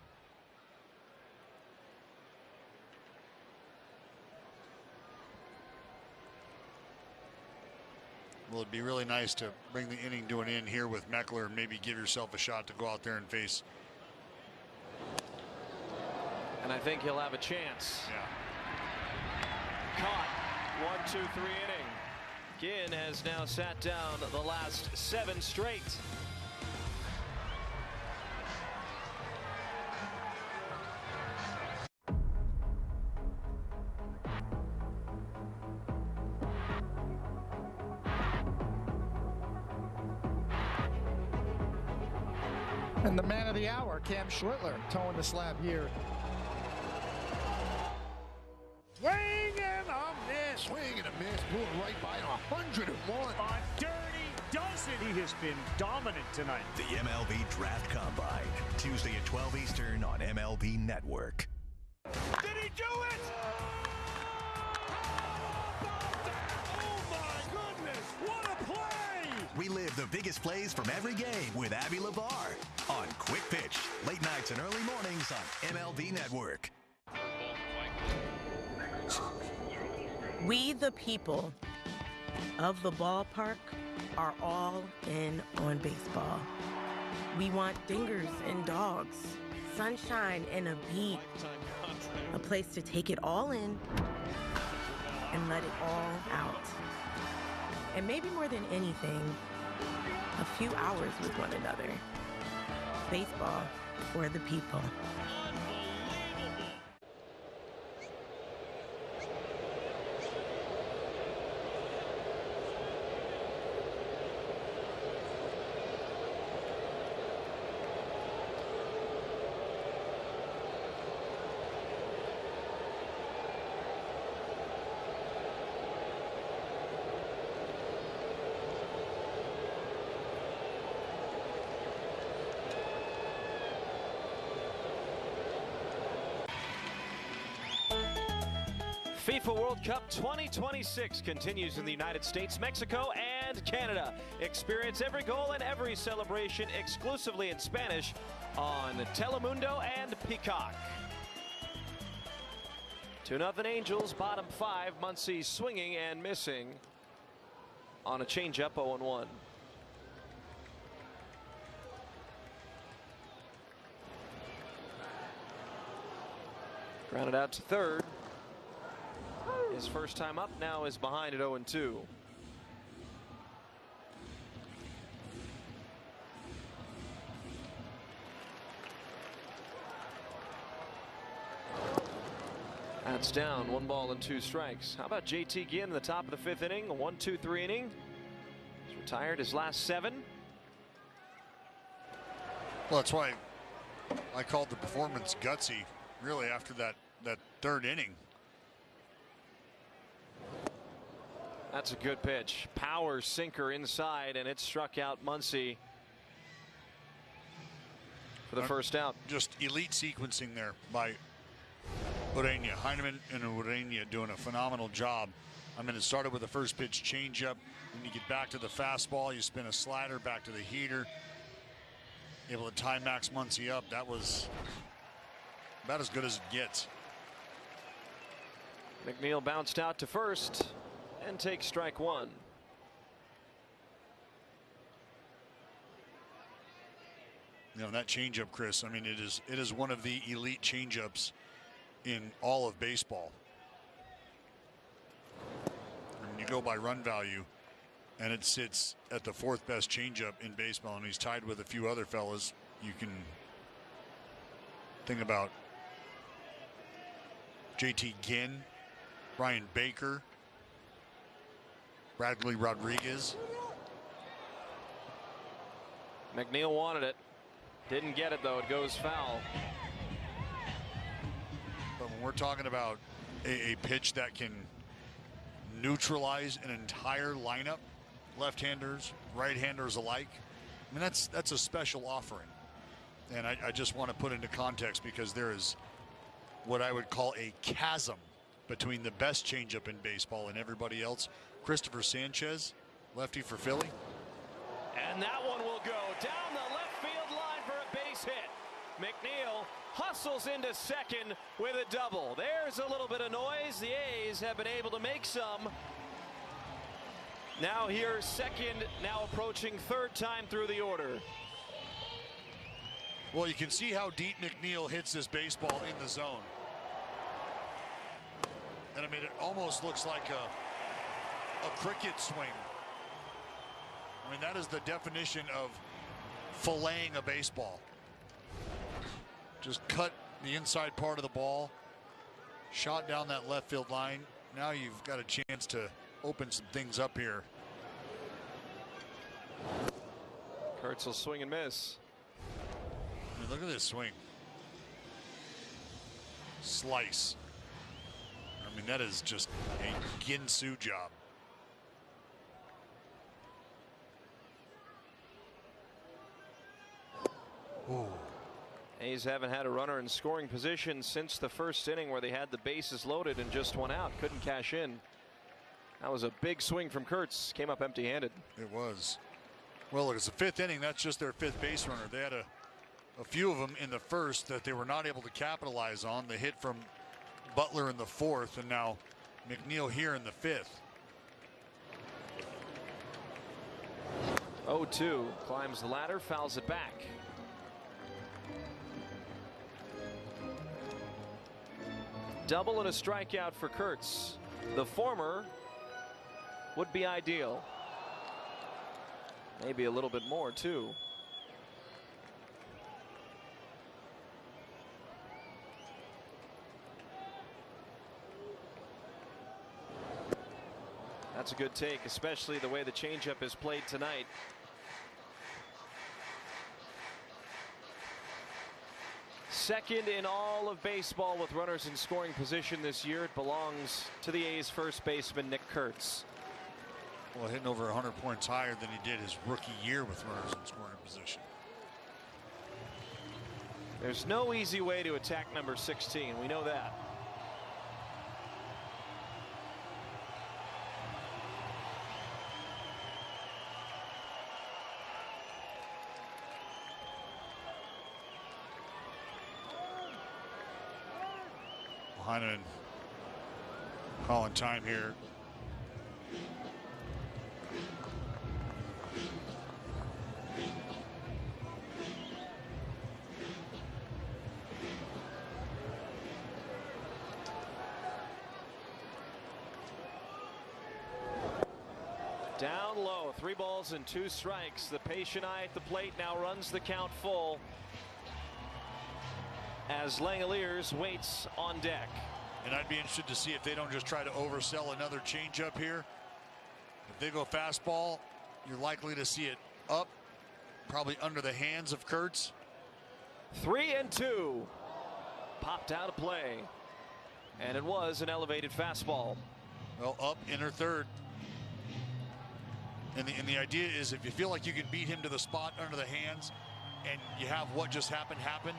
[SPEAKER 15] Well, it'd be really nice to bring the inning to an end here with Meckler and maybe give yourself a shot to go out there and face.
[SPEAKER 7] And I think he'll have a chance.
[SPEAKER 15] Yeah.
[SPEAKER 7] Caught. 1-2-3 inning. Ginn has now sat down the last 7 straight.
[SPEAKER 6] And the man of the hour, Cam Schlittler, towing the slab here. Swing and a miss.
[SPEAKER 15] Swing and a miss. Blew it right by 101.
[SPEAKER 6] A dirty dozen. He has been dominant tonight.
[SPEAKER 1] The MLB Draft Combine, Tuesday at 12 Eastern on MLB Network.
[SPEAKER 6] Did he do it? Oh my goodness, what a play!
[SPEAKER 1] Relive the biggest plays from every game with Abby LeVar on Quick Pitch, late nights and early mornings on MLB Network.
[SPEAKER 5] We, the people of the ballpark, are all in on baseball. We want dingers and dogs, sunshine and a beat, a place to take it all in and let it all out. And maybe more than anything, a few hours with one another. Baseball for the people.
[SPEAKER 7] FIFA World Cup 2026 continues in the United States, Mexico, and Canada. Experience every goal and every celebration exclusively in Spanish on Telemundo and Peacock. 2-0 Angels, bottom 5. Muncy swinging and missing on a changeup, 0-1. Grounded out to third. His first time up, now is behind at 0-2. That's down, 1 ball and 2 strikes. How about JT Ginn in the top of the 5th inning, a 1-2-3 inning. He's retired his last 7.
[SPEAKER 15] Well, that's why I called the performance gutsy, really, after that 3rd inning.
[SPEAKER 7] That's a good pitch. Power sinker inside, and it struck out Muncy for the first out.
[SPEAKER 15] Just elite sequencing there by Ureña. Heineman and Ureña doing a phenomenal job. I mean, it started with the first pitch changeup. Then you get back to the fastball. You spin a slider back to the heater. Able to time max Muncy up. That was about as good as it gets.
[SPEAKER 7] McNeil bounced out to first and takes strike 1.
[SPEAKER 15] You know, that changeup, Chris, I mean, it is one of the elite changeups in all of baseball. When you go by run value, and it sits at the 4th best changeup in baseball, and he's tied with a few other fellas. You can think about JT Ginn, Brian Baker, Bradley Rodriguez.
[SPEAKER 7] McNeil wanted it. Didn't get it, though. It goes foul.
[SPEAKER 15] But when we're talking about a pitch that can neutralize an entire lineup, left-handers, right-handers alike, I mean, that's a special offering. And I just want to put into context, because there is what I would call a chasm between the best changeup in baseball and everybody else. Christopher Sanchez, lefty for Philly.
[SPEAKER 7] And that one will go down the left field line for a base hit. McNeil hustles into second with a double. There's a little bit of noise. The A's have been able to make some. Now here, second, now approaching 3rd time through the order.
[SPEAKER 15] Well, you can see how deep McNeil hits this baseball in the zone. And I mean, it almost looks like a cricket swing. I mean, that is the definition of filleting a baseball. Just cut the inside part of the ball, shot down that left field line. Now you've got a chance to open some things up here.
[SPEAKER 7] Kurtz will swing and miss.
[SPEAKER 15] I mean, look at this swing. Slice. I mean, that is just a Ginsu job.
[SPEAKER 7] Ooh. A's haven't had a runner in scoring position since the 1st inning, where they had the bases loaded and just 1 out. Couldn't cash in. That was a big swing from Kurtz. Came up empty-handed.
[SPEAKER 15] It was. Well, look, it's the 5th inning. That's just their 5th base runner. They had a few of them in the 1st that they were not able to capitalize on. The hit from Butler in the 4th, and now McNeil here in the 5th.
[SPEAKER 7] 0-2. Climbs the ladder, fouls it back. Double and a strikeout for Kurtz. The former would be ideal. Maybe a little bit more, too. That's a good take, especially the way the changeup is played tonight. Second in all of baseball with runners in scoring position this year. It belongs to the A's first baseman, Nick Kurtz.
[SPEAKER 15] Well, hitting over 100 points higher than he did his rookie year with runners in scoring position.
[SPEAKER 7] There's no easy way to attack number 16. We know that.
[SPEAKER 15] Heineman calling time here.
[SPEAKER 7] Down low, 3 balls and 2 strikes. The patient eye at the plate now runs the count full as Langeliers waits on deck.
[SPEAKER 15] And I'd be interested to see if they don't just try to oversell another changeup here. If they go fastball, you're likely to see it up, probably under the hands of Kurtz.
[SPEAKER 7] 3-2. Popped out of play. And it was an elevated fastball.
[SPEAKER 15] Well, up, inner third. And the idea is if you feel like you can beat him to the spot under the hands and you have what just happened happen,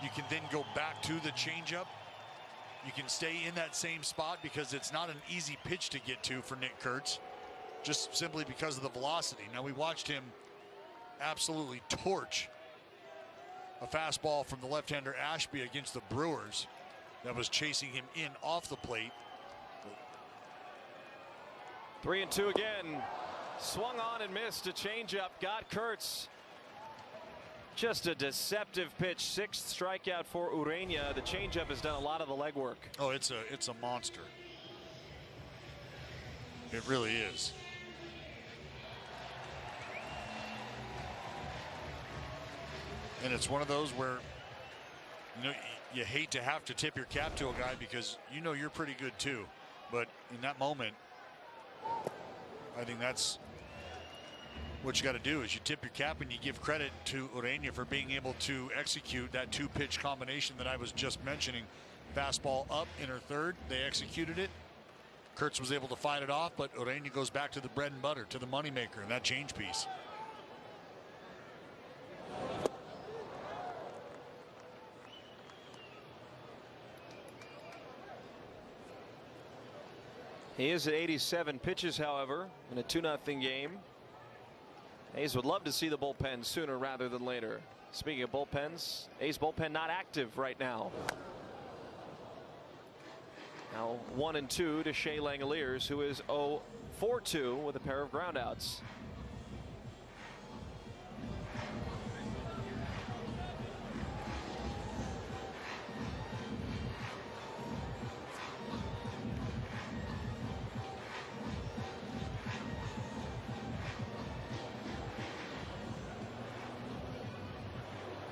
[SPEAKER 15] you can then go back to the changeup. You can stay in that same spot because it's not an easy pitch to get to for Nick Kurtz, just simply because of the velocity. Now, we watched him absolutely torch a fastball from the left-hander Ashby against the Brewers that was chasing him in off the plate.
[SPEAKER 7] 3-2 again. Swung on and missed a changeup. Got Kurtz. Just a deceptive pitch. 6th strikeout for Ureña. The changeup has done a lot of the legwork.
[SPEAKER 15] Oh, it's a monster. It really is. And it's one of those where, you know, you hate to have to tip your cap to a guy because you know you're pretty good too. But in that moment, I think that's what you got to do is you tip your cap and you give credit to Ureña for being able to execute that 2-pitch combination that I was just mentioning. Fastball up, inner third. They executed it. Kurtz was able to fight it off, but Ureña goes back to the bread and butter, to the moneymaker, and that change piece.
[SPEAKER 7] He is at 87 pitches, however, in a 2-0 game. A's would love to see the bullpen sooner rather than later. Speaking of bullpens, A's bullpen not active right now. Now 1-2 to Shea Langeliers, who is 0-for-2 with a pair of groundouts.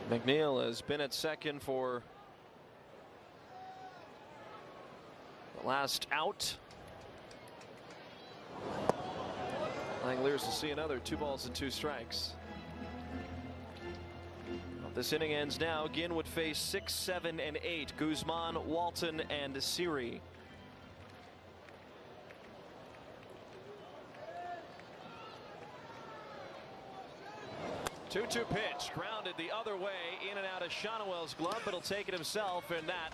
[SPEAKER 7] McNeil has been at second for the last out. Langeliers will see another 2 balls and 2 strikes. Well, this inning ends now. Ginn would face 6, 7, and 8. Guzman, Walton, and Siri. 2-2 pitch, grounded the other way, in and out of Shonowell's glove, but he'll take it himself, and that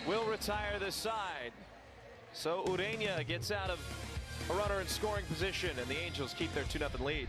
[SPEAKER 7] will retire this side. So Ureña gets out of a runner in scoring position, and the Angels keep their 2-0 lead.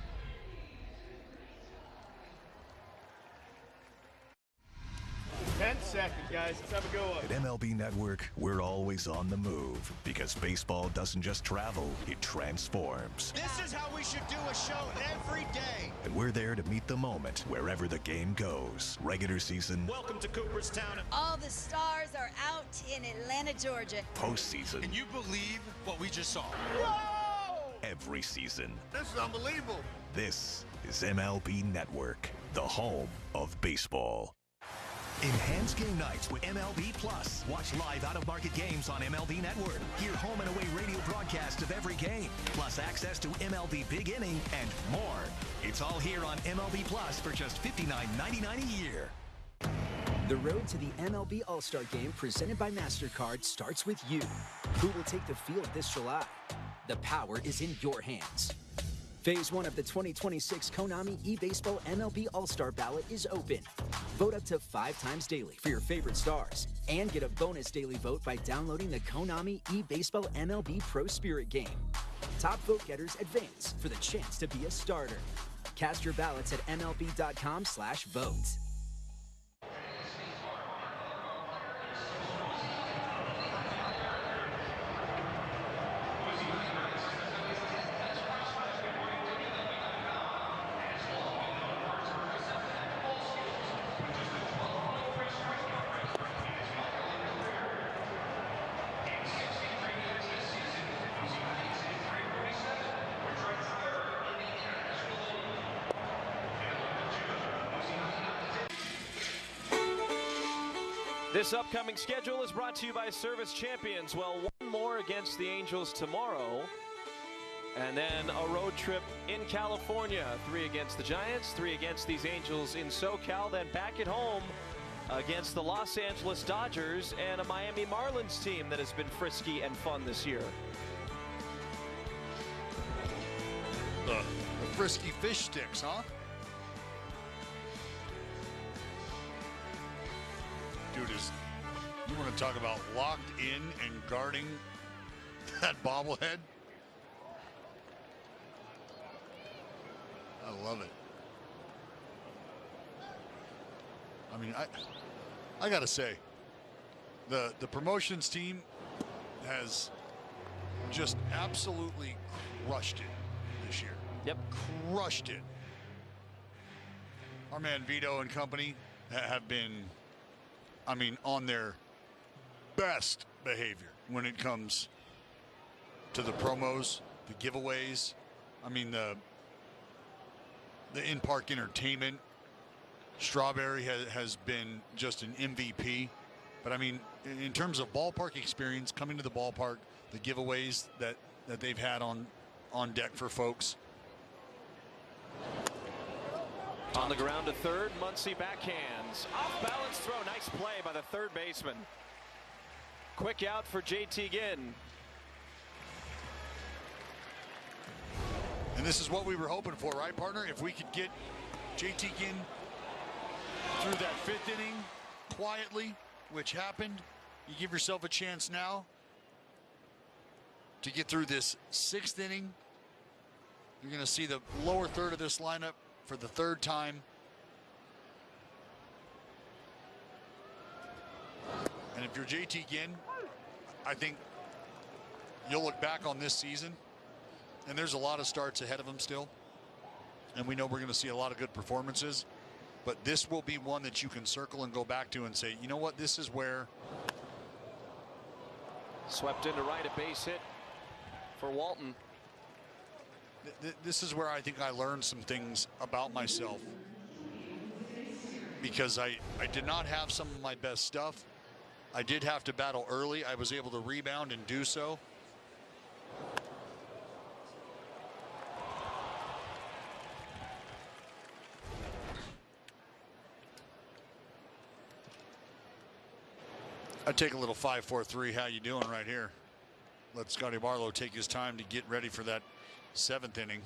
[SPEAKER 6] Seconds, guys. Let's have a go up.
[SPEAKER 1] At MLB Network, we're always on the move because baseball doesn't just travel, it transforms.
[SPEAKER 8] This is how we should do a show every day.
[SPEAKER 1] And we're there to meet the moment wherever the game goes. Regular season.
[SPEAKER 8] Welcome to Cooperstown.
[SPEAKER 9] All the stars are out in Atlanta, Georgia.
[SPEAKER 1] Postseason.
[SPEAKER 8] Can you believe what we just saw?
[SPEAKER 1] Whoa! Every season.
[SPEAKER 8] This is unbelievable.
[SPEAKER 1] This is MLB Network, the home of baseball. Enhance game nights with MLB Plus. Watch live out-of-market games on MLB Network. Hear home and away radio broadcasts of every game, plus access to MLB Big Inning and more. It's all here on MLB Plus for just $59.99 a year.
[SPEAKER 10] The road to the MLB All-Star Game presented by MasterCard starts with you. Who will take the field this July? The power is in your hands. Phase 1 of the 2026 Konami eBaseball MLB All-Star Ballot is open. Vote up to 5 times daily for your favorite stars and get a bonus daily vote by downloading the Konami eBaseball MLB Pro Spirit game. Top vote getters advance for the chance to be a starter. Cast your ballots at MLB.com/vote.
[SPEAKER 7] This upcoming schedule is brought to you by Service Champions. Well, one more against the Angels tomorrow. And then a road trip in California. 3 against the Giants, 3 against these Angels in SoCal. Then back at home against the Los Angeles Dodgers and a Miami Marlins team that has been frisky and fun this year.
[SPEAKER 15] The frisky fish sticks, huh? Dude, you want to talk about locked in and guarding that bobblehead? I love it. I mean, I gotta say, the promotions team has just absolutely crushed it this year.
[SPEAKER 7] Yep,
[SPEAKER 15] crushed it. Our man Vito and company have been, I mean, on their best behavior when it comes to the promos, the giveaways. I mean, the in-park entertainment. Strawberry has been just an MVP. But I mean, in terms of ballpark experience, coming to the ballpark, the giveaways that they've had on deck for folks.
[SPEAKER 7] On the ground to third, Muncy backhands. Off balance throw, nice play by the third baseman. Quick out for JT Ginn.
[SPEAKER 15] And this is what we were hoping for, right, partner? If we could get JT Ginn through that 5th inning quietly, which happened, you give yourself a chance now to get through this 6th inning. You're going to see the lower third of this lineup for the 3rd time. And if you're JT Ginn, I think you'll look back on this season, and there's a lot of starts ahead of him still. And we know we're going to see a lot of good performances. But this will be one that you can circle and go back to and say, you know what, this is where.
[SPEAKER 7] Swept into right, a base hit for Walton.
[SPEAKER 15] This is where I think I learned some things about myself. Because I did not have some of my best stuff. I did have to battle early. I was able to rebound and do so. I'd take a little 5-4-3. How you doing right here? Let Scotty Barlow take his time to get ready for that 7th inning.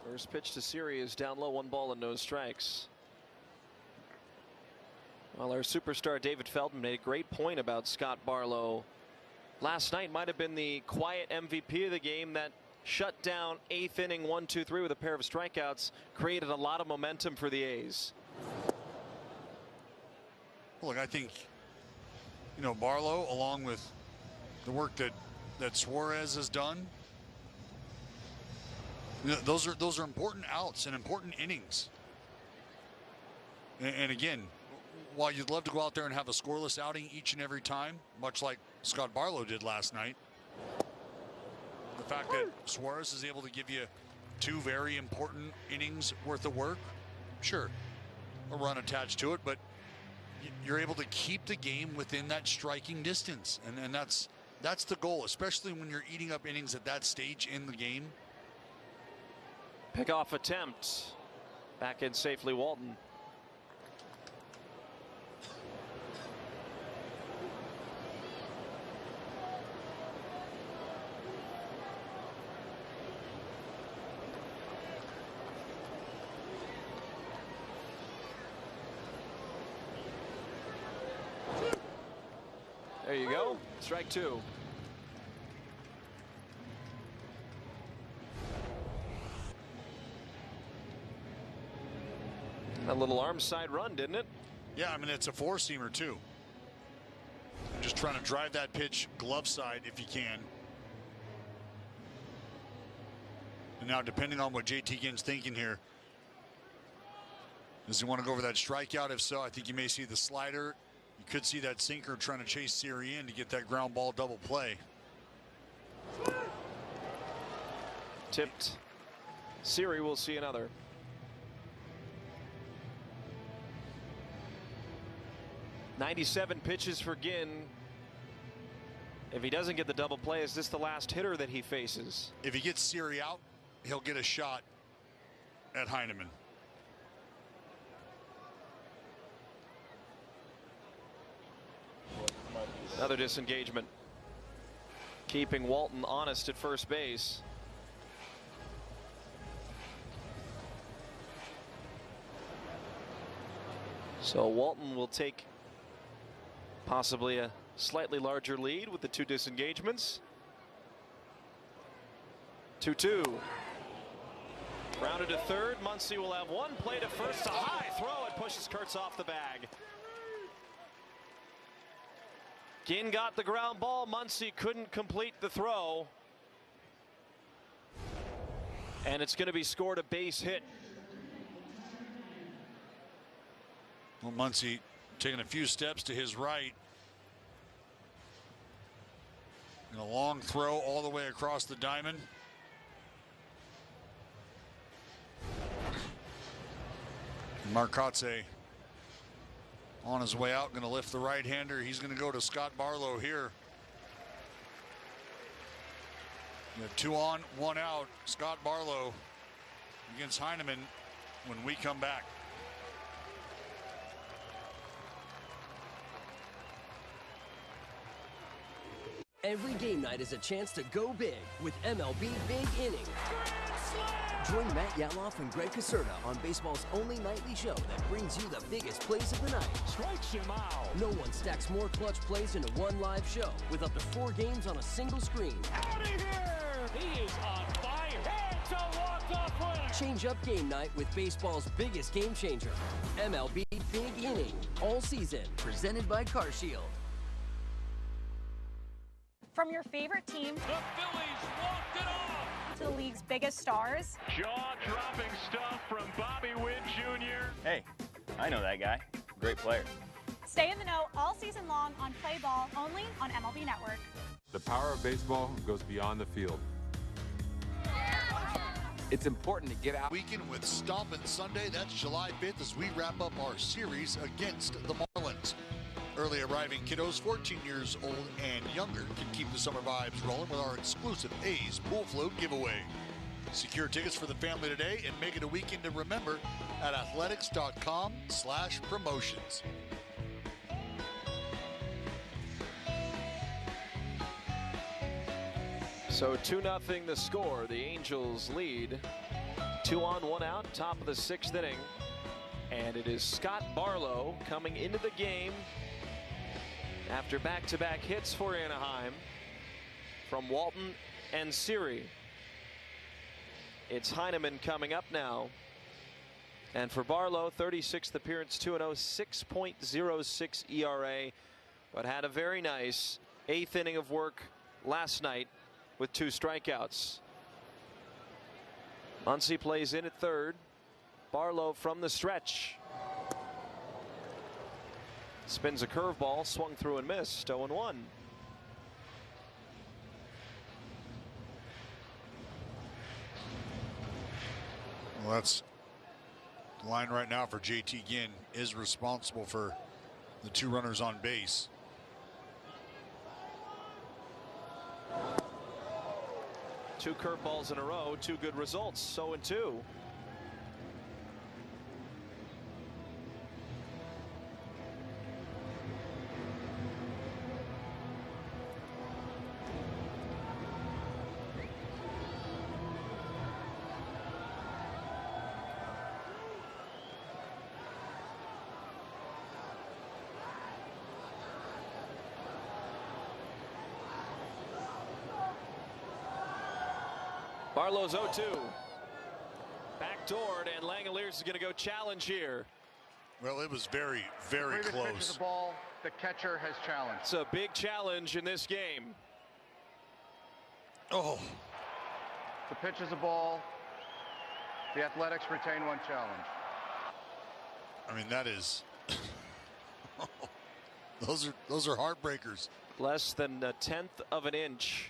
[SPEAKER 7] First pitch to Siri is down low, 1 ball and no strikes. Well, our superstar David Feldman made a great point about Scott Barlow. Last night might have been the quiet MVP of the game that shut down 8th inning 1-2-3 with a pair of strikeouts, created a lot of momentum for the A's.
[SPEAKER 15] Look, I think, you know, Barlow, along with the work that Suarez has done, you know, those are important outs and important innings. And again, while you'd love to go out there and have a scoreless outing each and every time, much like Scott Barlow did last night, the fact that Suarez is able to give you 2 very important innings worth of work, sure, a run attached to it, but you're able to keep the game within that striking distance, and that's the goal, especially when you're eating up innings at that stage in the game.
[SPEAKER 7] Pickoff attempt. Back in safely, Walton. There you go. Strike 2. A little arm side run, didn't it?
[SPEAKER 15] Yeah, I mean, it's a 4-seamer too. Just trying to drive that pitch glove side if you can. And now, depending on what JT Ginn's thinking here, does he want to go over that strikeout? If so, I think you may see the slider. You could see that sinker trying to chase Siri in to get that ground ball double play.
[SPEAKER 7] Tipped. Siri will see another. 97 pitches for Ginn. If he doesn't get the double play, is this the last hitter that he faces?
[SPEAKER 15] If he gets Siri out, he'll get a shot at Heineman.
[SPEAKER 7] Another disengagement, keeping Walton honest at first base. So Walton will take possibly a slightly larger lead with the 2 disengagements. 2-2. Grounded to third. Muncy will have one play to first. A high throw. It pushes Kurtz off the bag. Ginn got the ground ball. Muncy couldn't complete the throw. And it's going to be scored a base hit.
[SPEAKER 15] Well, Muncy taking a few steps to his right. And a long throw all the way across the diamond. Marcotte on his way out, going to lift the right-hander. He's going to go to Scott Barlow here. 2 on, 1 out. Scott Barlow against Heineman when we come back.
[SPEAKER 3] Every game night is a chance to go big with MLB Big Inning. Join Matt Yaloff and Greg Caserta on baseball's only nightly show that brings you the biggest plays of the night.
[SPEAKER 6] Strikes him out.
[SPEAKER 3] No one stacks more clutch plays into one live show with up to 4 games on a single screen.
[SPEAKER 6] Out of here! He is on fire. It's a walk-off winner.
[SPEAKER 3] Change up game night with baseball's biggest game changer. MLB Big Inning. All season. Presented by CarShield.
[SPEAKER 13] From your favorite team,
[SPEAKER 6] the Phillies walked it off,
[SPEAKER 13] to the league's biggest stars.
[SPEAKER 6] Jaw-dropping stuff from Bobby Witt Jr.
[SPEAKER 14] Hey, I know that guy. Great player.
[SPEAKER 13] Stay in the know all season long on Play Ball, only on MLB Network.
[SPEAKER 2] The power of baseball goes beyond the field.
[SPEAKER 16] It's important to get out.
[SPEAKER 15] Weekend with Stompin' Sunday. That's July 5th as we wrap up our series against the Marlins. Early arriving kiddos 14 years old and younger can keep the summer vibes rolling with our exclusive A's Pool Float giveaway. Secure tickets for the family today and make it a weekend to remember at athletics.com/promotions.
[SPEAKER 7] So 2-0 the score. The Angels lead. 2 on, 1 out, top of the 6th inning. And it is Scott Barlow coming into the game after back-to-back hits for Anaheim from Walton and Siri. It's Heineman coming up now. And for Barlow, 36th appearance, 2-0, 6.06 ERA, but had a very nice 8th inning of work last night with 2 strikeouts. Muncy plays in at third. Barlow from the stretch. Spins a curveball, swung through and missed. 0-1.
[SPEAKER 15] Well, that's the line right now for JT Ginn, is responsible for the 2 runners on base.
[SPEAKER 7] Two curveballs in a row, 2 good results. 0-2. Barlow's 0-2. Backdoored, and Langoliers is going to go challenge here.
[SPEAKER 15] Well, it was very, very close.
[SPEAKER 17] The ball, the catcher has challenged.
[SPEAKER 7] It's a big challenge in this game.
[SPEAKER 15] Oh.
[SPEAKER 17] The pitch is a ball. The Athletics retain 1 challenge.
[SPEAKER 15] I mean, that is those are heartbreakers.
[SPEAKER 7] Less than 1/10 of an inch.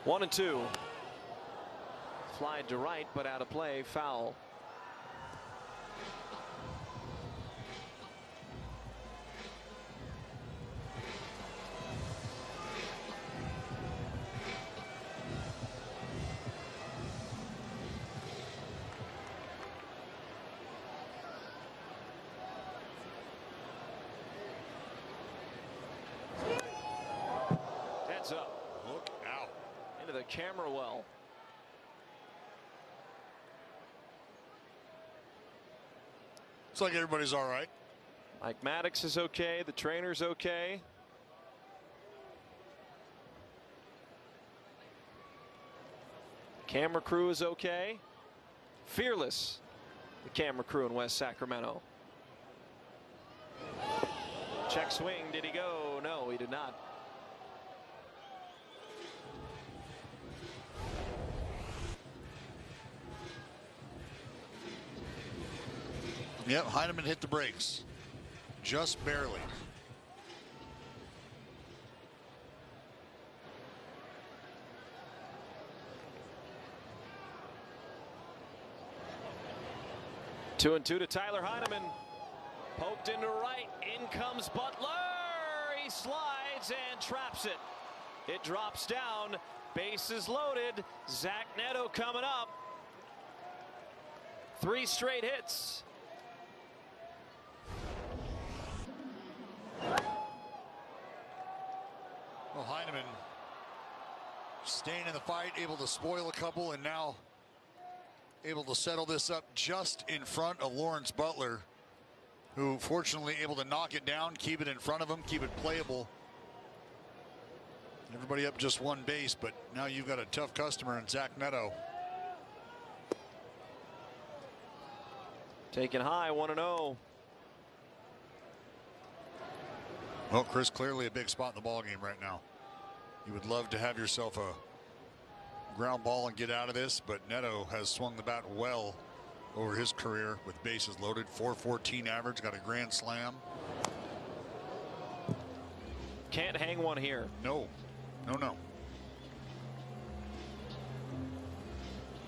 [SPEAKER 7] One and 2. Slide to right, but out of play, foul. Heads up.
[SPEAKER 15] Look out.
[SPEAKER 7] Into the camera well.
[SPEAKER 15] Looks like everybody's all right.
[SPEAKER 7] Mike Maddox is okay. The trainer's okay. Camera crew is okay. Fearless, the camera crew in West Sacramento. Check swing. Did he go? No, he did not.
[SPEAKER 15] Yep, Heineman hit the brakes. Just barely.
[SPEAKER 7] Two and two to Tyler Heineman. Poked into right. In comes Butler. He slides and traps it. It drops down. Bases loaded. Zach Neto coming up. 3 straight hits.
[SPEAKER 15] Well, Heineman staying in the fight, able to spoil a couple, and now able to settle this up just in front of Lawrence Butler, who fortunately able to knock it down, keep it in front of him, keep it playable. Everybody up just 1 base, but now you've got a tough customer in Zach Neto.
[SPEAKER 7] Taken high, 1-0.
[SPEAKER 15] Well, Chris, clearly a big spot in the ballgame right now. You would love to have yourself a ground ball and get out of this, but Neto has swung the bat well over his career with bases loaded. .414 average, got a grand slam.
[SPEAKER 7] Can't hang one here.
[SPEAKER 15] No. No, no.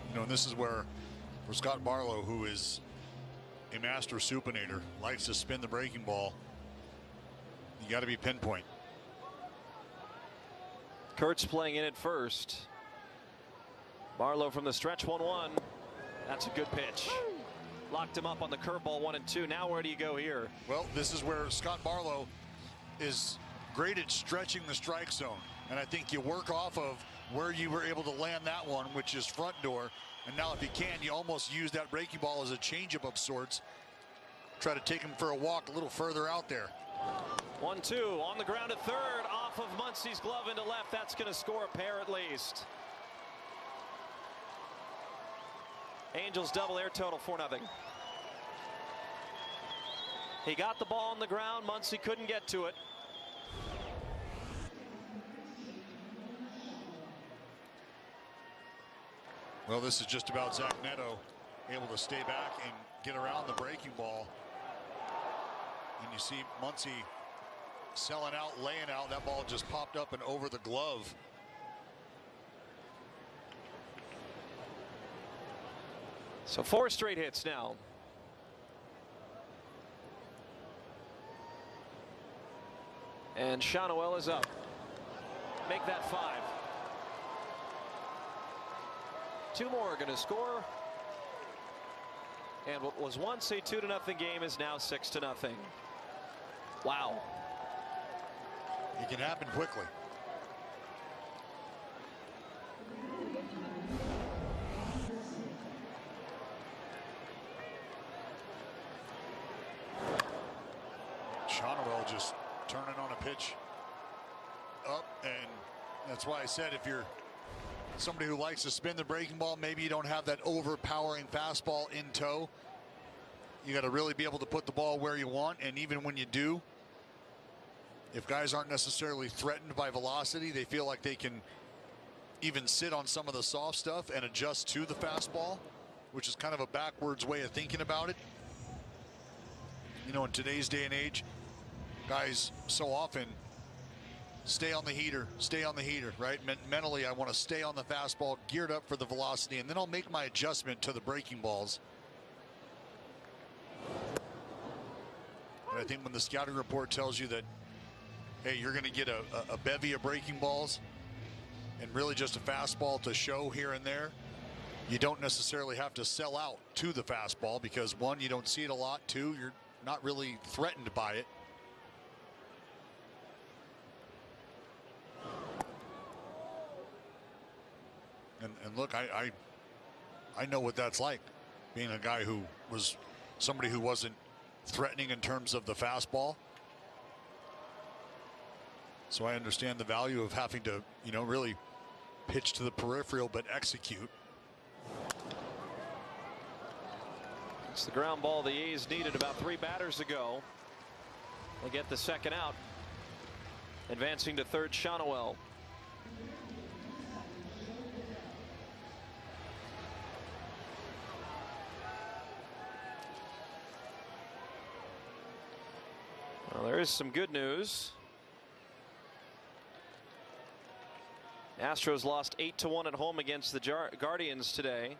[SPEAKER 15] You know, and this is where for Scott Barlow, who is a master supinator, likes to spin the breaking ball. You got to be pinpoint.
[SPEAKER 7] Kurtz playing in at first. Barlow from the stretch, 1-1. That's a good pitch. Locked him up on the curveball, 1-2. Now where do you go here?
[SPEAKER 15] Well, this is where Scott Barlow is great at stretching the strike zone. And I think you work off of where you were able to land that one, which is front door. And now if you can, you almost use that breaking ball as a changeup of sorts. Try to take him for a walk a little further out there.
[SPEAKER 7] 1-2 on the ground at third, off of Muncie's glove into left. That's going to score a pair at least. Angels double, air total 4-0. He got the ball on the ground. Muncie couldn't get to it.
[SPEAKER 15] Well, this is just about Zach Neto able to stay back and get around the breaking ball. And you see Muncie selling out, laying out. That ball just popped up and over the glove.
[SPEAKER 7] So 4 straight hits now. And Shanoel is up. Make that 5. 2 more are going to score. And what was once a 2-0 game is now 6-0. Wow.
[SPEAKER 15] It can happen quickly. Shanoel just turning on a pitch up, and that's why I said if you're somebody who likes to spin the breaking ball, maybe you don't have that overpowering fastball in tow. You got to really be able to put the ball where you want, and even when you do, if guys aren't necessarily threatened by velocity, they feel like they can even sit on some of the soft stuff and adjust to the fastball, which is kind of a backwards way of thinking about it. You know, in today's day and age, guys so often stay on the heater, right? Mentally, I want to stay on the fastball, geared up for the velocity, and then I'll make my adjustment to the breaking balls. And I think when the scouting report tells you that, hey, you're going to get a bevy of breaking balls and really just a fastball to show here and there, you don't necessarily have to sell out to the fastball because, one, you don't see it a lot. Two, you're not really threatened by it. And look, I know what that's like, being a guy who was somebody who wasn't threatening in terms of the fastball. So I understand the value of having to, really pitch to the peripheral but execute.
[SPEAKER 7] It's the ground ball the A's needed about 3 batters ago. They get the second out. Advancing to third, Shonowell. Well, there is some good news. Astros lost 8-1 at home against the Guardians today.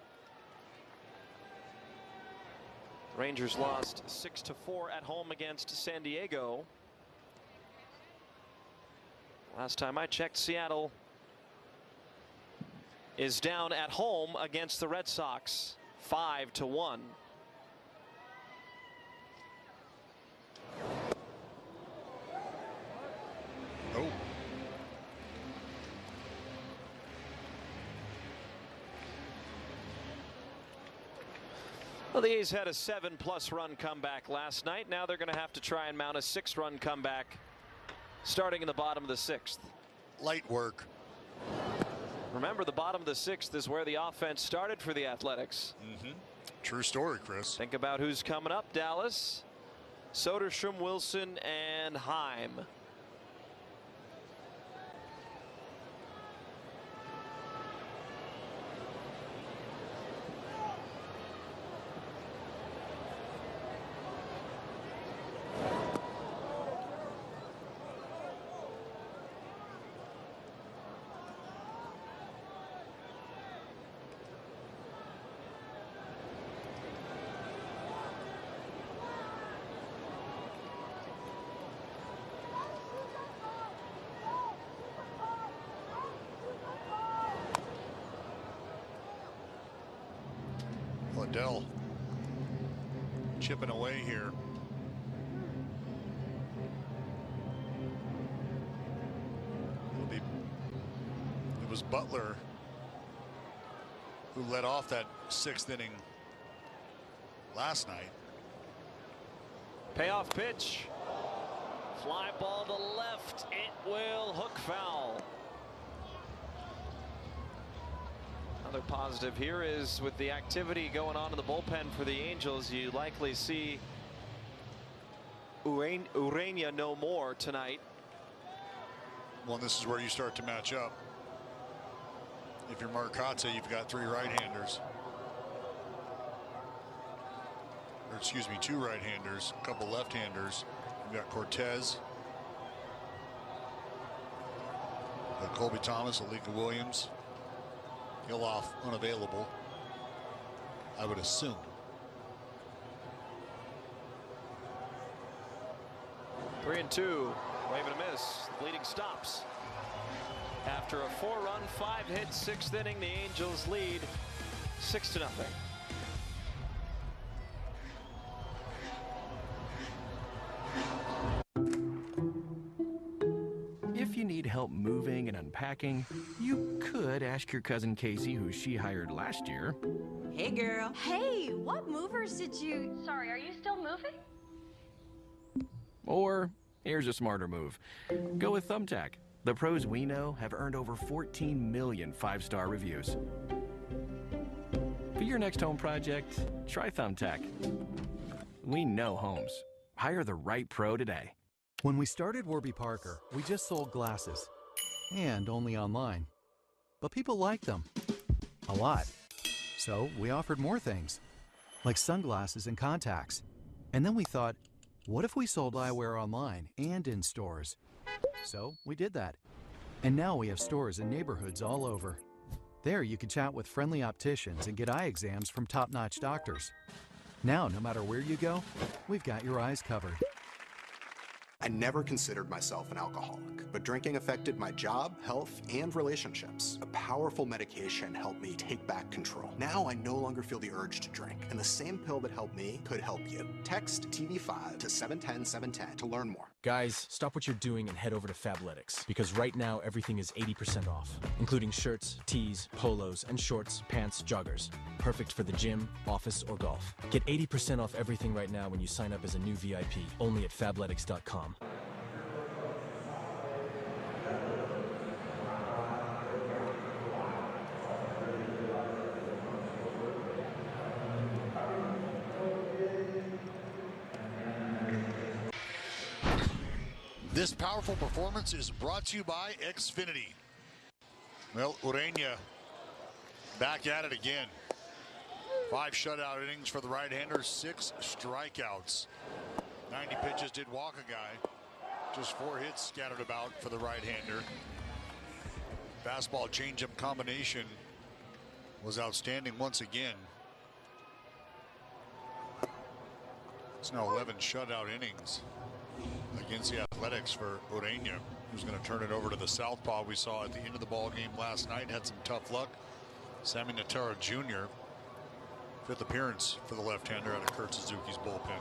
[SPEAKER 7] Rangers lost 6-4 at home against San Diego. Last time I checked, Seattle is down at home against the Red Sox 5-1.
[SPEAKER 15] Oh.
[SPEAKER 7] Well, the A's had a 7+ run comeback last night. Now they're going to have to try and mount a 6-run comeback starting in the bottom of the 6th.
[SPEAKER 15] Light work.
[SPEAKER 7] Remember, the bottom of the 6th is where the offense started for the Athletics.
[SPEAKER 15] True story, Chris.
[SPEAKER 7] Think about who's coming up. Dallas, Soderstrom, Wilson, and Heim.
[SPEAKER 15] Liddell chipping away here. It was Butler who led off that 6th inning last night.
[SPEAKER 7] Payoff pitch. Fly ball to left. It will hook foul. Another positive here is with the activity going on in the bullpen for the Angels, you likely see Ureña no more tonight.
[SPEAKER 15] Well, this is where you start to match up. If you're Marcotte, you've got 3 right-handers. Or excuse me, 2 right-handers, a couple left-handers. You've got Cortez, Colby Thomas, Alika Williams. Giloff unavailable, I would assume.
[SPEAKER 7] 3-2. Wave and a miss. Bleeding stops. After a 4-run, 5-hit 6th inning, the Angels lead 6-0.
[SPEAKER 4] If you need help moving and unpacking, you could ask your cousin Casey, who she hired last year.
[SPEAKER 11] Hey, girl.
[SPEAKER 18] Hey, what movers did you... Sorry, are you still moving?
[SPEAKER 4] Or, here's a smarter move. Go with Thumbtack. The pros we know have earned over 14 million 5-star reviews. For your next home project, try Thumbtack. We know homes. Hire the right pro today.
[SPEAKER 19] When we started Warby Parker, we just sold glasses, and only online. But people liked them a lot. So we offered more things, like sunglasses and contacts. And then we thought, what if we sold eyewear online and in stores? So we did that. And now we have stores in neighborhoods all over. There you can chat with friendly opticians and get eye exams from top-notch doctors. Now, no matter where you go, we've got your eyes covered.
[SPEAKER 11] I never considered myself an alcoholic, but drinking affected my job, health, and relationships. A powerful medication helped me take back control. Now I no longer feel the urge to drink, and the same pill that helped me could help you. Text TV5 to 710-710 to learn more.
[SPEAKER 12] Guys, stop what you're doing and head over to Fabletics, because right now everything is 80% off, including shirts, tees, polos, and shorts, pants, joggers. Perfect for the gym, office, or golf. Get 80% off everything right now when you sign up as a new VIP, only at Fabletics.com.
[SPEAKER 15] This powerful performance is brought to you by Xfinity. Well, Ureña back at it again. 5 shutout innings for the right-hander, 6 strikeouts. 90 pitches, did walk a guy. Just 4 hits scattered about for the right-hander. Fastball changeup combination was outstanding once again. It's now 11 shutout innings against the Athletics for Ureña, who's going to turn it over to the southpaw we saw at the end of the ball game last night. Had some tough luck. Sammy Natara Jr. 5th appearance for the left-hander out of Kurt Suzuki's bullpen.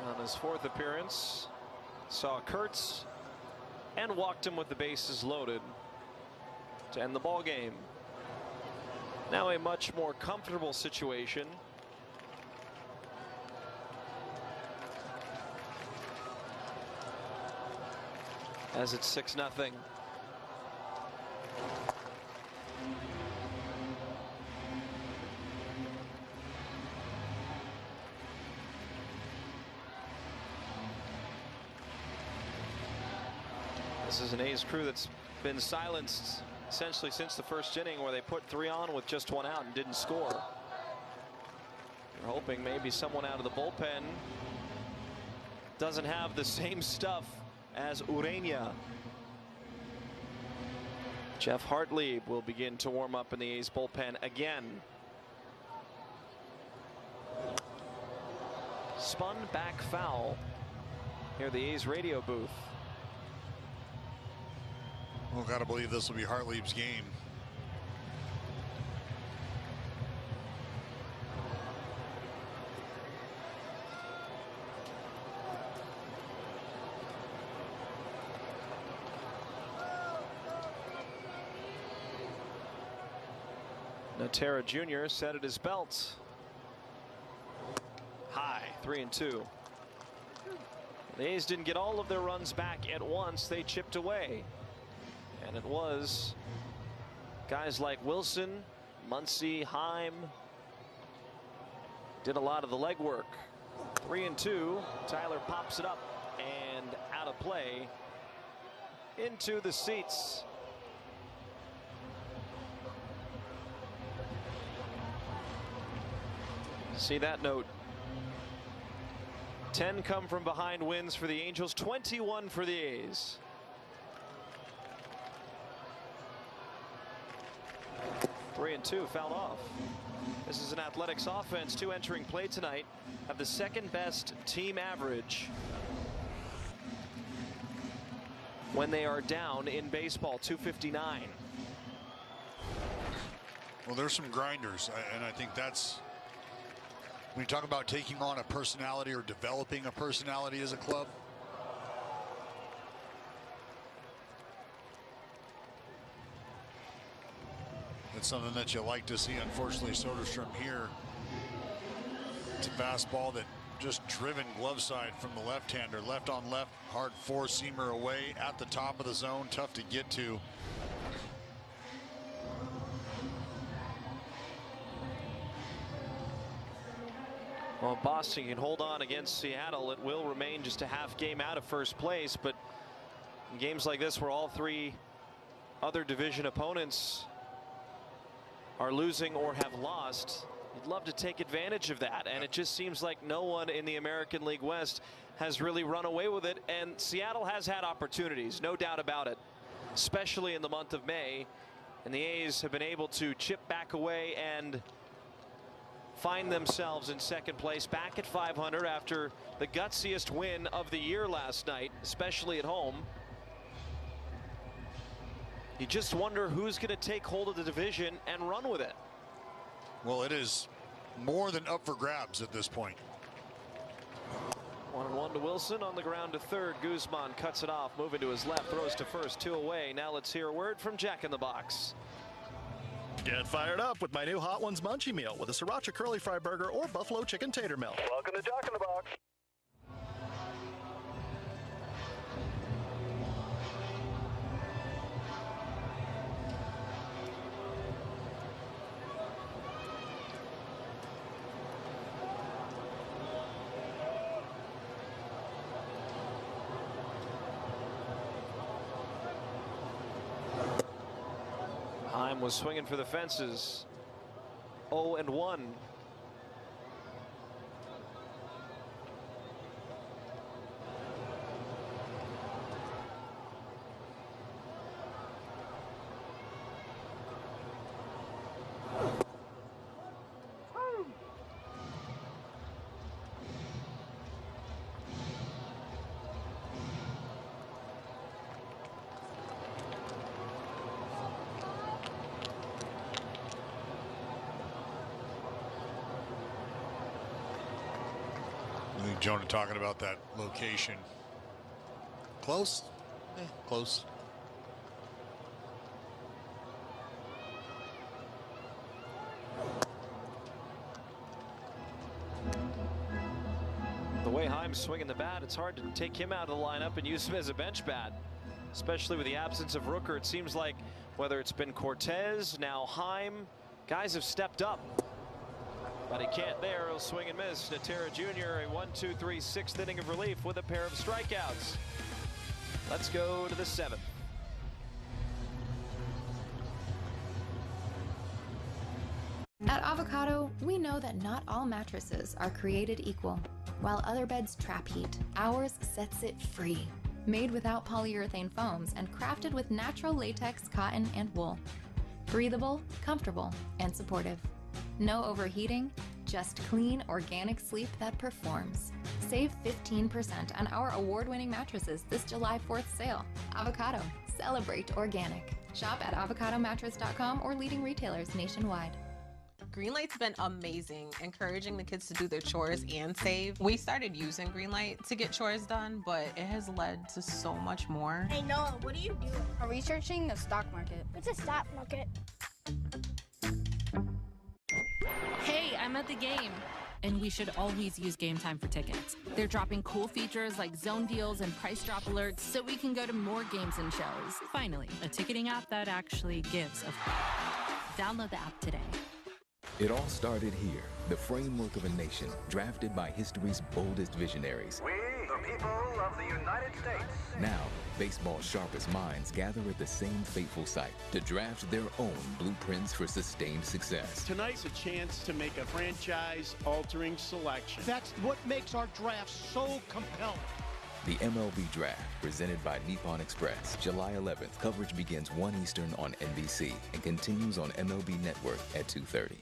[SPEAKER 7] On his 4th appearance, saw Kurtz and walked him with the bases loaded to end the ball game. Now a much more comfortable situation. As it's 6-0. This is an A's crew that's been silenced essentially since the first inning, where they put 3 on with just 1 out and didn't score. They're hoping maybe someone out of the bullpen doesn't have the same stuff as Ureña. Jeff Hartlieb will begin to warm up in the A's bullpen again. Spun back foul here at the A's radio booth.
[SPEAKER 15] Well, gotta believe this will be Hartlieb's game.
[SPEAKER 7] Natara Jr. set at his belt. High, 3-2. The A's didn't get all of their runs back at once. They chipped away. And it was guys like Wilson, Muncy, Heim did a lot of the legwork. 3-2. Tyler pops it up and out of play into the seats. See that note. 10 come from behind wins for the Angels, 21 for the A's. 3-2, fouled off. This is an Athletics offense. 2 entering play tonight have the 2nd best team average when they are down in baseball, 259.
[SPEAKER 15] Well, there's some grinders, and I think that's when you talk about taking on a personality or developing a personality as a club. It's something that you like to see. Unfortunately, Soderstrom here. It's a fastball that just driven glove side from the left-hander. Left on left, hard 4-seamer away at the top of the zone. Tough to get to.
[SPEAKER 7] Well, Boston can hold on against Seattle. It will remain just a half game out of first place, but in games like this where all 3 other division opponents are losing or have lost, You'd love to take advantage of that, and it just seems like no one in the American League West has really run away with it, and Seattle has had opportunities, no doubt about it, especially in the month of May, and the A's have been able to chip back away and find themselves in second place, back at 500 after the gutsiest win of the year last night, especially at home. You just wonder who's going to take hold of the division and run with it.
[SPEAKER 15] Well, it is more than up for grabs at this point.
[SPEAKER 7] 1-1 to Wilson, on the ground to third. Guzman cuts it off, moving to his left, throws to first, 2 away. Now let's hear a word from Jack in the Box.
[SPEAKER 20] Get fired up with my new Hot Ones Munchie Meal with a Sriracha Curly Fry Burger or Buffalo Chicken Tater Melt.
[SPEAKER 21] Welcome to Jack in the Box.
[SPEAKER 7] Heim was swinging for the fences. 0-1.
[SPEAKER 15] Jonah talking about that location. Close? Close.
[SPEAKER 7] The way Heim's swinging the bat, it's hard to take him out of the lineup and use him as a bench bat, especially with the absence of Rooker. It seems like whether it's been Cortez, now Heim, guys have stepped up. But he can't there. He'll swing and miss. Natera Jr. a 1-2-3 6th inning of relief with a pair of strikeouts. Let's go to the 7th.
[SPEAKER 22] At Avocado, we know that not all mattresses are created equal. While other beds trap heat, ours sets it free. Made without polyurethane foams and crafted with natural latex, cotton, and wool. Breathable, comfortable, and supportive. No overheating, just clean, organic sleep that performs. Save 15% on our award-winning mattresses this July 4th sale. Avocado, celebrate organic. Shop at avocadomattress.com or leading retailers nationwide.
[SPEAKER 23] Greenlight's been amazing, encouraging the kids to do their chores and save. We started using Greenlight to get chores done, but it has led to so much more.
[SPEAKER 25] Hey Noah, what are you doing?
[SPEAKER 26] I'm researching the stock market.
[SPEAKER 25] What's a stock market?
[SPEAKER 27] Hey, I'm at the game. And we should always use Game Time for tickets. They're dropping cool features like zone deals and price drop alerts so we can go to more games and shows. Finally, a ticketing app that actually gives a Download the app today.
[SPEAKER 28] It all started here, the framework of a nation drafted by history's boldest visionaries.
[SPEAKER 21] We, the people of the United States.
[SPEAKER 28] Now, baseball's sharpest minds gather at the same fateful site to draft their own blueprints for sustained success.
[SPEAKER 29] Tonight's a chance to make a franchise-altering selection.
[SPEAKER 6] That's what makes our draft so compelling.
[SPEAKER 28] The MLB Draft, presented by Nippon Express. July 11th, coverage begins 1 Eastern on NBC and continues on MLB Network at 2:30.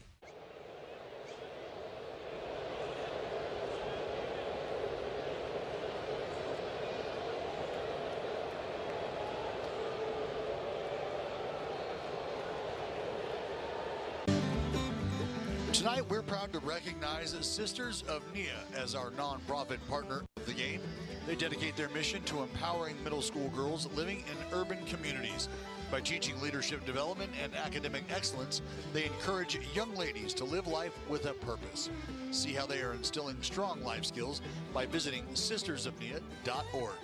[SPEAKER 15] Tonight, we're proud to recognize Sisters of Nia as our nonprofit partner of the game. They dedicate their mission to empowering middle school girls living in urban communities. By teaching leadership development and academic excellence, they encourage young ladies to live life with a purpose. See how they are instilling strong life skills by visiting sistersofnia.org.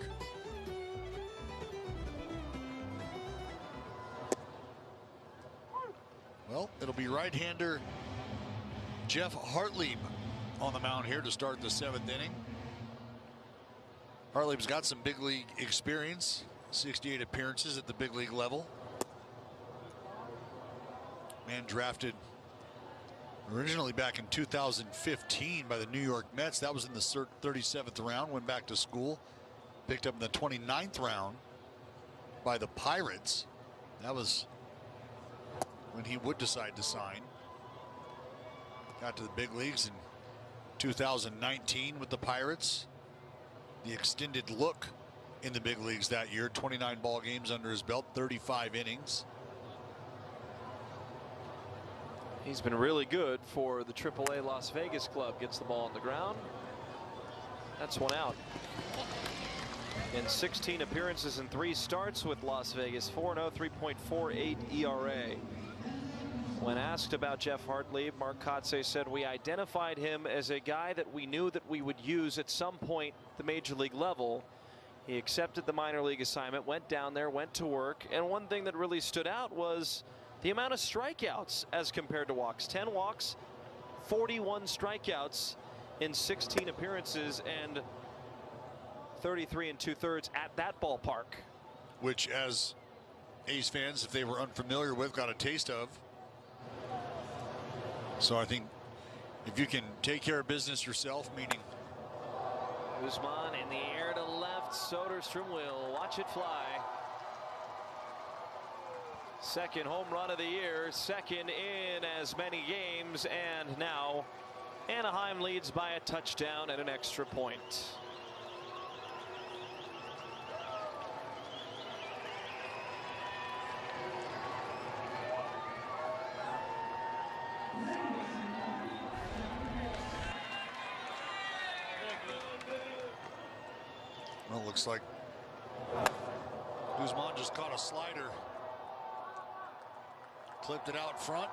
[SPEAKER 15] Well, it'll be right-hander Jeff Hartlieb on the mound here to start the 7th inning. Hartlieb's got some big league experience, 68 appearances at the big league level. Man drafted Originally back in 2015 by the New York Mets. That was in the 37th round. Went back to school. Picked up in the 29th round by the Pirates. That was when he would decide to sign. Got to the big leagues in 2019 with the Pirates. The extended look in the big leagues that year. 29 ball games under his belt, 35 innings.
[SPEAKER 7] He's been really good for the AAA Las Vegas club. Gets the ball on the ground. That's one out. In 16 appearances and 3 starts with Las Vegas, 4-0, 3.48 ERA. When asked about Jeff Hartley, Mark Kotsay said, "We identified him as a guy that we knew that we would use at some point at the major league level. He accepted the minor league assignment, went down there, went to work, and one thing that really stood out was the amount of strikeouts as compared to walks. 10 walks, 41 strikeouts in 16 appearances, and 33 2/3 at that ballpark."
[SPEAKER 15] Which, as A's fans, if they were unfamiliar with, got a taste of. So I think if you can take care of business yourself, meaning
[SPEAKER 7] Guzman in the air to left. Soderstrom will watch it fly. Second home run of the year, second in as many games, and now Anaheim leads by a touchdown and an extra point.
[SPEAKER 15] Well, it looks like Guzman just caught a slider. Clipped it out front.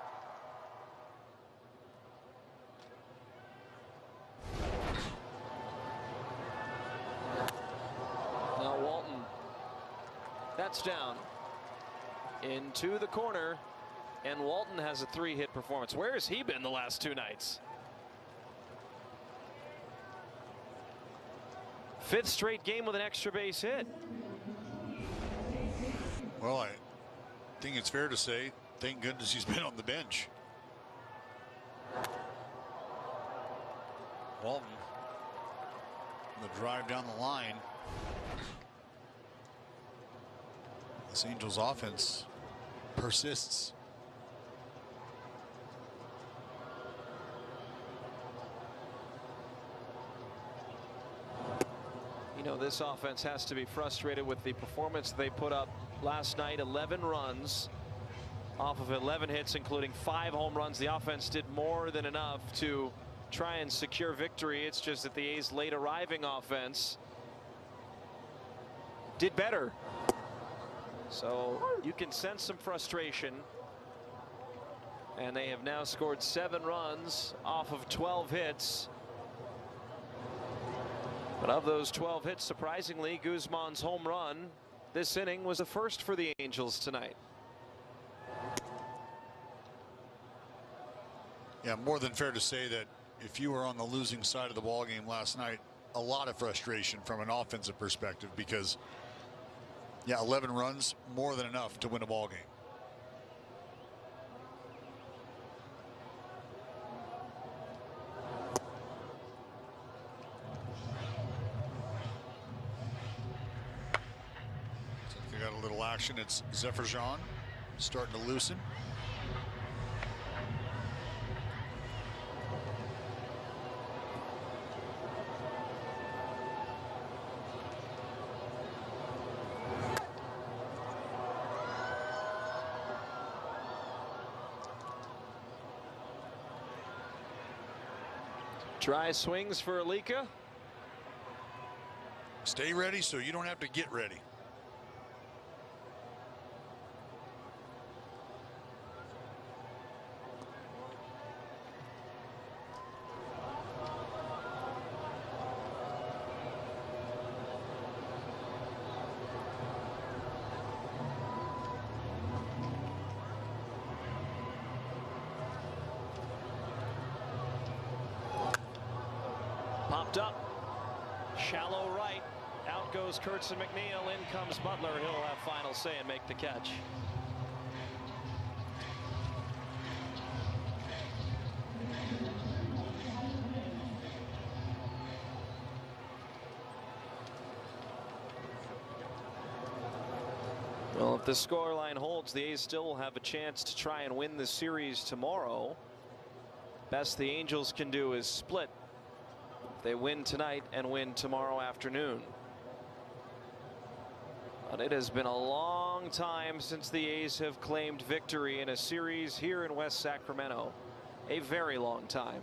[SPEAKER 7] Now Walton. That's down. Into the corner. And Walton has a 3-hit performance. Where has he been the last 2 nights? 5th straight game with an extra base hit.
[SPEAKER 15] Well, I think it's fair to say, thank goodness he's been on the bench. Walton, the drive down the line. This Angels offense persists.
[SPEAKER 7] You know, this offense has to be frustrated with the performance they put up last night. 11 runs off of 11 hits, including 5 home runs. The offense did more than enough to try and secure victory. It's just that the A's late arriving offense did better. So you can sense some frustration. And they have now scored 7 runs off of 12 hits. But of those 12 hits, surprisingly, Guzman's home run this inning was a first for the Angels tonight.
[SPEAKER 15] Yeah, more than fair to say that if you were on the losing side of the ball game last night, a lot of frustration from an offensive perspective, because yeah, 11 runs, more than enough to win a ball game. So got a little action. It's Zephyr-Jean starting to loosen.
[SPEAKER 7] Dry swings for Alika.
[SPEAKER 15] Stay ready so you don't have to get ready.
[SPEAKER 7] Popped up, shallow right, out goes Kurtz and McNeil, in comes Butler. He'll have final say and make the catch. If the scoreline holds, the A's still will have a chance to try and win the series tomorrow. Best the Angels can do is split. If they win tonight and win tomorrow afternoon. But it has been a long time since the A's have claimed victory in a series here in West Sacramento. A very long time.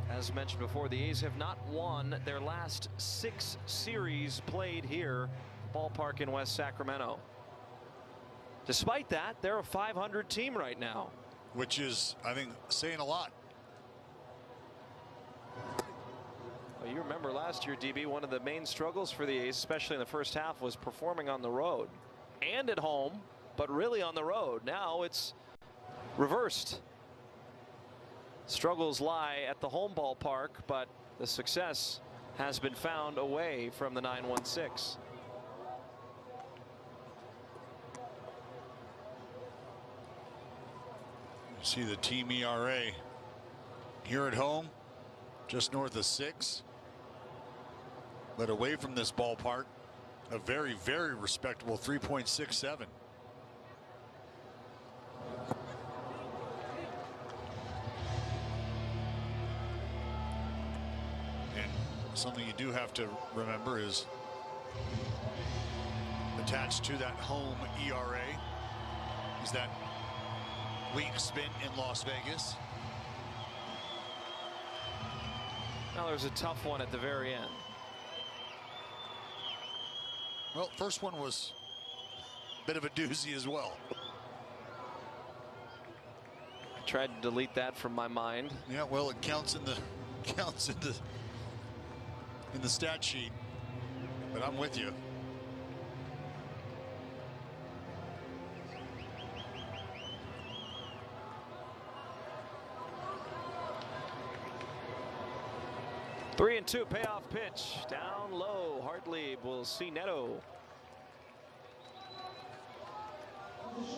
[SPEAKER 7] As mentioned before, the A's have not won their last 6 series played here, ballpark in West Sacramento. Despite that, they're a 500 team right now.
[SPEAKER 15] Which is, I think, saying a lot.
[SPEAKER 7] Well, you remember last year, DB, one of the main struggles for the A's, especially in the first half, was performing on the road and at home, but really on the road. Now it's reversed. Struggles lie at the home ballpark, but the success has been found away from the 916.
[SPEAKER 15] You see the team ERA here at home, just north of 6. But away from this ballpark, a very, very respectable 3.67. And something you do have to remember is attached to that home ERA is that week spent in Las Vegas.
[SPEAKER 7] Now there's a tough one at the very end.
[SPEAKER 15] Well, first one was a bit of a doozy as well.
[SPEAKER 7] I tried to delete that from my mind.
[SPEAKER 15] Yeah, well, it counts in the stat sheet. But I'm with you.
[SPEAKER 7] Three and two, payoff pitch down low. Hartley will see Neto,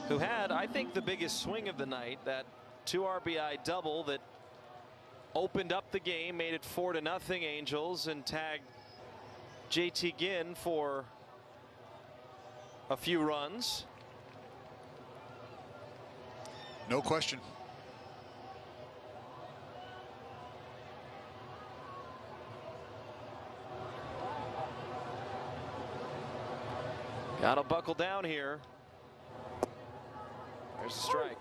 [SPEAKER 7] who had, I think, the biggest swing of the night. That 2 RBI double that opened up the game, made it 4-0 Angels, and tagged JT Ginn for a few runs.
[SPEAKER 15] No question.
[SPEAKER 7] Got to buckle down here. There's a strike.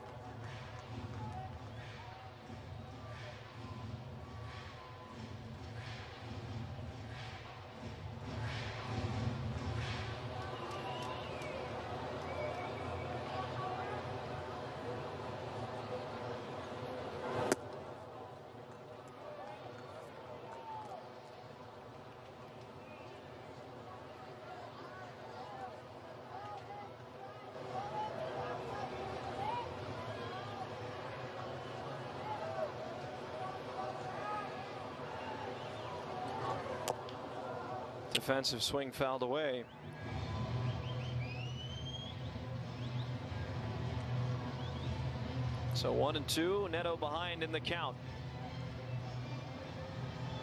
[SPEAKER 7] Defensive swing fouled away. So 1-2, Neto behind in the count.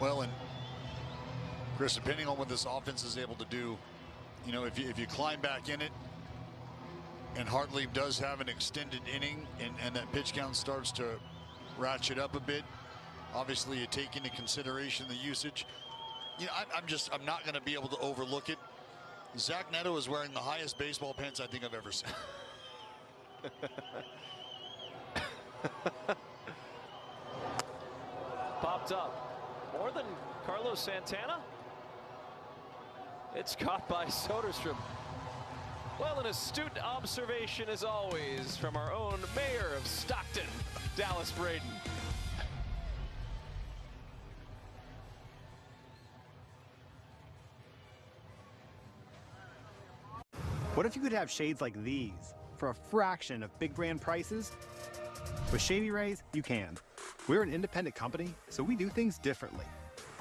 [SPEAKER 15] Well, and Chris, depending on what this offense is able to do, you know, if you climb back in it, and Hartley does have an extended inning, and that pitch count starts to ratchet up a bit, obviously you take into consideration the usage. You know, I'm not going to be able to overlook it. Zach Neto is wearing the highest baseball pants I think I've ever seen.
[SPEAKER 7] Popped up. More than Carlos Santana? It's caught by Soderstrom. Well, an astute observation as always from our own mayor of Stockton, Dallas Braden.
[SPEAKER 1] What if you could have shades like these for a fraction of big brand prices? With Shady Rays, you can. We're an independent company, so we do things differently.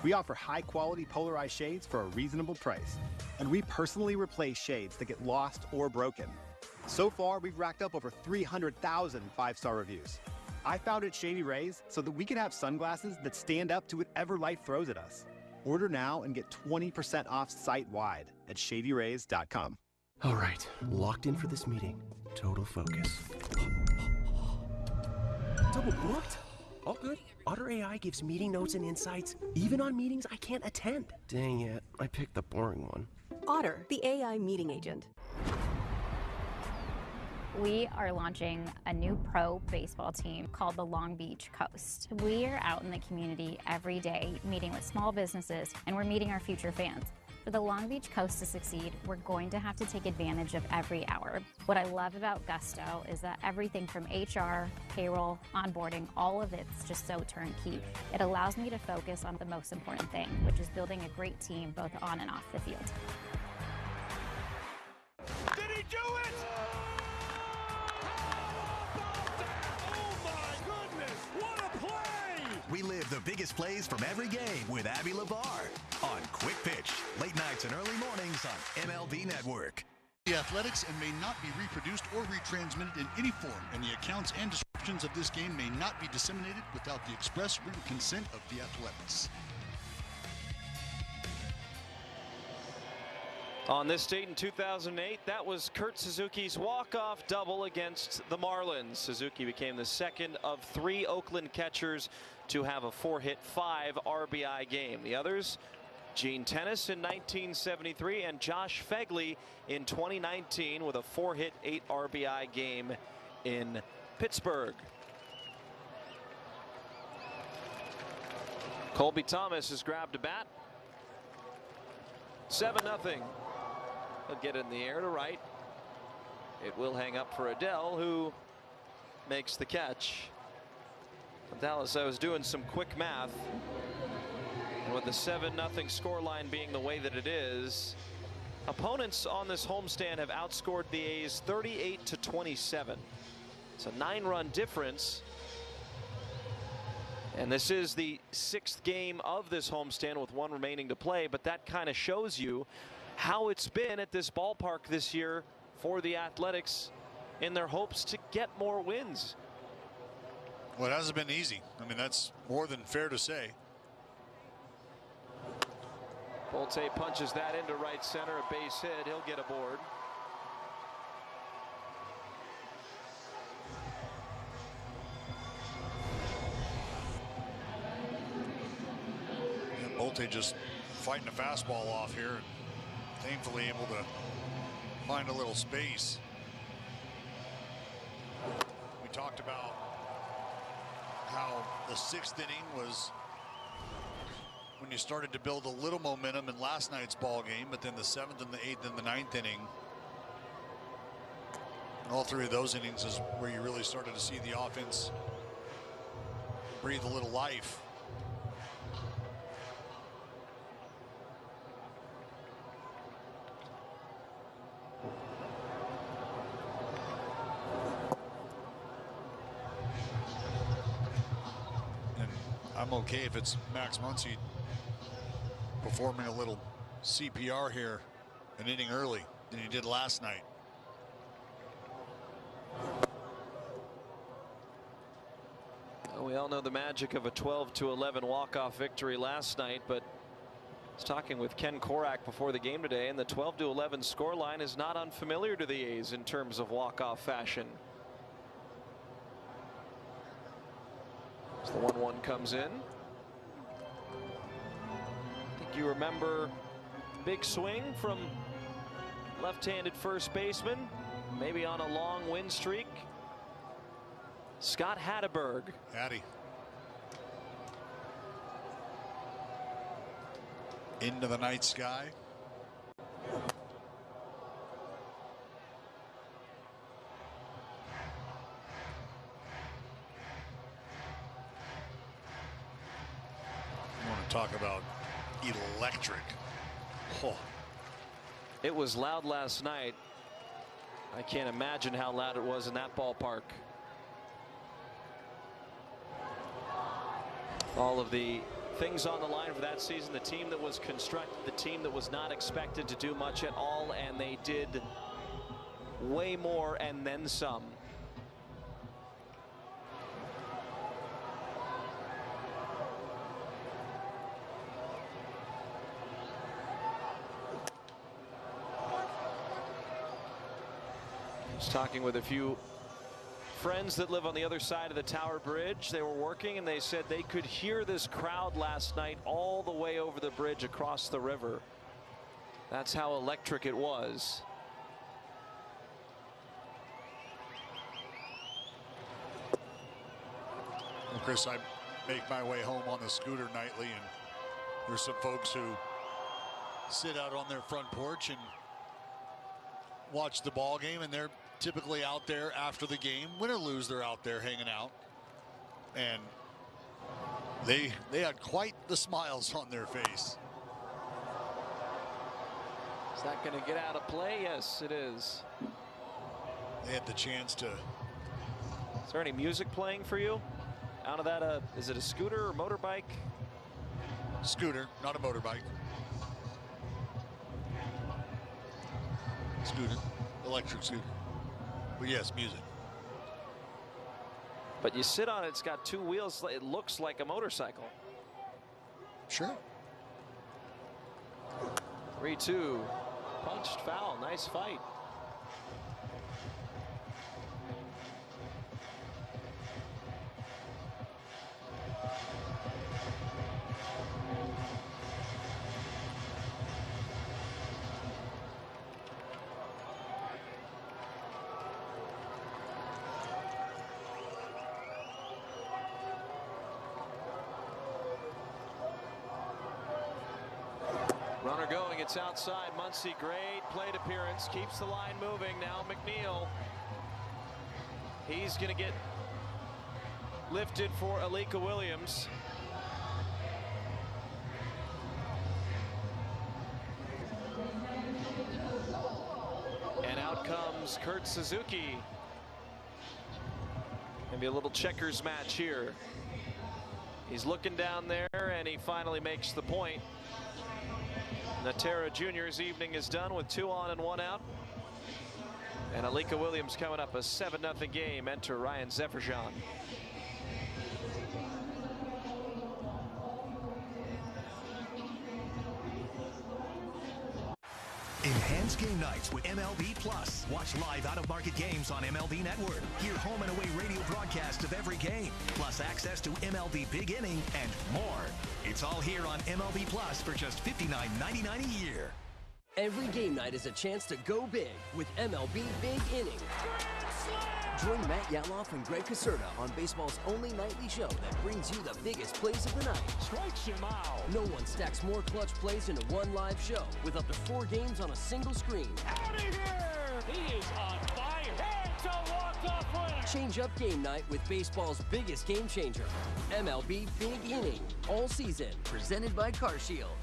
[SPEAKER 1] We offer high-quality polarized shades for a reasonable price. And we personally replace shades that get lost or broken. So far, we've racked up over 300,000 5-star reviews. I founded Shady Rays so that we could have sunglasses that stand up to whatever life throws at us. Order now and get 20% off site-wide at shadyrays.com.
[SPEAKER 2] All right, locked in for this meeting. Total focus. Double booked? All good. Otter AI gives meeting notes and insights, even on meetings I can't attend. Dang it, I picked the boring one.
[SPEAKER 3] Otter, the AI meeting agent.
[SPEAKER 5] We are launching a new pro baseball team called the Long Beach Coast. We are out in the community every day meeting with small businesses, and we're meeting our future fans. For the Long Beach Coast to succeed, we're going to have to take advantage of every hour. What I love about Gusto is that everything from HR, payroll, onboarding, all of it's just so turnkey. It allows me to focus on the most important thing, which is building a great team both on and off the field.
[SPEAKER 6] Did he do it? Oh my goodness, what a play!
[SPEAKER 8] We live the biggest plays from every game with Abby LeVar on Quick Pitch, late nights and early mornings on MLB Network.
[SPEAKER 15] The Athletics and may not be reproduced or retransmitted in any form, and the accounts and descriptions of this game may not be disseminated without the express written consent of the Athletics.
[SPEAKER 7] On this date in 2008, that was Kurt Suzuki's walk-off double against the Marlins. Suzuki became the second of 3 Oakland catchers to have a 4-hit, 5 RBI game. The others, Gene Tennis in 1973 and Josh Fegley in 2019 with a 4-hit, 8 RBI game in Pittsburgh. Colby Thomas has grabbed a bat. 7-0. He'll get it in the air to right. It will hang up for Adele, who makes the catch. Dallas, I was doing some quick math, and with the 7-0 scoreline being the way that it is, opponents on this homestand have outscored the A's 38-27. It's a 9-run difference, and this is the 6th game of this homestand with 1 remaining to play, but that kind of shows you how it's been at this ballpark this year for the Athletics in their hopes to get more wins.
[SPEAKER 15] Well, it hasn't been easy. I mean, that's more than fair to say.
[SPEAKER 7] Bolte punches that into right center, a base hit. He'll get aboard.
[SPEAKER 15] Yeah, Bolte just fighting a fastball off here, and thankfully able to find a little space. We talked about how the 6th inning was when you started to build a little momentum in last night's ball game, but then the 7th and the 8th and the 9th inning, all 3 of those innings is where you really started to see the offense breathe a little life. I'm okay if it's Max Muncy performing a little CPR here an inning early than he did last night.
[SPEAKER 7] Well, we all know the magic of a 12-11 walk-off victory last night, but I was talking with Ken Korak before the game today, and the 12-11 scoreline is not unfamiliar to the A's in terms of walk-off fashion. As the 1-1 comes in. I think you remember big swing from left-handed first baseman, maybe on a long win streak. Scott Hatteberg.
[SPEAKER 15] Hattie. Into the night sky. Talk about electric. Oh.
[SPEAKER 7] It was loud last night. I can't imagine how loud it was in that ballpark. All of the things on the line for that season, the team that was constructed, the team that was not expected to do much at all, and they did way more and then some. Just talking with a few friends that live on the other side of the Tower Bridge. They were working and they said they could hear this crowd last night all the way over the bridge across the river. That's how electric it was.
[SPEAKER 15] Well, Chris, I make my way home on the scooter nightly, and there's some folks who sit out on their front porch and watch the ball game, and they're typically out there after the game. Win or lose, they're out there hanging out. And they had quite the smiles on their face.
[SPEAKER 7] Is that going to get out of play? Yes, it is.
[SPEAKER 15] They had the chance to.
[SPEAKER 7] Is there any music playing for you? Out of that, is it a scooter or motorbike?
[SPEAKER 15] Scooter, not a motorbike. Scooter, electric scooter. But yes, music.
[SPEAKER 7] But you sit on it, it's got 2 wheels. It looks like a motorcycle.
[SPEAKER 15] Sure.
[SPEAKER 7] 3-2. Punched foul. Nice fight. Runner going, it's outside. Muncy, great plate appearance, keeps the line moving. Now McNeil. He's going to get lifted for Alika Williams. And out comes Kurt Suzuki. Maybe a little checkers match here. He's looking down there, and he finally makes the point. Natera Jr.'s evening is done with 2 on and 1 out. And Alika Williams coming up a 7-0 game. Enter Ryan Zeferjan.
[SPEAKER 8] Enhanced game nights with MLB Plus. Watch live out-of-market games on MLB Network. Hear home and away radio broadcasts of every game, plus access to MLB Big Inning and more. It's all here on MLB Plus for just $59.99 a year.
[SPEAKER 2] Every game night is a chance to go big with MLB Big Inning. Join Matt Yaloff and Greg Caserta on baseball's only nightly show that brings you the biggest plays of the night.
[SPEAKER 6] Strikes him out.
[SPEAKER 2] No one stacks more clutch plays into one live show with up to 4 games on a single screen.
[SPEAKER 6] Out of here! He is on fire. It's a walk-off winner.
[SPEAKER 2] Change up game night with baseball's biggest game changer. MLB Big Inning. All season. Presented by CarShield.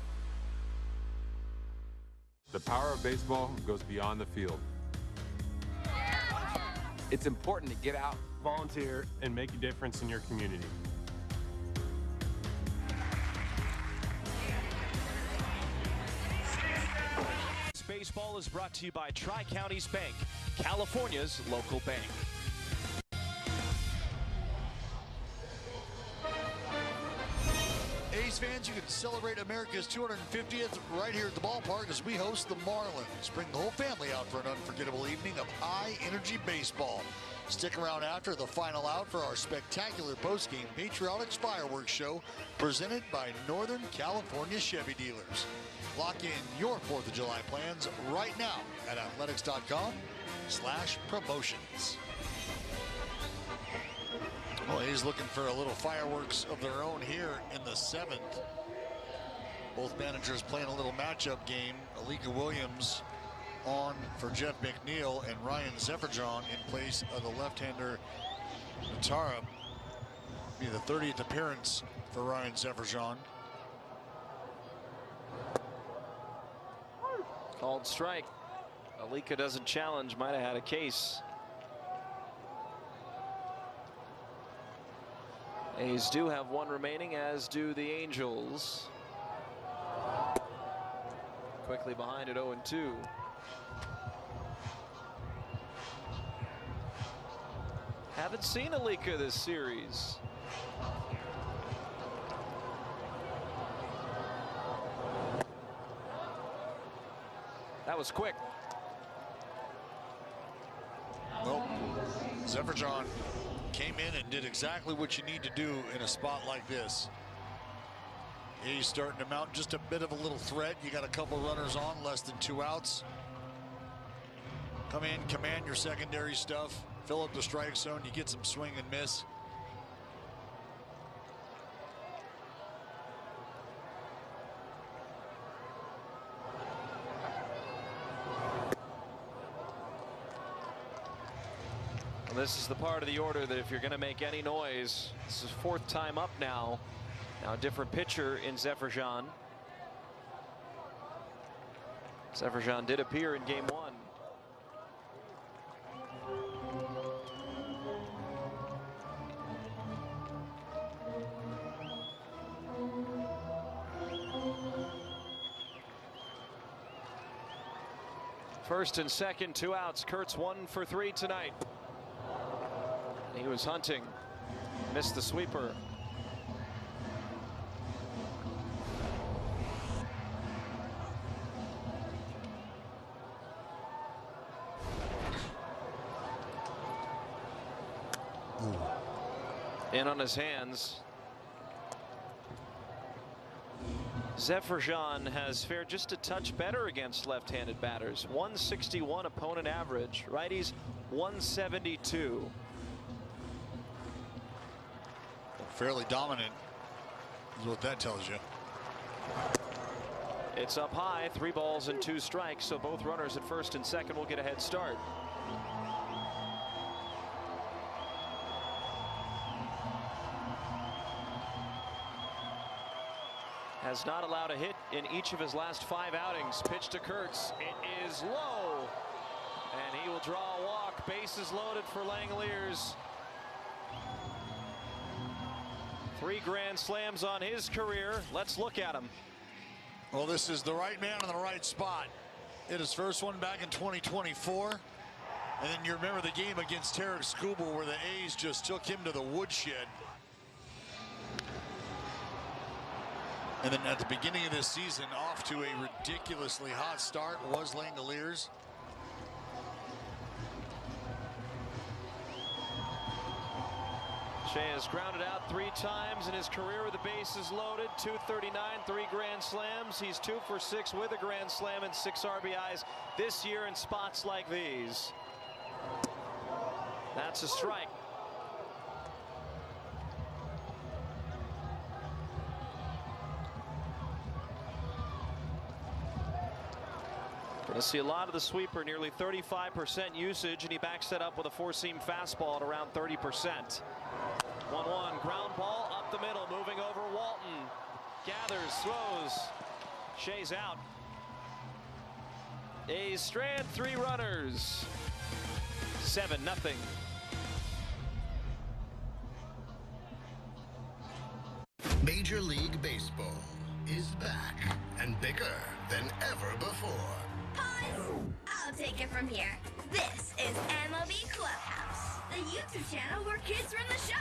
[SPEAKER 4] The power of baseball goes beyond the field. It's important to get out, volunteer, and make a difference in your community.
[SPEAKER 7] Baseball is brought to you by Tri-Counties Bank, California's local bank.
[SPEAKER 15] A's fans, you can celebrate America's 250th right here at the ballpark as we host the Marlins. Bring the whole family out for an unforgettable evening of high-energy baseball. Stick around after the final out for our spectacular post-game Patriotics fireworks show presented by Northern California Chevy Dealers. Lock in your 4th of July plans right now at athletics.com/promotions. Well, he's looking for a little fireworks of their own here in the 7th. Both managers playing a little matchup game. Alika Williams on for Jeff McNeil and Ryan Zeferjan in place of the left-hander Natara. Be the 30th appearance for Ryan Zeferjan.
[SPEAKER 7] Called strike. Alika doesn't challenge, might have had a case. A's do have 1 remaining, as do the Angels. Quickly behind at 0-2. Haven't seen Alika this series. That was quick.
[SPEAKER 15] Zefferjon came in and did exactly what you need to do in a spot like this. He's starting to mount just a bit of a little threat. You got a couple runners on, less than 2 outs. Come in, command your secondary stuff, fill up the strike zone, you get some swing and miss.
[SPEAKER 7] This is the part of the order that if you're going to make any noise, this is 4th time up now. Now a different pitcher in Zefferjon. Zefferjon did appear in game 1. First and second, 2 outs. Kurtz 1 for 3 tonight. He was hunting, missed the sweeper. In on his hands. Zefferjon has fared just a touch better against left-handed batters. 161 opponent average. Righties 172.
[SPEAKER 15] Fairly dominant is what that tells you.
[SPEAKER 7] It's up high, 3 balls and 2 strikes, so both runners at first and second will get a head start. Has not allowed a hit in each of his last 5 outings. Pitch to Kurtz. It is low. And he will draw a walk. Bases loaded for Langeliers. 3 grand slams on his career. Let's look at him.
[SPEAKER 15] Well, this is the right man in the right spot. Hit his first one back in 2024. And then you remember the game against Tarek Skubal where the A's just took him to the woodshed. And then at the beginning of this season, off to a ridiculously hot start was Langeliers.
[SPEAKER 7] Shea has grounded out 3 times in his career with the bases loaded. 239, 3 grand slams. He's 2 for 6 with a grand slam and 6 RBIs this year in spots like these. That's a strike. Going to see a lot of the sweeper, nearly 35% usage, and he backs that up with a 4-seam fastball at around 30%. 1-1, ground ball up the middle, moving over Walton. Gathers, throws. Shea's out. A's strand 3 runners. 7-0.
[SPEAKER 9] Major League Baseball is back and bigger than ever before.
[SPEAKER 10] Pause! I'll take it from here. This is MLB Clubhouse, the YouTube channel where kids run the show,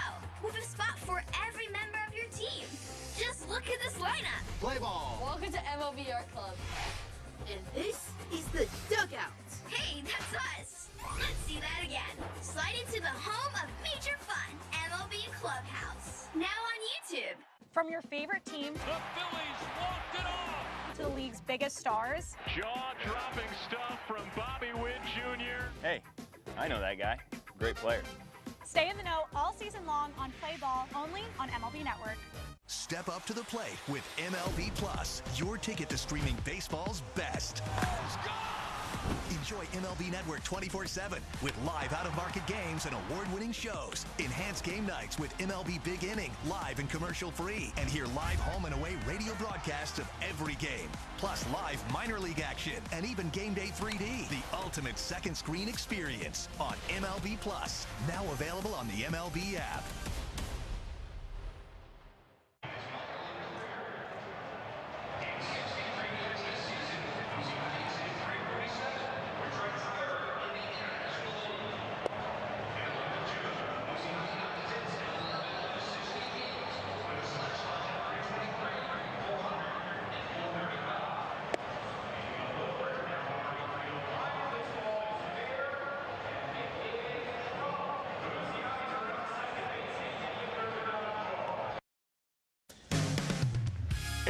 [SPEAKER 10] with a spot for every member of your team. Just look at this lineup.
[SPEAKER 9] Play ball.
[SPEAKER 10] Welcome to MLB Art Club. And this is the dugout. Hey, that's us. Let's see that again. Slide into the home of major fun, MLB Clubhouse. Now on YouTube.
[SPEAKER 13] From your favorite team,
[SPEAKER 6] the Phillies walked it off,
[SPEAKER 13] to the league's biggest stars.
[SPEAKER 6] Jaw-dropping stuff from Bobby Witt Jr.
[SPEAKER 14] Hey, I know that guy. Great player.
[SPEAKER 13] Stay in the know all season long on Play Ball, only on MLB Network.
[SPEAKER 8] Step up to the plate with MLB Plus, your ticket to streaming baseball's best. Enjoy MLB Network 24/7 with live out-of-market games and award-winning shows. Enhance game nights with MLB Big Inning, live and commercial-free. And hear live home and away radio broadcasts of every game. Plus live minor league action and even Game Day 3D. The ultimate second screen experience on MLB Plus. Now available on the MLB app.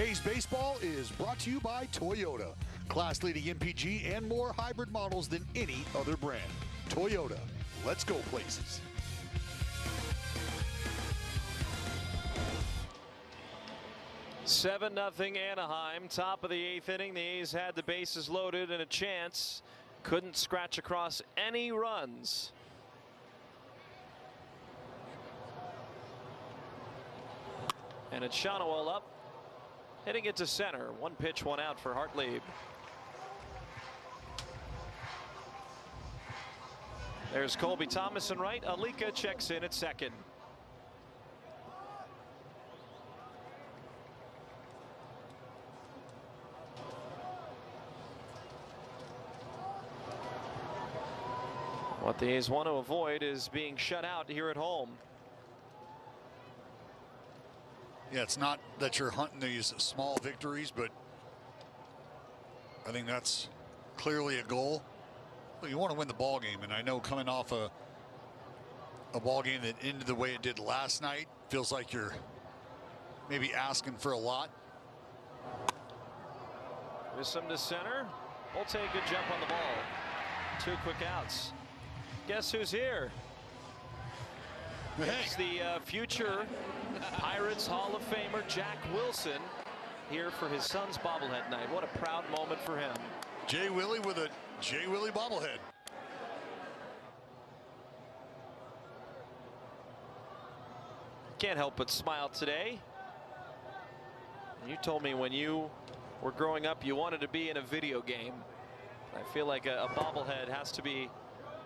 [SPEAKER 15] Today's baseball is brought to you by Toyota. Class-leading MPG and more hybrid models than any other brand. Toyota, let's go places.
[SPEAKER 7] Seven 0 Anaheim, top of the 8th inning. The A's had the bases loaded and a chance. Couldn't scratch across any runs. And it's Shonowell up, hitting it to center. One pitch, one out for Hartlieb. There's Colby Thomas in right. Alika checks in at second. What the A's want to avoid is being shut out here at home.
[SPEAKER 15] Yeah, it's not that you're hunting these small victories, but I think that's clearly a goal. But you want to win the ball game, and I know coming off a ball game that ended the way it did last night, feels like you're maybe asking for a lot.
[SPEAKER 7] Grissom to center. Bolte, good jump on the ball. 2 quick outs. Guess who's here? It's the future Pirates Hall of Famer Jack Wilson here for his son's bobblehead night. What a proud moment for him.
[SPEAKER 15] Jay Willie with a Jay Willie bobblehead.
[SPEAKER 7] Can't help but smile today. You told me when you were growing up you wanted to be in a video game. I feel like a bobblehead has to be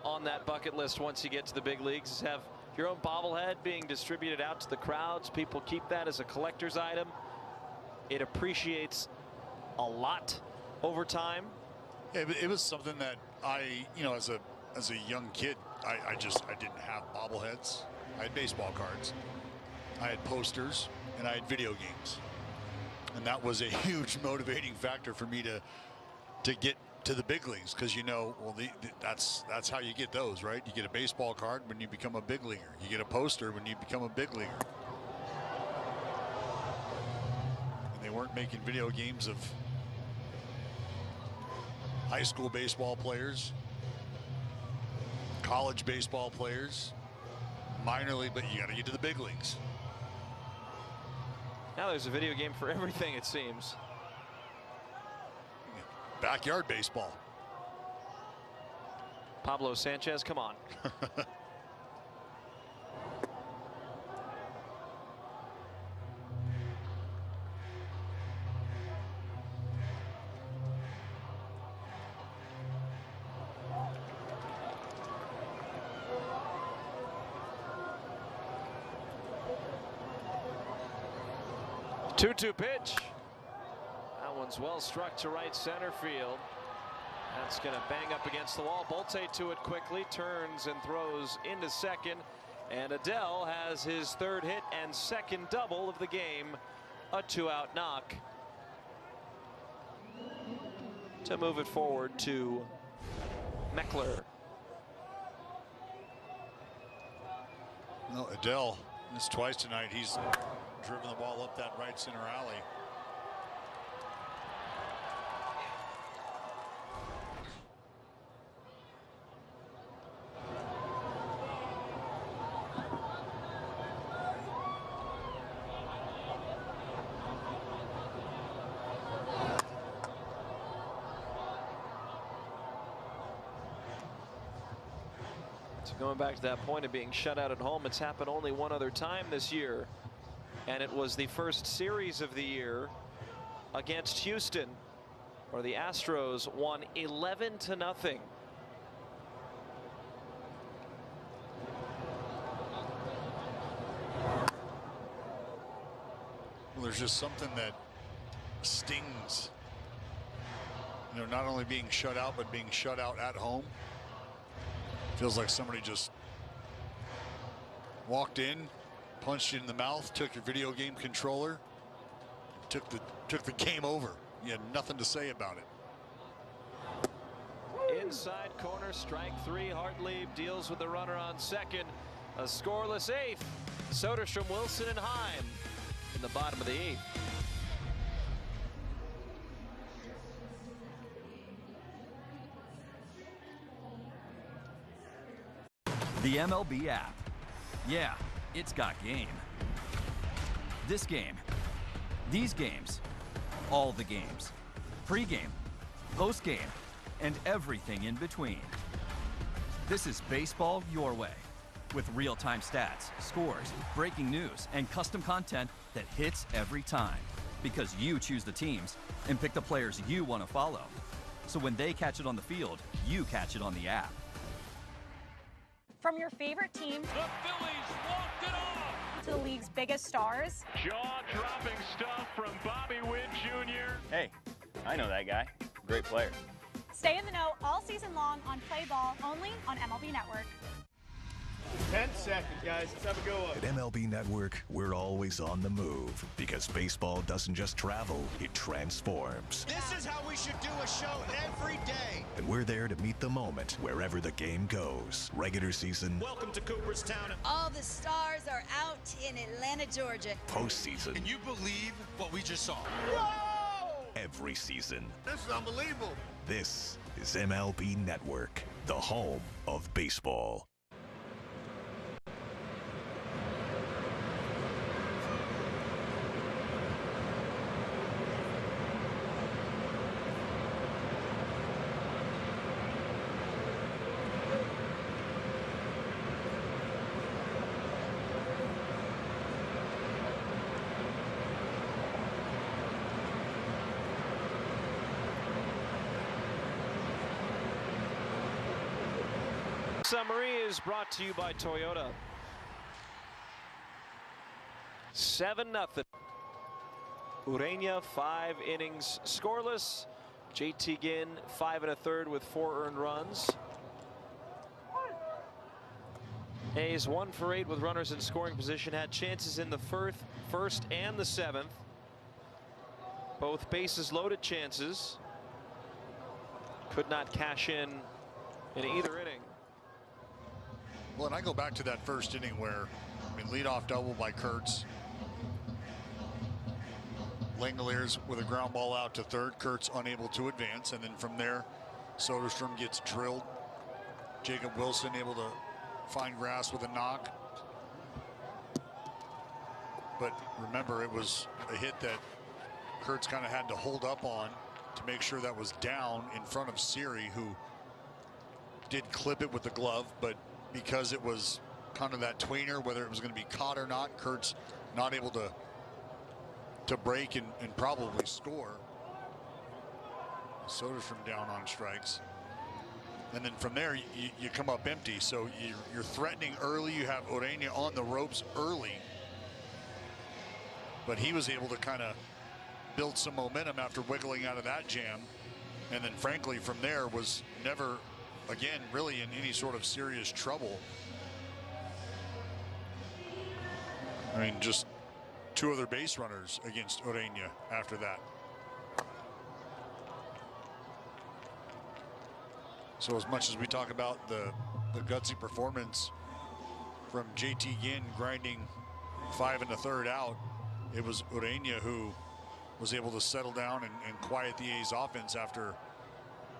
[SPEAKER 7] on that bucket list once you get to the big leagues. Have your own bobblehead being distributed out to the crowds. People keep that as a collector's item. It appreciates a lot over time.
[SPEAKER 15] Yeah, it was something that I, as a young kid, I didn't have bobbleheads. I had baseball cards, I had posters, and I had video games, and that was a huge motivating factor for me to get to the big leagues, because that's how you get those, right? You get a baseball card when you become a big leaguer. You get a poster when you become a big leaguer. And they weren't making video games of high school baseball players, college baseball players, minor league, but you got to get to the big leagues.
[SPEAKER 7] Now there's a video game for everything, it seems.
[SPEAKER 15] Backyard baseball.
[SPEAKER 7] Pablo Sanchez, come on. Two-two pitch. That one's well struck to right center field. That's going to bang up against the wall. Bolte to it quickly, turns and throws into second. And Adele has his third hit and second double of the game. A 2-out knock to move it forward to Meckler.
[SPEAKER 15] No, Adele missed twice tonight. He's driven the ball up that right center alley.
[SPEAKER 7] So going back to that point of being shut out at home, it's happened only one other time this year. And it was the first series of the year against Houston, where the Astros won 11-0.
[SPEAKER 15] Well, there's just something that stings. Not only being shut out, but being shut out at home. Feels like somebody just walked in, punched you in the mouth, took your video game controller, took the game over. You had nothing to say about it.
[SPEAKER 7] Inside corner, strike three. Hartlieb deals with the runner on second. A scoreless eighth. Soderstrom, Wilson, and Heim in the bottom of the eighth.
[SPEAKER 11] The MLB app. Yeah, it's got game. This game. These games. All the games. Pre-game, post-game, and everything in between. This is baseball your way. With real-time stats, scores, breaking news, and custom content that hits every time. Because you choose the teams and pick the players you want to follow. So when they catch it on the field, you catch it on the app.
[SPEAKER 13] From your favorite team,
[SPEAKER 7] the Phillies walked it off,
[SPEAKER 13] to the league's biggest stars.
[SPEAKER 7] Jaw-dropping stuff from Bobby Witt Jr.
[SPEAKER 14] Hey, I know that guy. Great player.
[SPEAKER 13] Stay in the know all season long on Play Ball, only on MLB Network.
[SPEAKER 6] 10 seconds, guys. Let's have a go up.
[SPEAKER 8] At MLB Network, we're always on the move because baseball doesn't just travel, it transforms.
[SPEAKER 6] This is how we should do a show every day.
[SPEAKER 8] And we're there to meet the moment wherever the game goes. Regular season.
[SPEAKER 6] Welcome to Cooperstown.
[SPEAKER 12] All the stars are out in Atlanta, Georgia.
[SPEAKER 8] Postseason.
[SPEAKER 6] Can you believe what we just saw? Whoa!
[SPEAKER 8] Every season.
[SPEAKER 6] This is unbelievable.
[SPEAKER 8] This is MLB Network, the home of baseball.
[SPEAKER 7] Summary is brought to you by Toyota. 7-0. Ureña, 5 innings scoreless. JT Ginn, 5 1/3 with 4 earned runs. A's 1 for 8 with runners in scoring position. Had chances in the first and the 7th. Both bases loaded chances. Could not cash in either inning.
[SPEAKER 15] Well, and I go back to that first inning where, leadoff double by Kurtz. Langoliers with a ground ball out to third. Kurtz unable to advance. And then from there, Soderstrom gets drilled. Jacob Wilson able to find grass with a knock. But remember, it was a hit that Kurtz kind of had to hold up on to make sure that was down in front of Siri, who did clip it with the glove, but because it was kind of that tweener, whether it was going to be caught or not, Kurtz not able to break and probably score. Soderstrom down on strikes. And then from there, you come up empty. So you're threatening early. You have Ureña on the ropes early. But he was able to kind of build some momentum after wiggling out of that jam. And then, frankly, from there was never, again, really in any sort of serious trouble. Just 2 other base runners against Ureña after that. So as much as we talk about the gutsy performance from JT Ginn grinding 5 1/3 out, it was Ureña who was able to settle down and quiet the A's offense after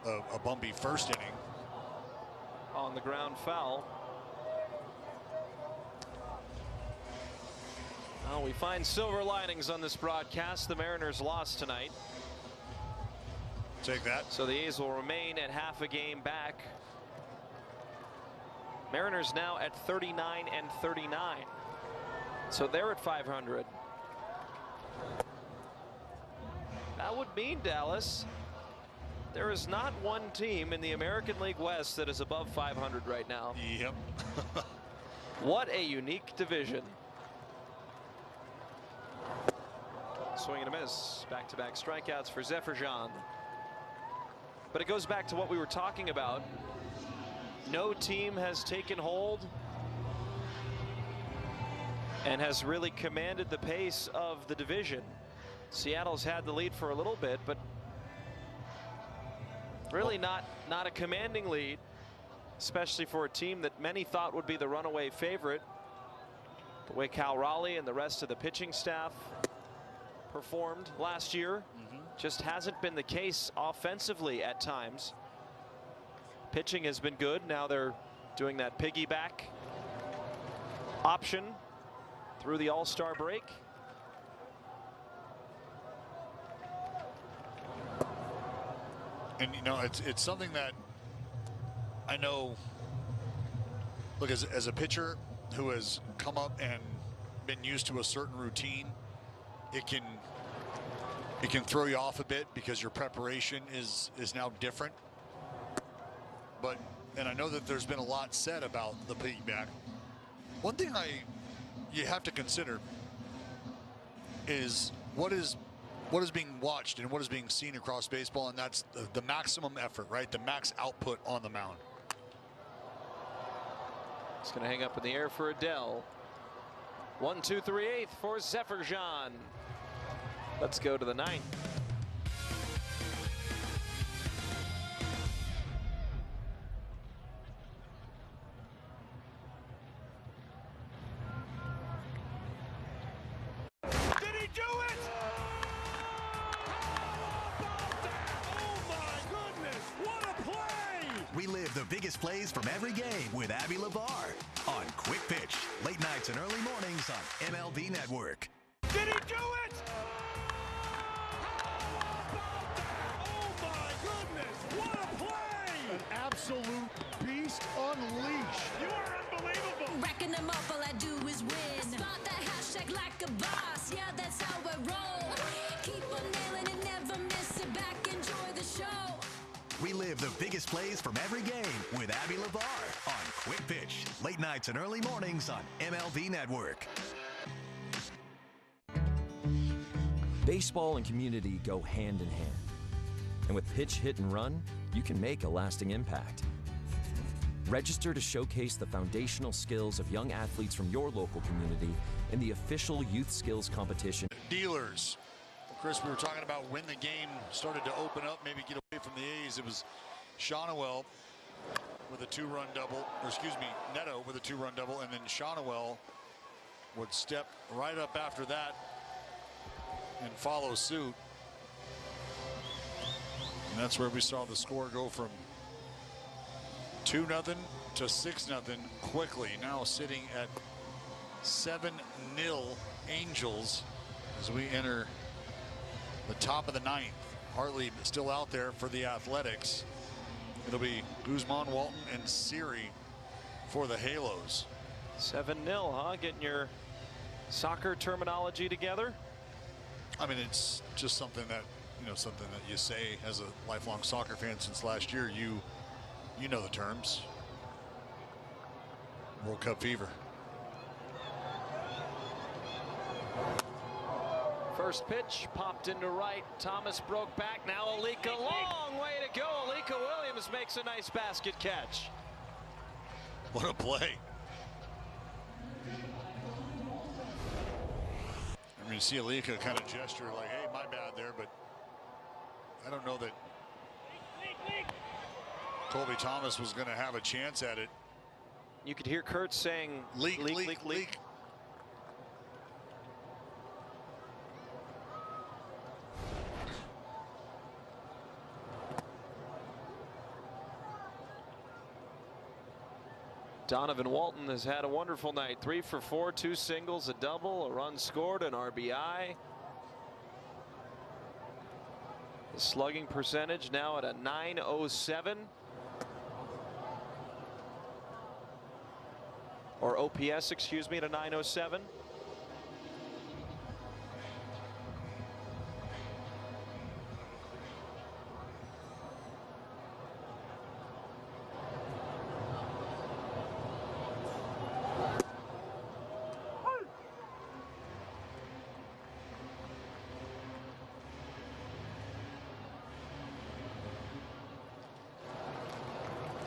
[SPEAKER 15] a bumpy first inning.
[SPEAKER 7] On the ground foul. Well, we find silver linings on this broadcast. The Mariners lost tonight.
[SPEAKER 15] Take that.
[SPEAKER 7] So the A's will remain at half a game back. Mariners now at 39 and 39. So they're at 500. That would mean, Dallas, there is not one team in the American League West that is above 500 right now.
[SPEAKER 15] Yep.
[SPEAKER 7] What a unique division. Swing and a miss. Back-to-back strikeouts for Zephyr-Jean. But it goes back to what we were talking about. No team has taken hold and has really commanded the pace of the division. Seattle's had the lead for a little bit, but really not a commanding lead, especially for a team that many thought would be the runaway favorite. The way Cal Raleigh and the rest of the pitching staff performed last year just hasn't been the case offensively at times. Pitching has been good. Now they're doing that piggyback option through the All-Star break.
[SPEAKER 15] And, you know, it's something that I know, look, as a pitcher who has come up and been used to a certain routine, it can throw you off a bit because your preparation is now different. But, and I know that there's been a lot said about the piggyback. One thing you have to consider is what is being watched and what is being seen across baseball, and that's the maximum effort, right? The max output on the mound.
[SPEAKER 7] It's going to hang up in the air for Adele. 1, 2, 3/8 for Zefferjan. Let's go to the ninth.
[SPEAKER 6] Did he do it? Oh my goodness, what a play!
[SPEAKER 8] Relive the biggest plays from every game with Abby LeVar on Quick Pitch, late nights and early mornings on MLB Network.
[SPEAKER 6] Did he do it? Oh my goodness, what a play! An absolute beast unleashed. You are unbelievable.
[SPEAKER 16] Racking them up, all I do is win. Start that hashtag like a boss, yeah, that's how I roll. Keep on nailing it, never miss it back, enjoy the show.
[SPEAKER 8] Relive the biggest plays from every game with Abby LeVar on Quick Pitch, late nights and early mornings on MLB Network.
[SPEAKER 17] Baseball and community go hand in hand. And with Pitch, Hit, and Run, you can make a lasting impact. Register to showcase the foundational skills of young athletes from your local community in the official Youth Skills Competition.
[SPEAKER 15] Dealers. Chris, we were talking about when the game started to open up, maybe get away from the A's. It was Shonowell with a 2-run double, or excuse me, Neto with a 2-run double, and then Shonowell would step right up after that and follow suit. And that's where we saw the score go from 2-0 to 6-0 quickly. Now sitting at 7-0 Angels as we enter the top of the ninth. Hartley still out there for the Athletics. It'll be Guzman, Walton, and Siri for the Halos.
[SPEAKER 7] 7-0, huh? Getting your soccer terminology together.
[SPEAKER 15] I mean, it's just something that, you know, something that you say as a lifelong soccer fan since last year. You know the terms. World Cup fever.
[SPEAKER 7] First pitch popped into right. Thomas broke back. Now Alika, long way to go. Alika Williams makes a nice basket catch.
[SPEAKER 15] What a play. I mean, you see Alika kind of gesture like, hey, my bad there, but I don't know that Colby Thomas was going to have a chance at it.
[SPEAKER 7] You could hear Kurt saying, leak. Donovan Walton has had a wonderful night. 3 for 4, 2 singles, a double, a run scored, an RBI. The slugging percentage now at a .907. Or OPS, excuse me, at a .907.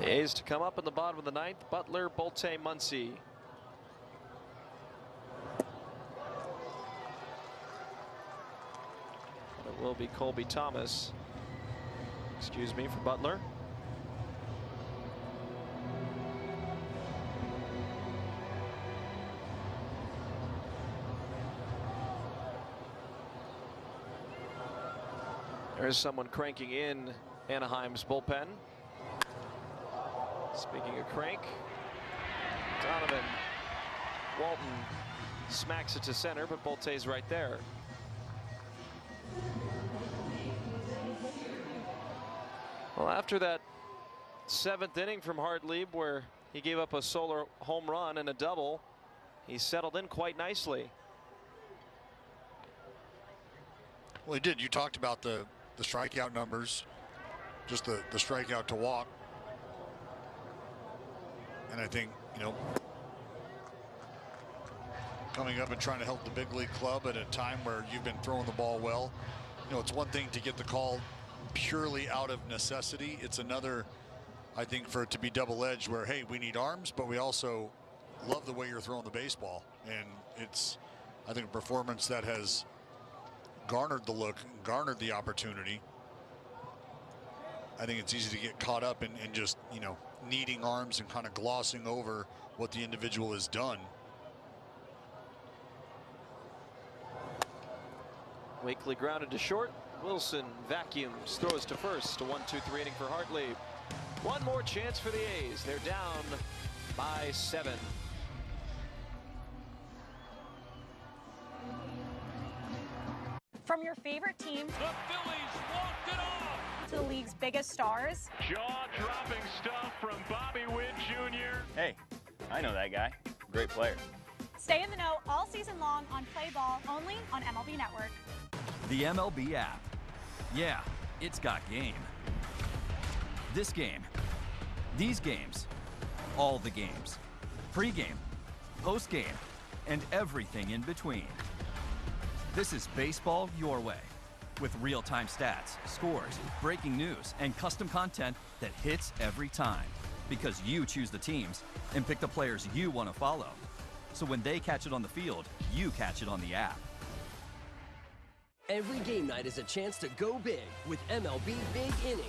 [SPEAKER 7] The A's to come up in the bottom of the ninth. Butler, Bolte, Muncy. It will be Colby Thomas. Excuse me, for Butler. There's someone cranking in Anaheim's bullpen. Speaking of crank, Donovan Walton smacks it to center, but Bolte's right there. Well, after that 7th inning from Hartlieb, where he gave up a solo home run and a double, he settled in quite nicely.
[SPEAKER 15] Well, he did. You talked about the strikeout numbers, just the strikeout to walk. And I think, you know, coming up and trying to help the big league club at a time where you've been throwing the ball well, you know, it's one thing to get the call purely out of necessity. It's another, I think, for it to be double-edged where, hey, we need arms, but we also love the way you're throwing the baseball. And it's, I think, a performance that has garnered the look, garnered the opportunity. I think it's easy to get caught up in just, you know, needing arms and kind of glossing over what the individual has done.
[SPEAKER 7] Wakely grounded to short. Wilson vacuums, throws to first. A 1-2-3 inning for Hartlieb. One more chance for the A's. They're down by 7.
[SPEAKER 13] From your favorite team,
[SPEAKER 6] The Phillies walked it off.
[SPEAKER 13] to the league's biggest stars.
[SPEAKER 6] Jaw-dropping stuff from Bobby Witt Jr.
[SPEAKER 14] Hey, I know that guy. Great player.
[SPEAKER 13] Stay in the know all season long on Play Ball, only on MLB Network.
[SPEAKER 11] The MLB app. Yeah, it's got game. This game, these games, all the games. Pre-game, post-game, and everything in between. This is baseball your way, with real-time stats, scores, breaking news, and custom content that hits every time. Because you choose the teams and pick the players you want to follow. So when they catch it on the field, you catch it on the app.
[SPEAKER 2] Every game night is a chance to go big with MLB Big Inning.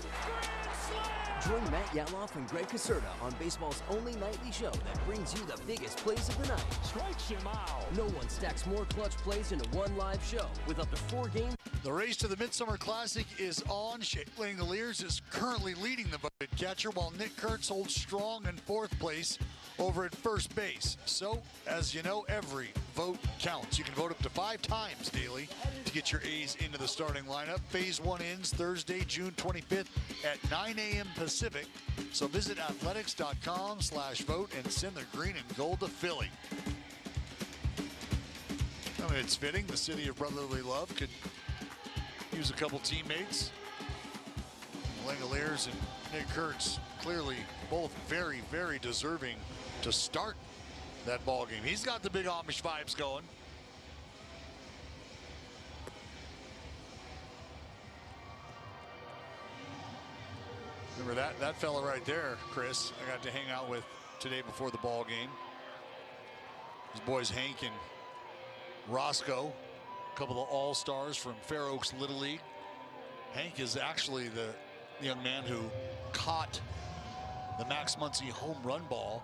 [SPEAKER 2] Join Matt Yatloff and Greg Caserta on baseball's only nightly show that brings you the biggest plays of the night.
[SPEAKER 6] Strikes him out.
[SPEAKER 2] No one stacks more clutch plays into one live show with up to 4 games.
[SPEAKER 15] The race to the Midsummer Classic is on. Shea Langoliers is currently leading the voted catcher, while Nick Kurtz holds strong in 4th place over at first base. So, as you know, every vote counts. You can vote up to 5 times daily to get your A's into the starting lineup. Phase 1 ends Thursday, June 25th at 9 a.m. Pacific. So visit athletics.com/vote and send the green and gold to Philly. I mean, it's fitting. The city of brotherly love could use a couple teammates. Langoliers and Nick Kurtz clearly both very, very deserving to start that ball game. He's got the big Amish vibes going. Remember that fella right there, Chris, I got to hang out with today before the ball game. His boys Hank and Roscoe, a couple of all-stars from Fair Oaks Little League. Hank is actually the young man who caught the Max Muncy home run ball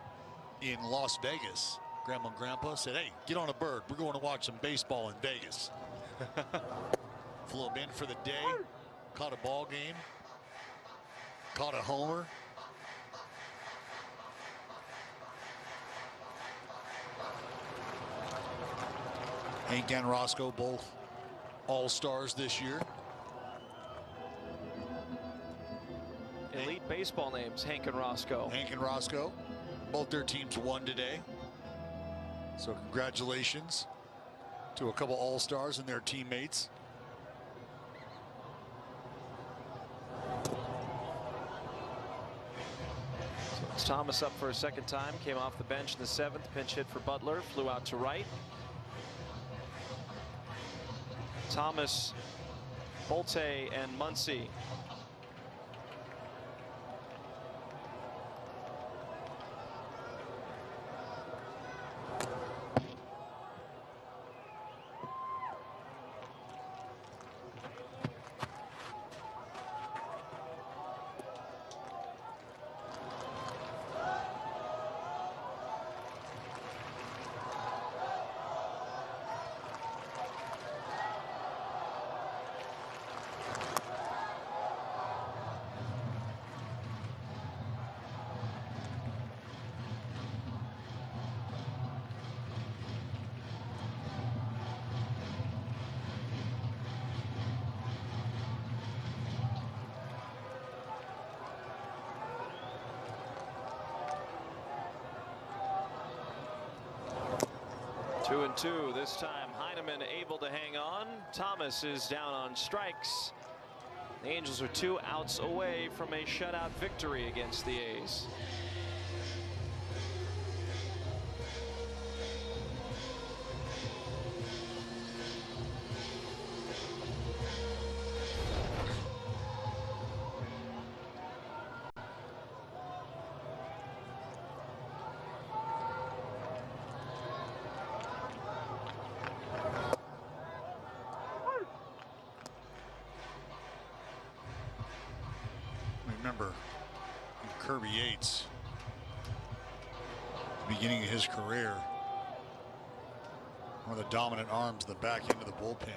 [SPEAKER 15] in Las Vegas. Grandma and Grandpa said, hey, get on a bird. We're going to watch some baseball in Vegas. Flew him in for the day, caught a ball game, caught a homer. Hank and Roscoe both all-stars this year.
[SPEAKER 7] Elite baseball names, Hank and Roscoe.
[SPEAKER 15] Hank and Roscoe, both their teams won today. So congratulations to a couple all-stars and their teammates.
[SPEAKER 7] It's Thomas up for a second time, came off the bench in the 7th, pinch hit for Butler, flew out to right. Thomas, Bolte, and Muncy. 2-2 this time. Heineman able to hang on. Thomas is down on strikes. The Angels are 2 outs away from a shutout victory against the A's.
[SPEAKER 15] Remember Kirby Yates, beginning of his career, one of the dominant arms, the back end of the bullpen.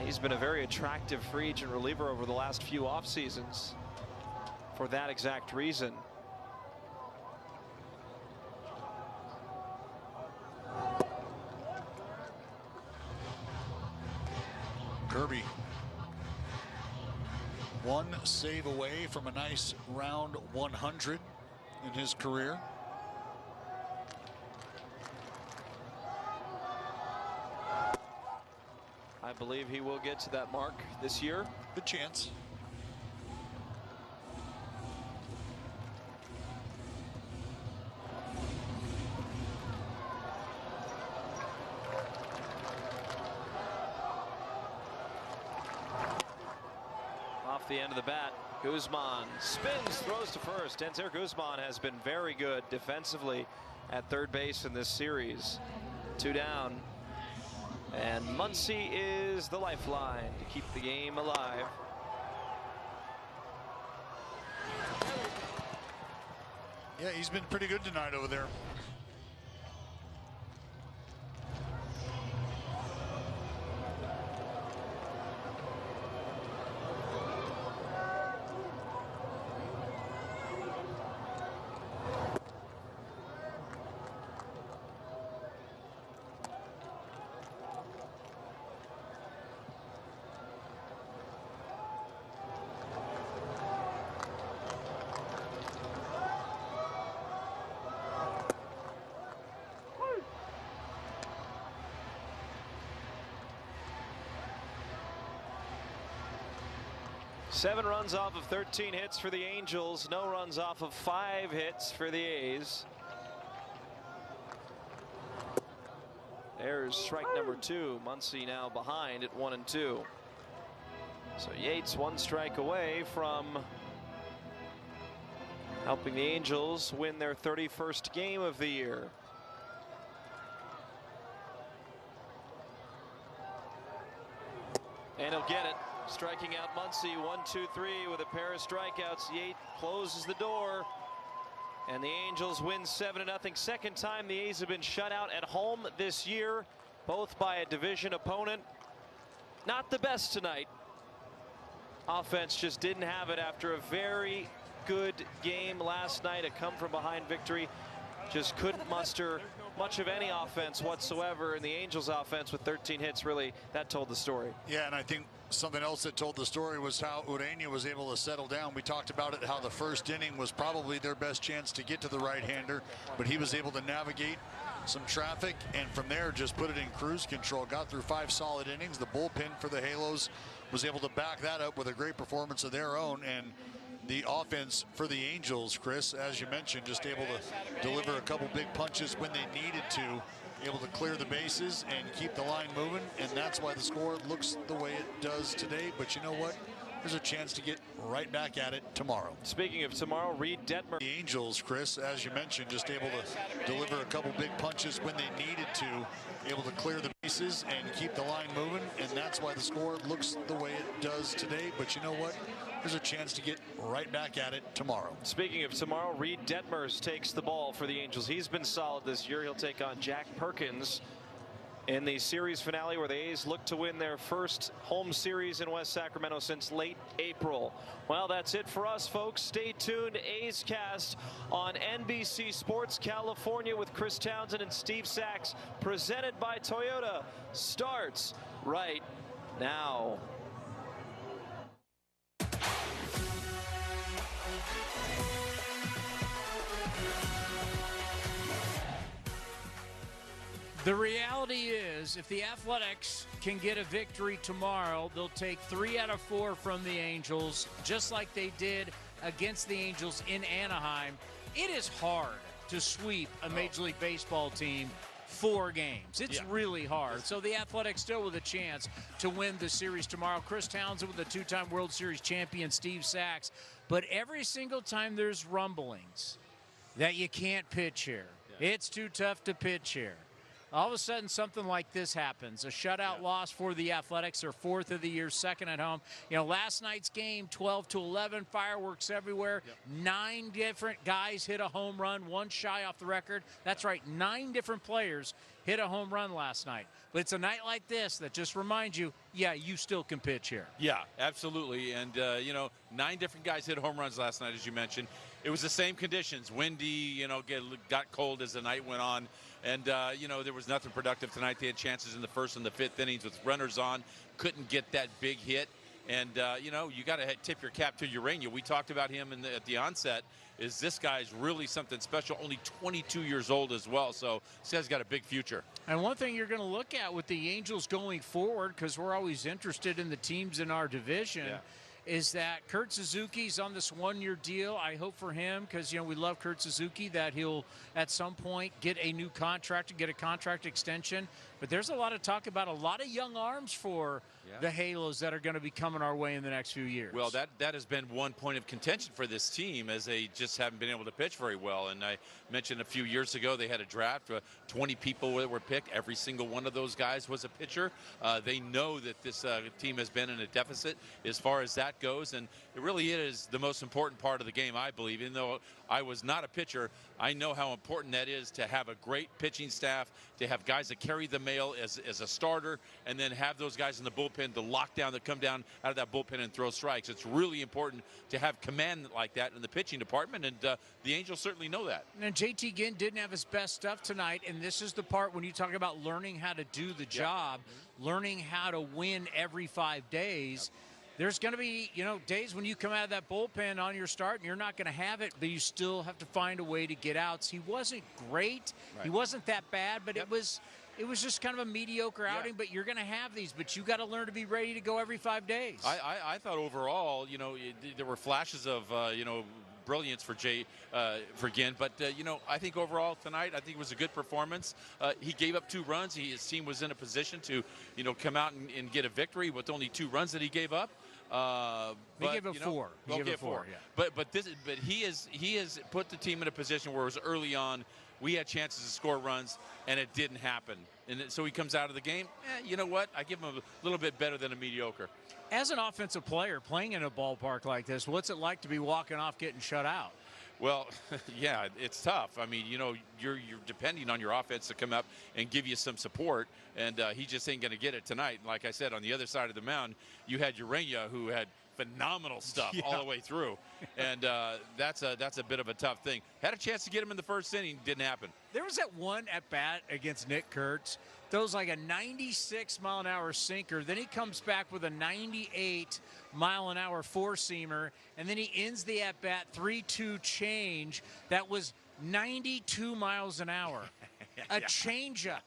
[SPEAKER 7] He's been a very attractive free agent reliever over the last few off seasons for that exact reason.
[SPEAKER 15] Kirby, one save away from a nice round 100 in his career.
[SPEAKER 7] I believe he will get to that mark this year.
[SPEAKER 15] Good chance.
[SPEAKER 7] Off the end of the bat, Guzman spins, throws to first. Denzer Guzman has been very good defensively at third base in this series. 2 down. And Muncy is the lifeline to keep the game alive.
[SPEAKER 15] Yeah, he's been pretty good tonight over there.
[SPEAKER 7] Seven runs off of 13 hits for the Angels. No runs off of 5 hits for the A's. There's strike number 2. Muncy now behind at 1-2. So Yates 1 strike away from helping the Angels win their 31st game of the year. And he'll get it. Striking out Muncy, 1-2-3 with a pair of strikeouts. Yates closes the door, and the Angels win 7-0. Second time the A's have been shut out at home this year, both by a division opponent. Not the best tonight. Offense just didn't have it after a very good game last night. A come-from-behind victory. Just couldn't muster much of any offense whatsoever, and the Angels offense with 13 hits, really, that told the story.
[SPEAKER 15] Yeah, and I think something else that told the story was how Ureña was able to settle down. We talked about it, how the first inning was probably their best chance to get to the right-hander, but he was able to navigate some traffic and from there just put it in cruise control. Got through 5 solid innings. The bullpen for the Halos was able to back that up with a great performance of their own, and the offense for the Angels, Chris, as you mentioned, just able to deliver a couple big punches when they needed to, able to clear the bases and keep the line moving, and that's why the score looks the way it does today. But you know what? There's a chance to get right back at it tomorrow.
[SPEAKER 7] Speaking of tomorrow, Reed Detmer.
[SPEAKER 15] The Angels, Chris, as you mentioned, just able to deliver a couple big punches when they needed to, able to clear the bases and keep the line moving, and that's why the score looks the way it does today. But you know what? There's a chance to get right back at it tomorrow.
[SPEAKER 7] Speaking of tomorrow, Reed Detmers takes the ball for the Angels. He's been solid this year. He'll take on Jack Perkins in the series finale, where the A's look to win their first home series in West Sacramento since late April. Well, that's it for us, folks. Stay tuned. A's Cast on NBC Sports California with Chris Townsend and Steve Sachs, presented by Toyota, starts right now.
[SPEAKER 18] The reality is, if the Athletics can get a victory tomorrow, they'll take 3 out of 4 from the Angels, just like they did against the Angels in Anaheim. It is hard to sweep a Major League Baseball team 4 games. It's really hard. So the Athletics still with a chance to win the series tomorrow. Chris Townsend with the 2-time World Series champion, Steve Sachs. But every single time there's rumblings that you can't pitch here, it's too tough to pitch here, all of a sudden something like this happens. A shutout loss for the Athletics, their 4th of the year, 2nd at home. You know, last night's game, 12-11, fireworks everywhere. 9 different guys hit a home run, 1 shy off the record. That's right, 9 different players hit a home run last night. But it's a night like this that just reminds you, you still can pitch here.
[SPEAKER 19] Yeah, absolutely. And, 9 different guys hit home runs last night, as you mentioned. It was the same conditions. Windy, got cold as the night went on. And, there was nothing productive tonight. They had chances in the 1st and the 5th innings with runners on. Couldn't get that big hit. And, you got to tip your cap to Ureña. We talked about him at the onset. Is this guy's really something special, only 22 years old as well. So this guy's got a big future.
[SPEAKER 18] And one thing you're going to look at with the Angels going forward, because we're always interested in the teams in our division, is that Kurt Suzuki's on this 1-year deal. I hope for him, because, we love Kurt Suzuki, that he'll at some point get a new contract and get a contract extension. But there's a lot of talk about a lot of young arms for the Halos that are going to be coming our way in the next few years.
[SPEAKER 19] Well, that has been one point of contention for this team, as they just haven't been able to pitch very well. And I mentioned a few years ago they had a draft, 20 people that were picked. Every single one of those guys was a pitcher. They know that this team has been in a deficit as far as that goes, and it really is the most important part of the game, I believe. Even though I was not a pitcher, I know how important that is to have a great pitching staff, to have guys that carry the mail as a starter, and then have those guys in the bullpen to lock down, that come down out of that bullpen and throw strikes. It's really important to have command like that in the pitching department, and the Angels certainly know that.
[SPEAKER 18] And JT Ginn didn't have his best stuff tonight, and this is the part when you talk about learning how to do the job, learning how to win every 5 days. There's going to be, days when you come out of that bullpen on your start and you're not going to have it, but you still have to find a way to get outs. He wasn't great. He wasn't that bad, but it was just kind of a mediocre outing. But you're going to have these, but you got to learn to be ready to go every 5 days.
[SPEAKER 19] I thought overall, there were flashes of, brilliance for Ginn, but I think overall tonight, I think it was a good performance. He gave up 2 runs. His team was in a position to come out and get a victory with only 2 runs that he gave up.
[SPEAKER 18] He gave up 4. He gave up 4. Yeah.
[SPEAKER 19] But he has put the team in a position where it was early on. We had chances to score runs, and it didn't happen. And so he comes out of the game. You know what? I give him a little bit better than a mediocre.
[SPEAKER 18] As an offensive player playing in a ballpark like this, what's it like to be walking off getting shut out?
[SPEAKER 19] Well, yeah, it's tough. I mean, you're depending on your offense to come up and give you some support, and he just ain't going to get it tonight. Like I said, on the other side of the mound, you had Ureña, who had phenomenal stuff all the way through, and that's a bit of a tough thing. Had a chance to get him in the 1st inning, didn't happen.
[SPEAKER 18] There was that one at bat against Nick Kurtz, throws like a 96-mile-an-hour sinker. Then he comes back with a 98-mile-an-hour four-seamer, and then he ends the at bat 3-2 change that was 92 miles an hour. A changeup.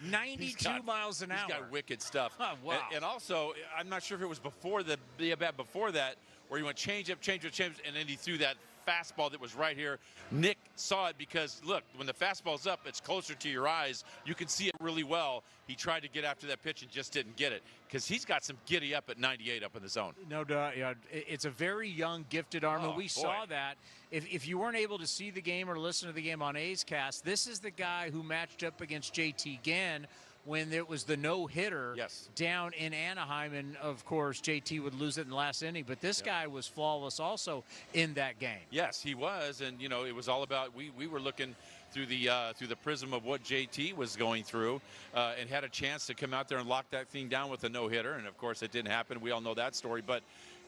[SPEAKER 18] 92 miles an hour.
[SPEAKER 19] He's got wicked stuff.
[SPEAKER 18] Oh, wow.
[SPEAKER 19] And also, I'm not sure if it was before the at bat before that, where he went change up, and then he threw that fastball that was right here. Nick saw it because, look, when the fastball's up, it's closer to your eyes. You can see it really well. He tried to get after that pitch and just didn't get it because he's got some giddy up at 98 up in the zone.
[SPEAKER 18] No doubt. Yeah, it's a very young, gifted arm, and we saw that. If you weren't able to see the game or listen to the game on A's Cast, this is the guy who matched up against JT Ginn when it was the no-hitter down in Anaheim, and of course JT would lose it in the last inning. But this guy was flawless also in that game.
[SPEAKER 19] Yes, he was, and it was all about we were looking through the prism of what JT was going through, and had a chance to come out there and lock that thing down with a no-hitter, and of course it didn't happen. We all know that story, but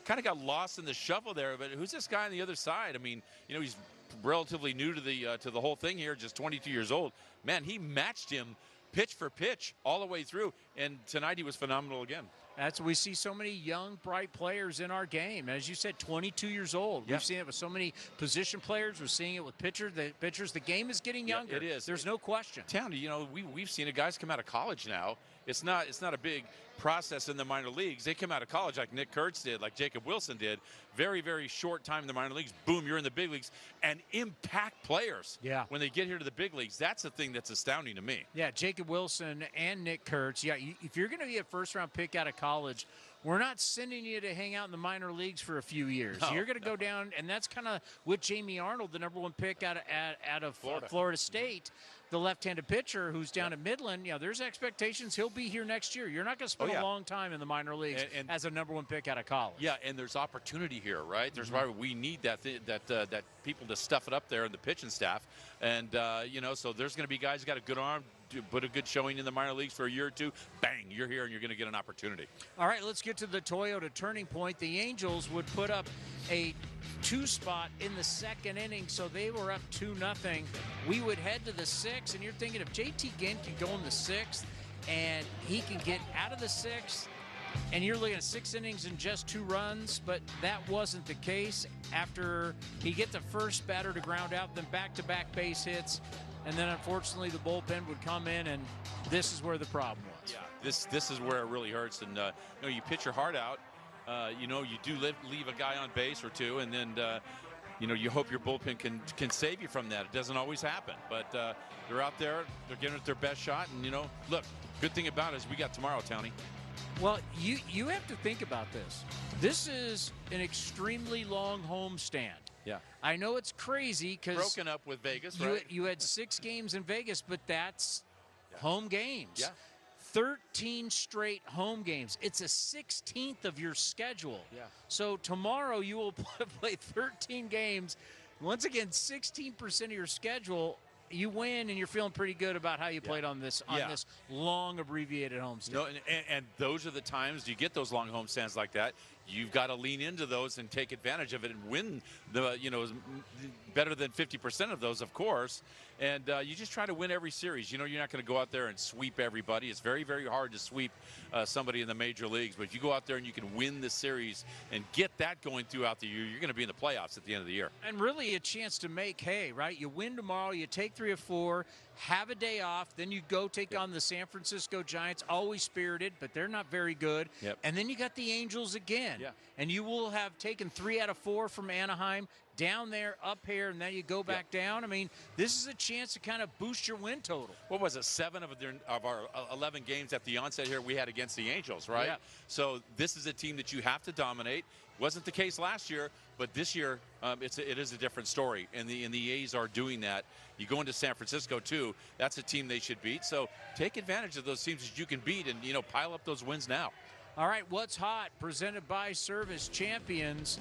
[SPEAKER 19] kind of got lost in the shuffle there. But who's this guy on the other side? I mean, he's relatively new to the whole thing here, just 22 years old. Man, he matched him pitch for pitch all the way through, and tonight he was phenomenal again.
[SPEAKER 18] We see so many young, bright players in our game. As you said, 22 years old.
[SPEAKER 19] Yep.
[SPEAKER 18] We've seen it with so many position players. We're seeing it with pitchers. The game is getting younger.
[SPEAKER 19] It is.
[SPEAKER 18] There's no question.
[SPEAKER 19] Townie, we've seen it. Guys come out of college now. It's not a big process in the minor leagues. They come out of college like Nick Kurtz did, like Jacob Wilson did. Very, very short time in the minor leagues. Boom, you're in the big leagues. And impact players.
[SPEAKER 18] Yeah.
[SPEAKER 19] When they get here to the big leagues, that's the thing that's astounding to me.
[SPEAKER 18] Yeah, Jacob Wilson and Nick Kurtz. Yeah, if you're going to be a first-round pick out of college, we're not sending you to hang out in the minor leagues for a few years. You're going to go down, and that's kind of with Jamie Arnold, the #1 pick out of Florida State, the left-handed pitcher who's down at Midland. There's expectations he'll be here next year. You're not going to spend a long time in the minor leagues as a #1 pick out of college.
[SPEAKER 19] Yeah, and there's opportunity here, right? There's why we need that people to stuff it up there in the pitching staff, and so there's going to be guys who got a good arm. Put a good showing in the minor leagues for a year or two, bang, you're here and you're going to get an opportunity.
[SPEAKER 18] All right, let's get to the Toyota turning point. The Angels would put up a 2 spot in the second inning, so they were up 2-0. We would head to the 6th, and you're thinking if JT Ginn can go in the 6th and he can get out of the 6th, and you're looking at 6 innings and just 2 runs, but that wasn't the case. After he get the first batter to ground out, then back-to-back base hits, and then unfortunately the bullpen would come in, and this is where the problem was.
[SPEAKER 19] Yeah, this is where it really hurts. And you pitch your heart out. You do leave a guy on base or two, and then you hope your bullpen can save you from that. It doesn't always happen, but they're out there, they're giving it their best shot, and look, good thing about it is we got tomorrow, Townie.
[SPEAKER 18] Well, you have to think about this. This is an extremely long homestand.
[SPEAKER 19] Yeah.
[SPEAKER 18] I know it's crazy because
[SPEAKER 19] broken up with Vegas, right?
[SPEAKER 18] You had 6 games in Vegas, but that's home games.
[SPEAKER 19] Yeah.
[SPEAKER 18] 13 straight home games. It's a 16th of your schedule.
[SPEAKER 19] Yeah.
[SPEAKER 18] So tomorrow you will play 13 games. Once again, 16% of your schedule. You win, and you're feeling pretty good about how you played on this long abbreviated homestand.
[SPEAKER 19] No, and those are the times you get those long homestands like that. You've got to lean into those and take advantage of it and win better than 50% of those, of course. And you just try to win every series. You're not going to go out there and sweep everybody. It's very, very hard to sweep somebody in the major leagues. But if you go out there and you can win the series and get that going throughout the year, you're going to be in the playoffs at the end of the year.
[SPEAKER 18] And really a chance to make hay, right? You win tomorrow, you take 3 or 4, have a day off, then you go take on the San Francisco Giants, always spirited, but they're not very good.
[SPEAKER 19] Yep.
[SPEAKER 18] And then you got the Angels again.
[SPEAKER 19] Yeah.
[SPEAKER 18] And you will have taken 3 out of 4 from Anaheim, down there, up here, and then you go back down. I mean, this is a chance to kind of boost your win total.
[SPEAKER 19] What was it, 7 of our 11 games at the onset here we had against the Angels, right?
[SPEAKER 18] Yeah.
[SPEAKER 19] So this is a team that you have to dominate. Wasn't the case last year, but this year it is a different story, and the A's are doing that. You go into San Francisco too. That's a team they should beat. So take advantage of those teams that you can beat, and pile up those wins now.
[SPEAKER 18] All right, what's hot? Presented by Service Champions.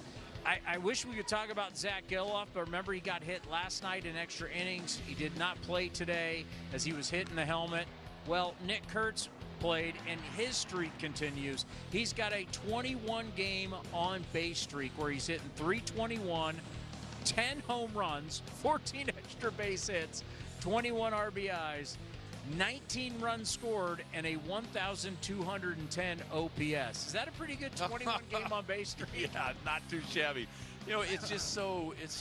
[SPEAKER 18] I wish we could talk about Zach Geloff, but remember he got hit last night in extra innings. He did not play today as he was hit in the helmet. Well, Nick Kurtz played, and his streak continues. He's got a 21-game on-base streak where he's hitting .321, 10 home runs, 14 extra base hits, 21 RBIs, 19 runs scored, and a 1,210 OPS. Is that a pretty good 21-game on-base streak?
[SPEAKER 19] Yeah, not too shabby. It's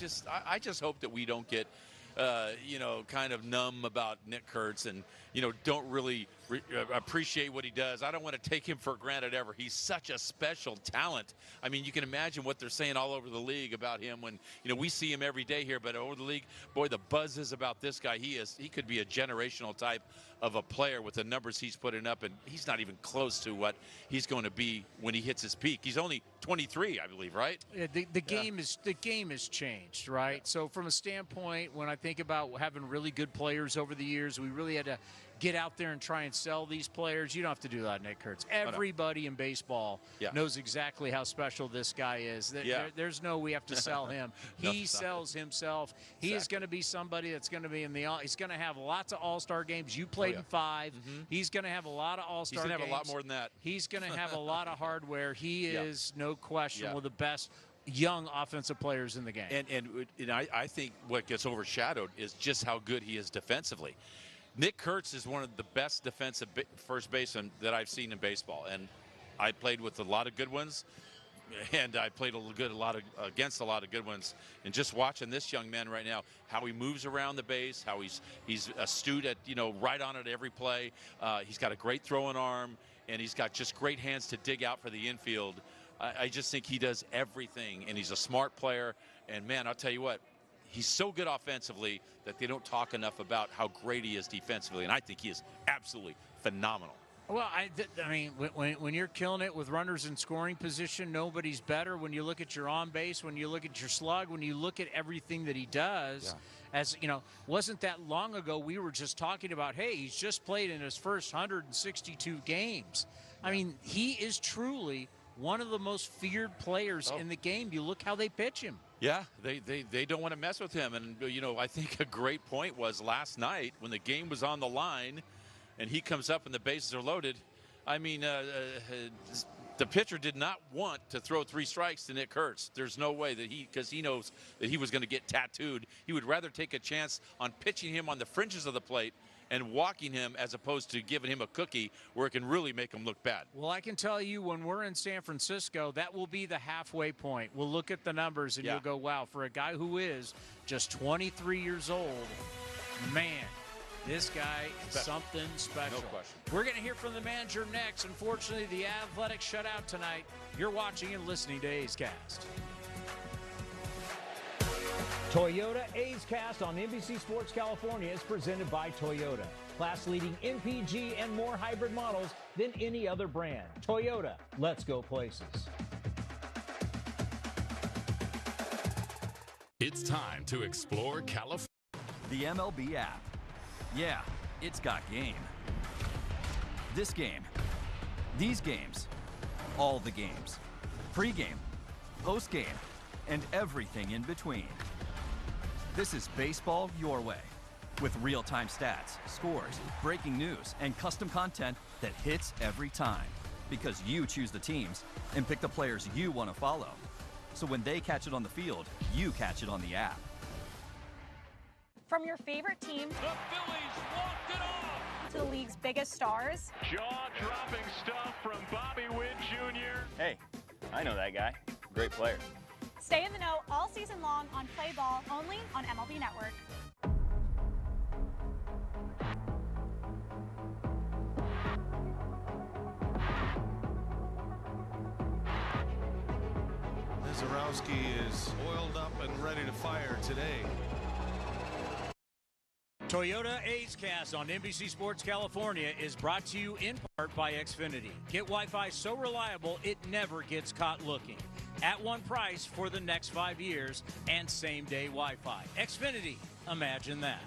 [SPEAKER 19] just I just hope that we don't get kind of numb about Nick Kurtz and, don't really appreciate what he does. I don't want to take him for granted ever. He's such a special talent. I mean, you can imagine what they're saying all over the league about him when, we see him every day here, but over the league, boy, the buzz is about this guy. He could be a generational type of a player with the numbers he's putting up, and he's not even close to what he's going to be when he hits his peak. He's only 23, I believe, right?
[SPEAKER 18] Yeah, the game has changed, right? Yeah. So from a standpoint, when I think about having really good players over the years, we really had to get out there and try and sell these players. You don't have to do that, Nick Kurtz. Everybody in baseball knows exactly how special this guy is. There's no we have to sell him. He sells himself. He is going to be somebody that's going to be he's going to have lots of all-star games. You played in 5. Mm-hmm. He's going to have a lot of all-star games.
[SPEAKER 19] He's going to have a lot more than that.
[SPEAKER 18] He's going to have a lot of hardware. He is, no question, one of the best young offensive players in the game.
[SPEAKER 19] And I think what gets overshadowed is just how good he is defensively. Nick Kurtz is one of the best defensive first basemen that I've seen in baseball, and I played with a lot of good ones, and I played against a lot of good ones. And just watching this young man right now, how he moves around the base, how he's astute at, right on it every play. He's got a great throwing arm, and he's got just great hands to dig out for the infield. I just think he does everything, and he's a smart player. And man, I'll tell you what, he's so good offensively that they don't talk enough about how great he is defensively, and I think he is absolutely phenomenal.
[SPEAKER 18] Well, I mean, when you're killing it with runners in scoring position, nobody's better. When you look at your on base, when you look at your slug, when you look at everything that he does, as wasn't that long ago we were just talking about, hey, he's just played in his first 162 games. I mean, he is truly one of the most feared players in the game. You look how they pitch him.
[SPEAKER 19] Yeah, they don't want to mess with him. And, I think a great point was last night when the game was on the line and he comes up and the bases are loaded. I mean, the pitcher did not want to throw 3 strikes to Nick Kurtz. There's no way that because he knows that he was going to get tattooed. He would rather take a chance on pitching him on the fringes of the plate and walking him as opposed to giving him a cookie where it can really make him look bad.
[SPEAKER 18] Well, I can tell you when we're in San Francisco, that will be the halfway point. We'll look at the numbers and you'll go, wow, for a guy who is just 23 years old, man, this guy is something special.
[SPEAKER 19] No question.
[SPEAKER 18] We're going to hear from the manager next. Unfortunately, the Athletics shut out tonight. You're watching and listening to A's Cast.
[SPEAKER 20] Toyota A's Cast on NBC Sports California is presented by Toyota. Class-leading MPG and more hybrid models than any other brand. Toyota, let's go places.
[SPEAKER 21] It's time to explore California.
[SPEAKER 11] The MLB app. Yeah, it's got game. This game. These games. All the games. Pre-game. Post-game. And everything in between. This is baseball your way. With real-time stats, scores, breaking news, and custom content that hits every time. Because you choose the teams and pick the players you want to follow. So when they catch it on the field, you catch it on the app.
[SPEAKER 13] From your favorite team,
[SPEAKER 6] The Phillies walked it off.
[SPEAKER 13] to the league's biggest stars,
[SPEAKER 6] Jaw-dropping stuff from Bobby Witt Jr.
[SPEAKER 14] Hey, I know that guy. Great player.
[SPEAKER 13] stay in the know all season long on Play Ball, only on MLB Network.
[SPEAKER 22] Zarowski is oiled up and ready to fire today.
[SPEAKER 18] Toyota A's Cast on NBC Sports California is brought to you in part by Xfinity. Get Wi-Fi so reliable it never gets caught looking. At one price for the next 5 years and same-day Wi-Fi. Xfinity, imagine that.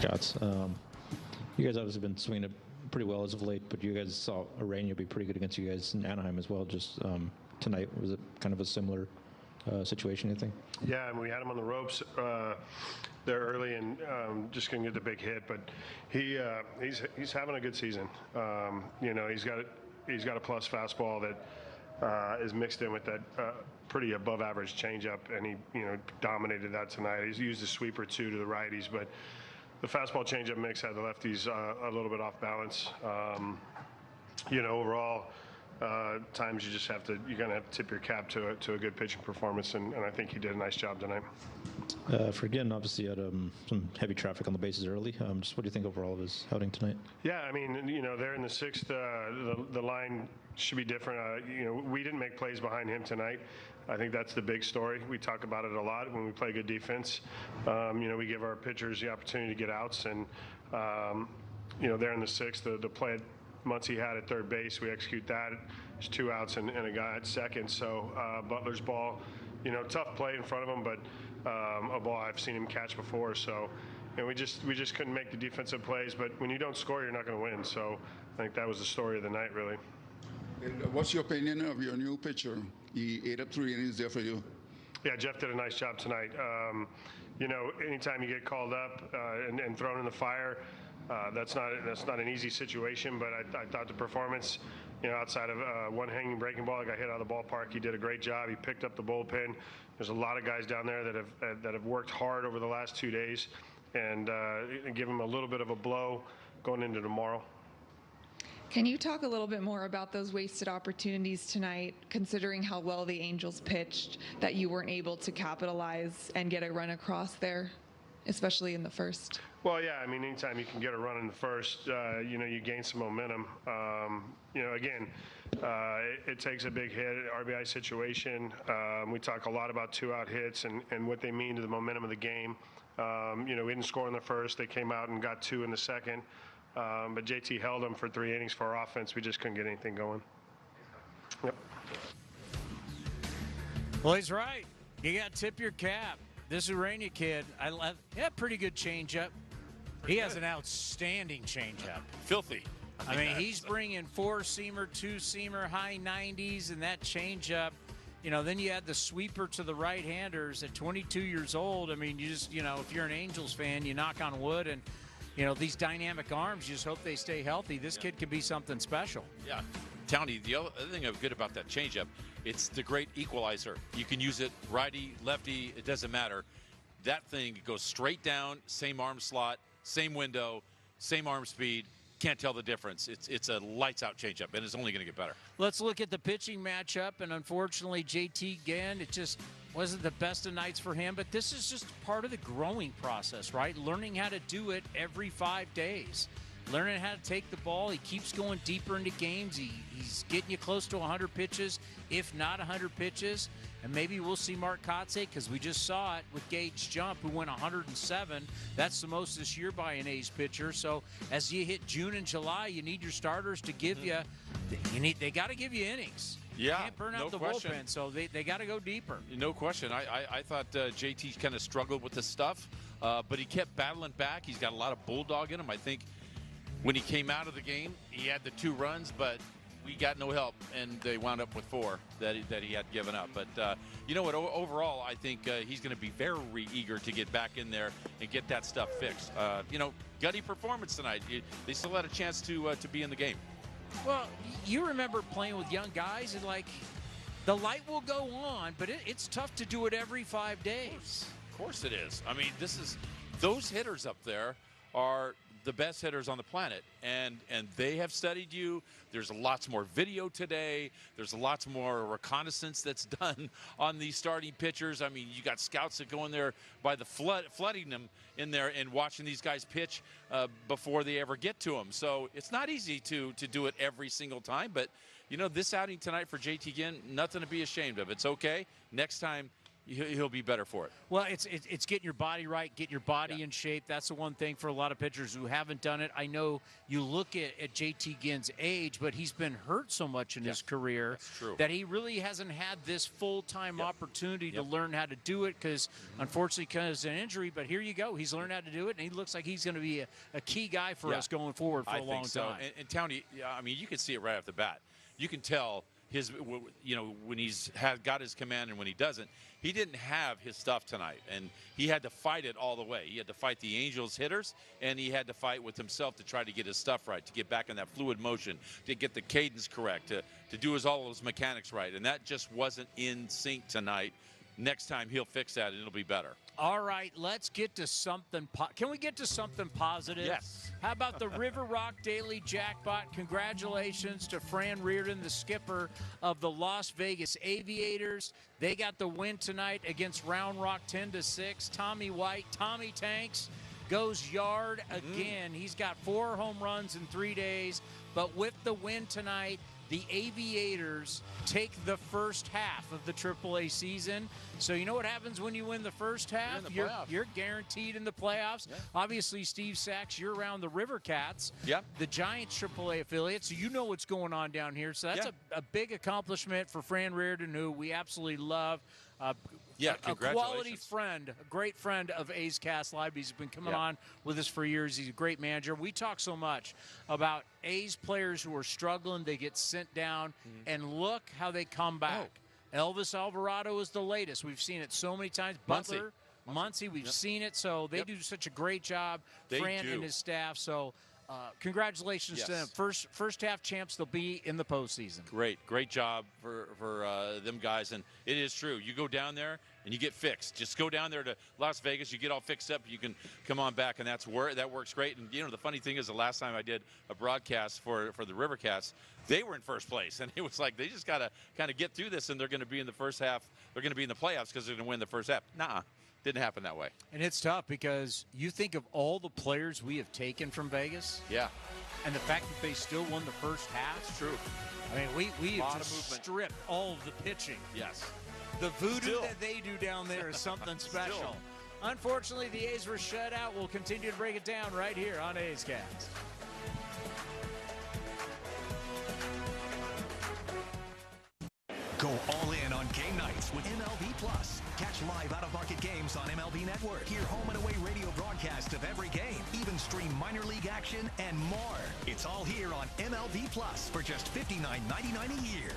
[SPEAKER 23] Shots. You guys obviously been swinging it pretty well as of late, but you guys saw Ureña be pretty good against you guys in Anaheim as well. Just tonight, was it kind of a similar situation, you think?
[SPEAKER 24] Yeah, and we had him on the ropes there early and just couldn't get the big hit. But he's having a good season. He's got a plus fastball that is mixed in with that pretty above average changeup, and he dominated that tonight. He's used a sweep or two to the righties, but the fastball changeup mix had the lefties a little bit off balance. Overall, times you're gonna have to tip your cap to a good pitching performance, and I think he did a nice job tonight.
[SPEAKER 23] For Ginn, obviously you had some heavy traffic on the bases early. Just what do you think overall of his outing tonight?
[SPEAKER 24] Yeah, I mean, they're in the sixth. The line should be different. We didn't make plays behind him tonight. I think that's the big story. We talk about it a lot when we play good defense. We give our pitchers the opportunity to get outs, and they're in the sixth. The play Muncy had at third base, we execute that. There's 2 outs and a guy at second. So Butler's ball, tough play in front of him, but a ball I've seen him catch before. So we just couldn't make the defensive plays. But when you don't score, you're not going to win. So I think that was the story of the night, really.
[SPEAKER 25] And what's your opinion of your new pitcher? He ate up 3 innings there for you.
[SPEAKER 24] Yeah, Jeff did a nice job tonight. Anytime you get called up and thrown in the fire, that's not an easy situation. But I thought the performance, outside of one hanging breaking ball that got hit out of the ballpark, he did a great job. He picked up the bullpen. There's a lot of guys down there that have worked hard over the last 2 days, and give him a little bit of a blow going into tomorrow.
[SPEAKER 1] Can you talk a little bit more about those wasted opportunities tonight, considering how well the Angels pitched, that you weren't able to capitalize and get a run across there, especially in the first?
[SPEAKER 24] Well, yeah, I mean, anytime you can get a run in the first, you gain some momentum. Again, it takes a big hit, RBI situation. We talk a lot about 2-out hits and what they mean to the momentum of the game. We didn't score in the first. They came out and got 2 in the second. But JT held them for 3 innings for our offense. We just couldn't get anything going. Yep.
[SPEAKER 18] Well, he's right. You got to tip your cap. This Ureña kid, pretty good changeup. He has an outstanding changeup.
[SPEAKER 19] Filthy.
[SPEAKER 18] I mean, he's bringing 4-seamer, 2-seamer, high 90s, and that changeup. Then you add the sweeper to the right-handers at 22 years old. I mean, you just, if you're an Angels fan, you knock on wood and, these dynamic arms, you just hope they stay healthy. This kid could be something special.
[SPEAKER 19] Yeah. Townie, the other thing good about that changeup, it's the great equalizer. You can use it righty, lefty, it doesn't matter. That thing goes straight down, same arm slot, same window, same arm speed. Can't tell the difference. It's a lights-out changeup, and it's only going to get better.
[SPEAKER 18] Let's look at the pitching matchup, and unfortunately, JT Ginn, it just wasn't the best of nights for him, but this is just part of the growing process, right? Learning how to do it every 5 days. Learning how to take the ball. He keeps going deeper into games. He's getting you close to 100 pitches, if not 100 pitches. And maybe we'll see Mark Kotze, because we just saw it with Gage Jump, who went 107. That's the most this year by an A's pitcher. So as you hit June and July, you need your starters to give you – they got to give you innings.
[SPEAKER 19] Yeah,
[SPEAKER 18] you can't burn out the
[SPEAKER 19] question.
[SPEAKER 18] bullpen, so they got to go deeper.
[SPEAKER 19] No question. I thought JT kind of struggled with this stuff, but he kept battling back. He's got a lot of bulldog in him. I think when he came out of the game, he had the 2 runs, but we got no help, and they wound up with 4 that he had given up. But you know what? Overall, I think he's going to be very eager to get back in there and get that stuff fixed. Gutty performance tonight. They still had a chance to be in the game.
[SPEAKER 18] Well, you remember playing with young guys, and the light will go on, but it's tough to do it every 5 days.
[SPEAKER 19] Of course it is. I mean, those hitters up there are the best hitters on the planet, and they have studied you. There's lots more video today. There's lots more reconnaissance that's done on these starting pitchers. I mean, you got scouts that go in there by the flooding them in there and watching these guys pitch before they ever get to them. So it's not easy to do it every single time, but this outing tonight for JT Ginn, nothing to be ashamed of. It's okay. Next time, he'll be better for it.
[SPEAKER 18] Well, it's getting your body right, getting your body in shape. That's the one thing for a lot of pitchers who haven't done it. I know you look at JT Ginn's age, but he's been hurt so much in his career that he really hasn't had this full-time opportunity to learn how to do it because, unfortunately, because of an injury. But here you go. He's learned how to do it, and he looks like he's going to be a key guy for us going forward for a long time.
[SPEAKER 19] And Townie, I mean, you can see it right off the bat. You can tell when he's got his command and when he doesn't. He didn't have his stuff tonight, and he had to fight it all the way. He had to fight the Angels hitters, and he had to fight with himself to try to get his stuff right, to get back in that fluid motion, to get the cadence correct, to do all of his mechanics right. And that just wasn't in sync tonight. Next time he'll fix that, and it'll be better.
[SPEAKER 18] All right, let's get to something. Can we get to something positive?
[SPEAKER 19] Yes.
[SPEAKER 18] How about the River Rock Daily Jackpot? Congratulations to Fran Reardon, the skipper of the Las Vegas Aviators. They got the win tonight against Round Rock 10-6. Tommy White, Tommy Tanks, goes yard again. He's got 4 home runs in 3 days. But with the win tonight, the Aviators take the first half of the AAA season. So you know what happens when you win the first half? You're guaranteed in the playoffs. Yeah. Obviously, Steve Sachs, you're around the River Cats, the Giants AAA affiliate, so you know what's going on down here. So that's a big accomplishment for Fran Reardon, who we absolutely love. A quality friend, a great friend of A's Cast Live. He's been coming on with us for years. He's a great manager. We talk so much about A's players who are struggling. They get sent down, and look how they come back. Elvis Alvarado is the latest. We've seen it so many times. Muncy, we've seen it. So they do such a great job, Fran and his staff. So Congratulations to them. First half champs. They'll be in the postseason.
[SPEAKER 19] Great job for them guys. And it is true. You go down there and you get fixed. Just go down there to Las Vegas. You get all fixed up. You can come on back, and that works great. And the funny thing is, the last time I did a broadcast for the Rivercats, they were in first place, and it was like they just got to kind of get through this, and they're going to be in the first half. They're going to be in the playoffs because they're going to win the first half. Nah. Didn't happen that way.
[SPEAKER 18] And it's tough because you think of all the players we have taken from Vegas.
[SPEAKER 19] Yeah.
[SPEAKER 18] And the fact that they still won the first half.
[SPEAKER 19] It's true.
[SPEAKER 18] I mean, we have just stripped all of the pitching.
[SPEAKER 19] Yes.
[SPEAKER 18] The voodoo that they do down there is something special. Unfortunately, the A's were shut out. We'll continue to break it down right here on A's Cast.
[SPEAKER 8] Go all in on game nights with MLB Plus. Catch live out-of-market games on MLB Network. Hear home and away radio broadcasts of every game. Even stream minor league action and more. It's all here on MLB Plus for just $59.99 a year.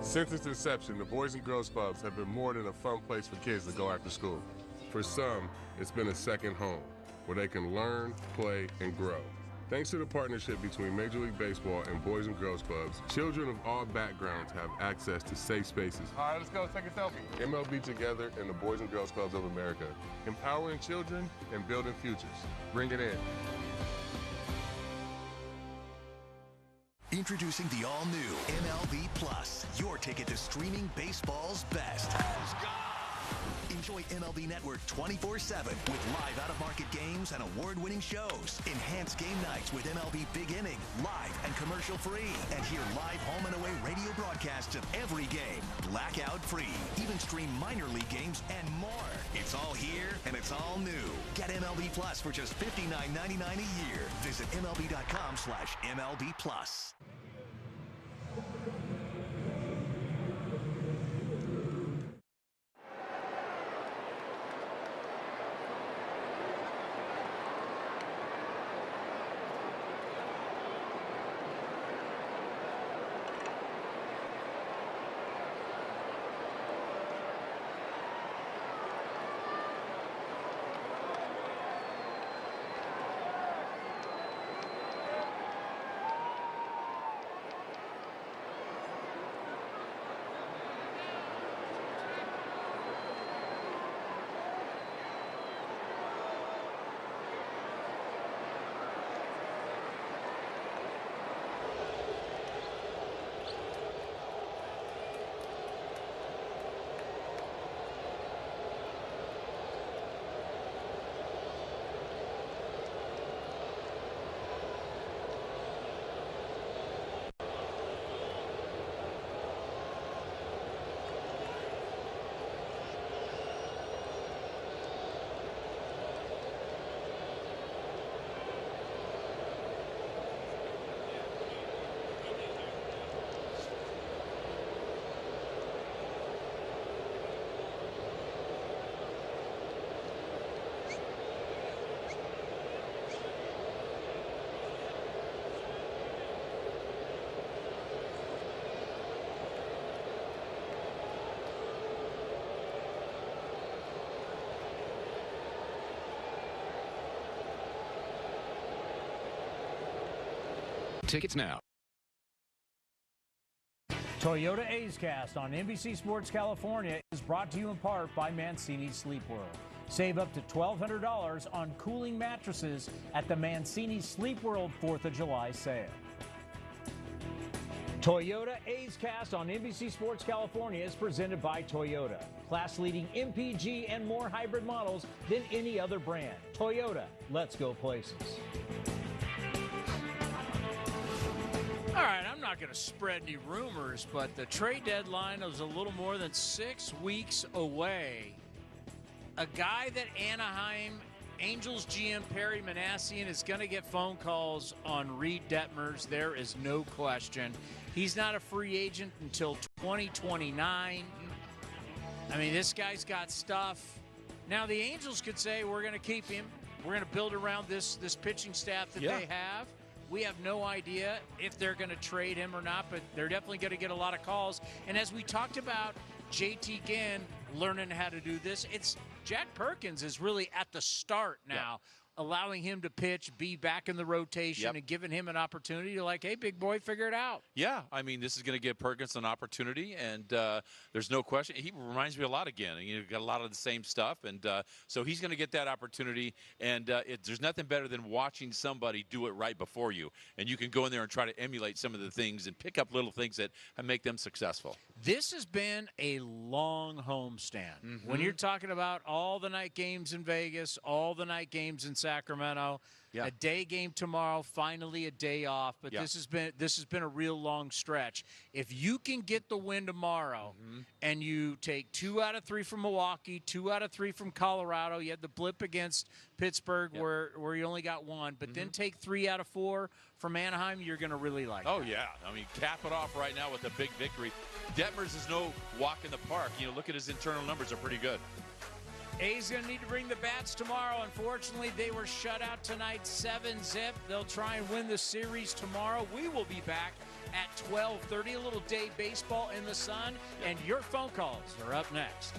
[SPEAKER 3] Since its inception, the Boys and Girls Clubs have been more than a fun place for kids to go after school. For some, it's been a second home where they can learn, play, and grow. Thanks to the partnership between Major League Baseball and Boys and Girls Clubs, children of all backgrounds have access to safe spaces. All right, let's go take a selfie. MLB Together and the Boys and Girls Clubs of America, empowering children and building futures. Bring it in.
[SPEAKER 8] Introducing the all-new MLB Plus, your ticket to streaming baseball's best. Enjoy MLB Network 24/7 with live out-of-market games and award-winning shows. Enhance game nights with MLB Big Inning, live and commercial-free. And hear live home and away radio broadcasts of every game, blackout-free. Even stream minor league games and more. It's all here and it's all new. Get MLB Plus for just $59.99 a year. Visit MLB.com/MLB Plus.
[SPEAKER 21] Tickets now.
[SPEAKER 20] Toyota A's Cast on NBC Sports California is brought to you in part by Mancini Sleep World. Save up to $1,200 on cooling mattresses at the Mancini Sleep World 4th of July sale. Toyota A's Cast on NBC Sports California is presented by Toyota. Class-leading MPG and more hybrid models than any other brand. Toyota, let's go places.
[SPEAKER 18] All right, I'm not going to spread any rumors, but the trade deadline is a little more than 6 weeks away. A guy that Anaheim Angels GM Perry Manassian is going to get phone calls on Reed Detmers. There is no question. He's not a free agent until 2029. I mean, this guy's got stuff. Now, the Angels could say, we're going to keep him. We're going to build around this pitching staff that they have. We have no idea if they're going to trade him or not, but they're definitely going to get a lot of calls. And as we talked about, JT Ginn learning how to do this. It's Jack Perkins is really at the start now. Allowing him to pitch, be back in the rotation, and giving him an opportunity to hey, big boy, figure it out.
[SPEAKER 19] Yeah, I mean, this is going to give Perkins an opportunity, and there's no question. He reminds me a lot of Ginn. You've got a lot of the same stuff, and so he's going to get that opportunity, and there's nothing better than watching somebody do it right before you, and you can go in there and try to emulate some of the things and pick up little things that make them successful.
[SPEAKER 18] This has been a long homestand. When you're talking about all the night games in Vegas, all the night games in Sacramento, a day game tomorrow, finally a day off. But this has been a real long stretch. If you can get the win tomorrow, and you take 2 out of 3 from Milwaukee, 2 out of 3 from Colorado, you had the blip against Pittsburgh where you only got 1, but then take 3 out of 4 from Anaheim, you're going to really like.
[SPEAKER 19] Oh yeah, I mean, cap it off right now with a big victory. Detmers is no walk in the park. Look at his internal numbers; are pretty good.
[SPEAKER 18] A's going to need to bring the bats tomorrow. Unfortunately, they were shut out tonight, 7-zip. They'll try and win the series tomorrow. We will be back at 12:30. A little day baseball in the sun, and your phone calls are up next.